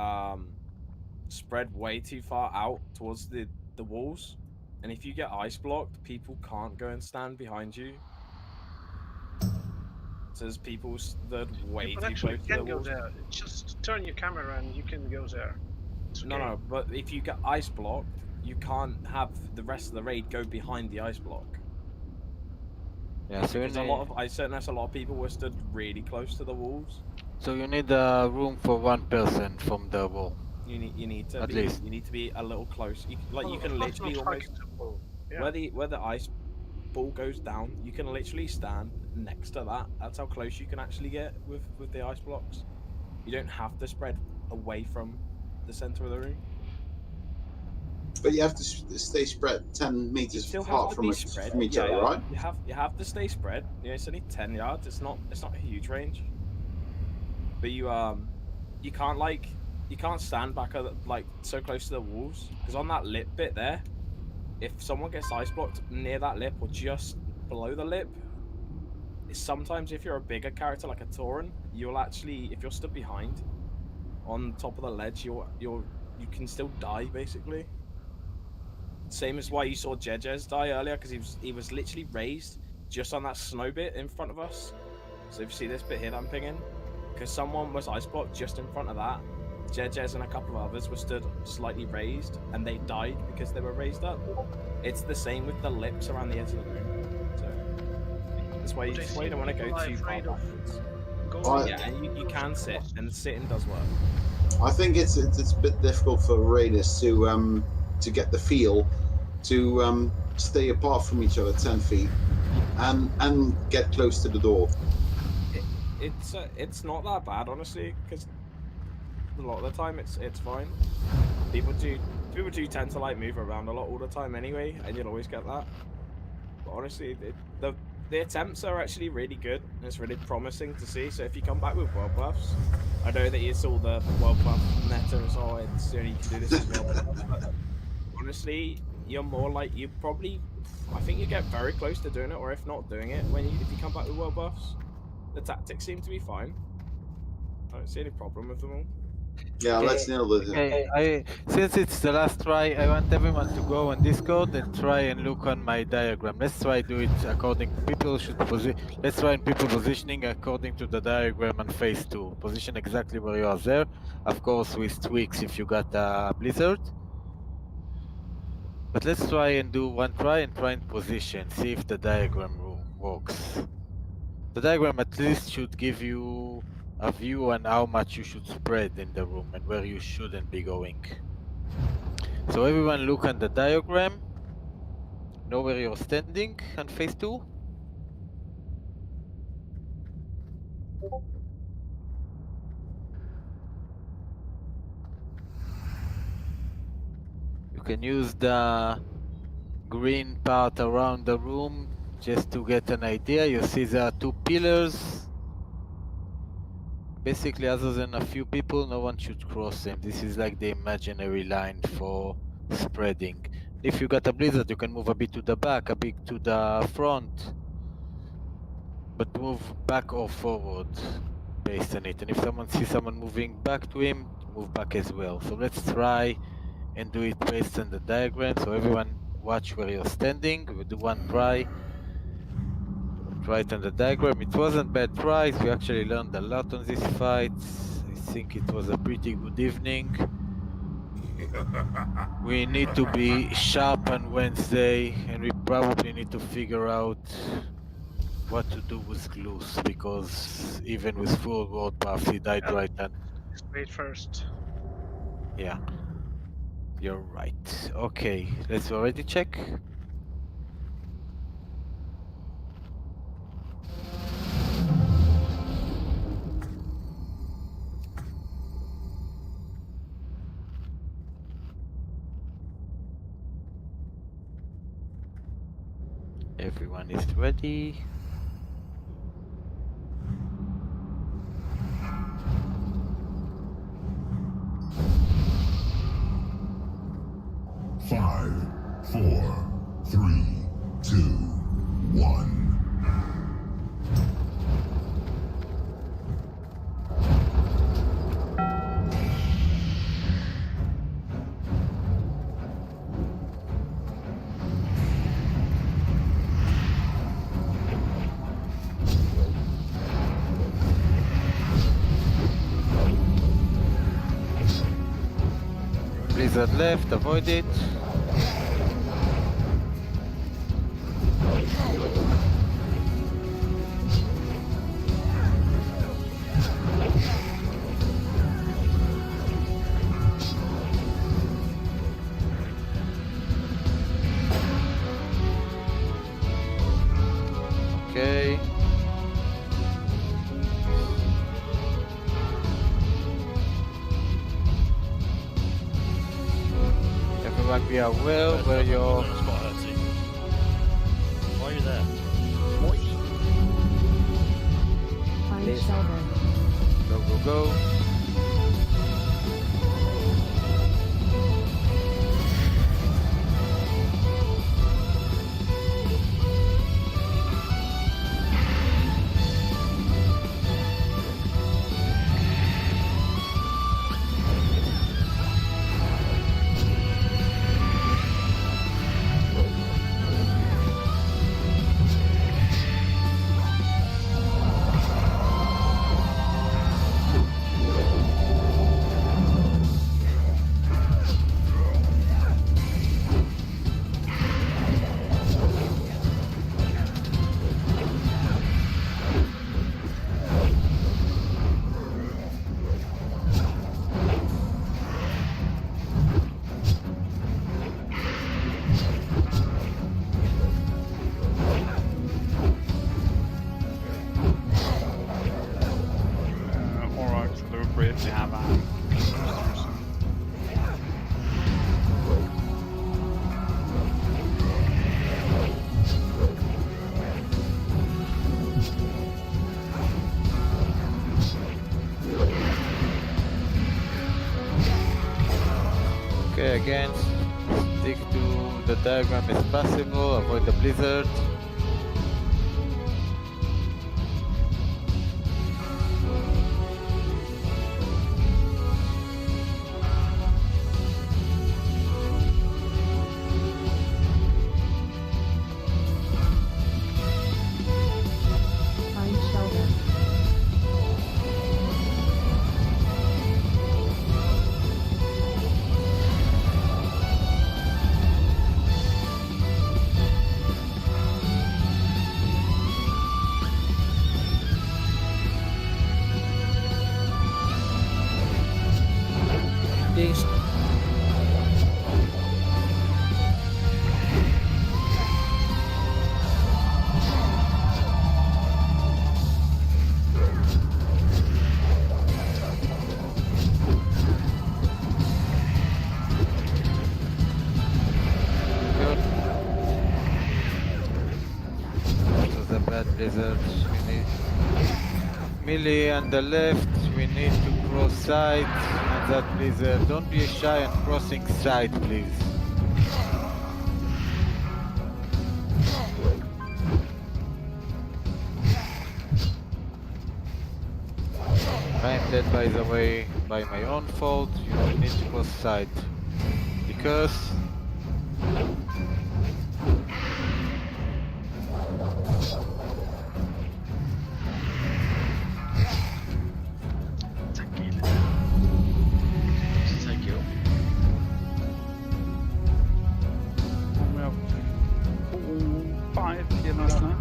spread way too far out towards the walls, and if you get ice blocked, people can't go and stand behind you. So there's people that way You too actually close to the can go walls. there. Just turn your camera and you can go there. It's okay. No, but if you get ice blocked, you can't have the rest of the raid go behind the ice block. Yeah, so Because I noticed a lot of people were stood really close to the walls. So you need a room for one person from the wall. You need to At be least. you need to be a little close. You Well, can of course literally not almost fucking simple. Yeah. where the ice ball goes down, you can literally stand next to that. That's how close you can actually get with the ice blocks. You don't have to spread away from the center of the room. But you have to stay spread 10 meters apart from each other, right? You have to stay spread. You know, it's only 10 yards. It's not a huge range. But you can't stand back like so close to the walls, because on that lip bit there, if someone gets ice blocked near that lip or just below the lip, sometimes if you're a bigger character like a Tauren, you'll actually, if you're stood behind on top of the ledge, you can still die basically. Same as why you saw Jejez die earlier, because he was literally raised just on that snow bit in front of us. So if you see this bit here that I'm pinging, because someone was ice blocked just in front of that, Jejez and a couple of others were stood slightly raised, and they died because they were raised up. It's the same with the lips around the edge of the room. So that's why you don't want to go too far backwards. Yeah, and you can sit, and sitting does work. I think it's a bit difficult for raiders to get the feel to stay apart from each other 10 feet and get close to the door. It's not that bad, honestly, because a lot of the time it's fine. People do tend to like move around a lot all the time anyway, and you'll always get that. But honestly, the attempts are actually really good, and it's really promising to see. So if you come back with world buffs, I know that it's all the world buff meta as well, and you can do this as well. But honestly, you're more like I think you get very close to doing it, or if not doing it, if you come back with world buffs. The tactics seem to be fine. I don't see any problem with them all. Yeah, let's nail this. Okay, since it's the last try, I want everyone to go on Discord and try and look on my diagram. Let's try do it according people should let's try in people positioning according to the diagram on phase 2. Position exactly where you are there. Of course with tweaks if you got a blizzard. But let's try and do one try and try and position, see if the diagram works. The diagram at least should give you a view on how much you should spread in the room and where you shouldn't be going. So everyone look at the diagram, know where you're standing on phase 2. You can use the green part around the room just to get an idea. You see there are 2 pillars. Basically, other than a few people, no one should cross them. This is like the imaginary line for spreading. If you got a blizzard, you can move a bit to the back, a bit to the front, but move back or forward based on it. And if someone sees someone moving back to him, move back as well. So let's try and do it based on the diagram. So everyone watch where you're standing. We'll do one try. Try it on the diagram. It wasn't bad tries. We actually learned a lot on this fight. I think it was a pretty good evening. We need to be sharp on Wednesday, and we probably need to figure out what to do with Glus, because even with full world buff, he died right then. Wait first. Yeah, you're right. Okay, let's already check. Everyone is ready. Five, 4, 3, 2, 1. Blizzard left, avoid it. Okay. Everyone be aware where you're... Why are you there? Find shelter. Go, go, go. again, stick to the diagram as possible, avoid the blizzard. Find shelter. Yes. Good. That was a bad blizzard. We need melee on the left. We need to cross side on that blizzard. Don't be shy on crossing side, please. I'm dead, by the way, by my own fault. You don't need to cross side. Because Thank you. We have 5 healers now.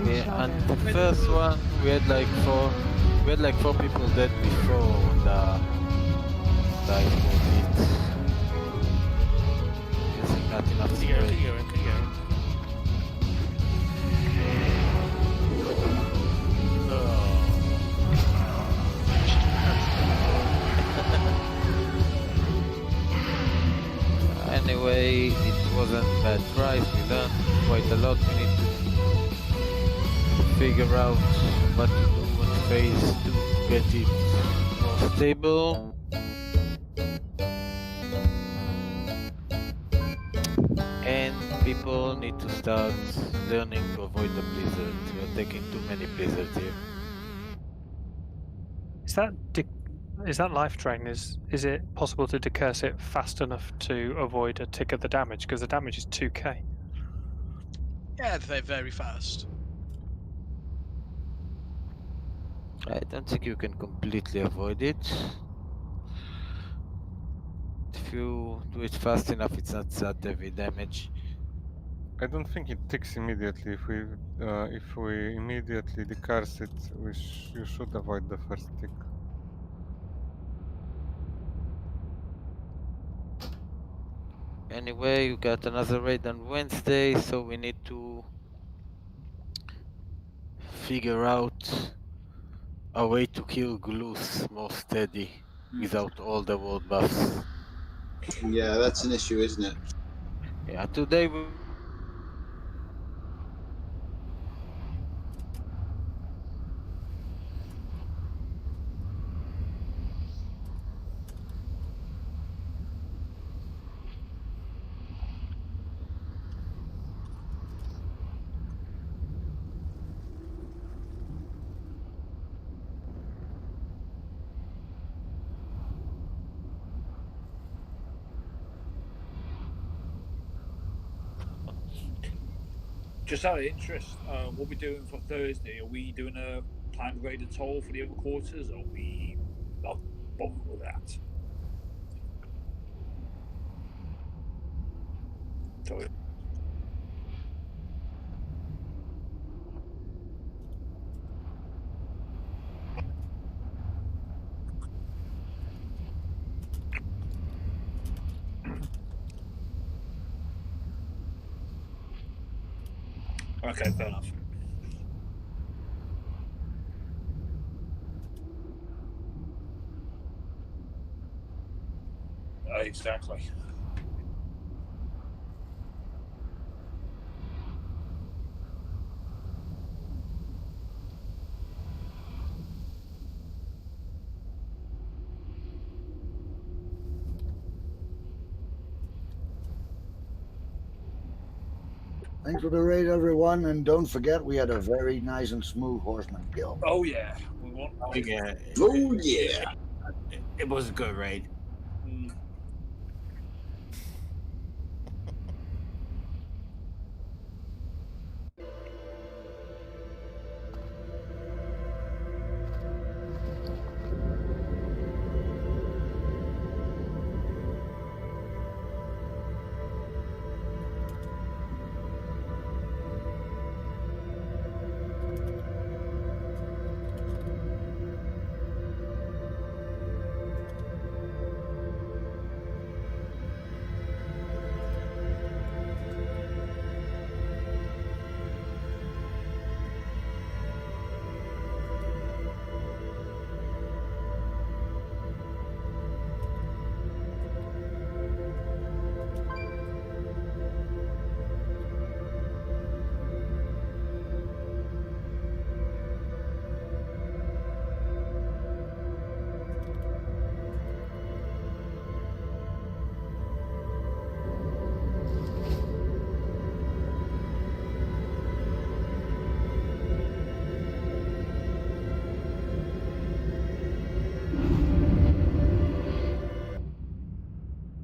yeah, on the first one we had like four people dead before when the dive was hit. Guessing not enough Keep going, spread. keep going, keep going. Anyway, it wasn't bad price. We learned quite a lot. We need to figure out what to do in phase 2 to get it more stable. And people need to start learning to avoid the blizzard. We're taking too many blizzards here. Is that life drain? Is it possible to decurse it fast enough to avoid a tick of the damage? Because the damage is 2k. Yeah, they're very fast. I don't think you can completely avoid it. If you do it fast enough, it's not that heavy damage. I don't think it ticks immediately. If we immediately decurse it, you should avoid the first tick. Anyway, you got another raid on Wednesday, so we need to figure out a way to kill Gloos more steady without all the world buffs. Yeah, that's an issue, isn't it? Yeah, today we Just out of interest, what we're doing for Thursday, are we doing a planned raid at all for the other quarters, or are we not bothered with that? Sorry. Okay, fair enough. Exactly. Thanks for the raid, everyone, and don't forget we had a very nice and smooth horseman kill. Oh yeah, we want. Yeah. Oh yeah. It was a good raid. Mm.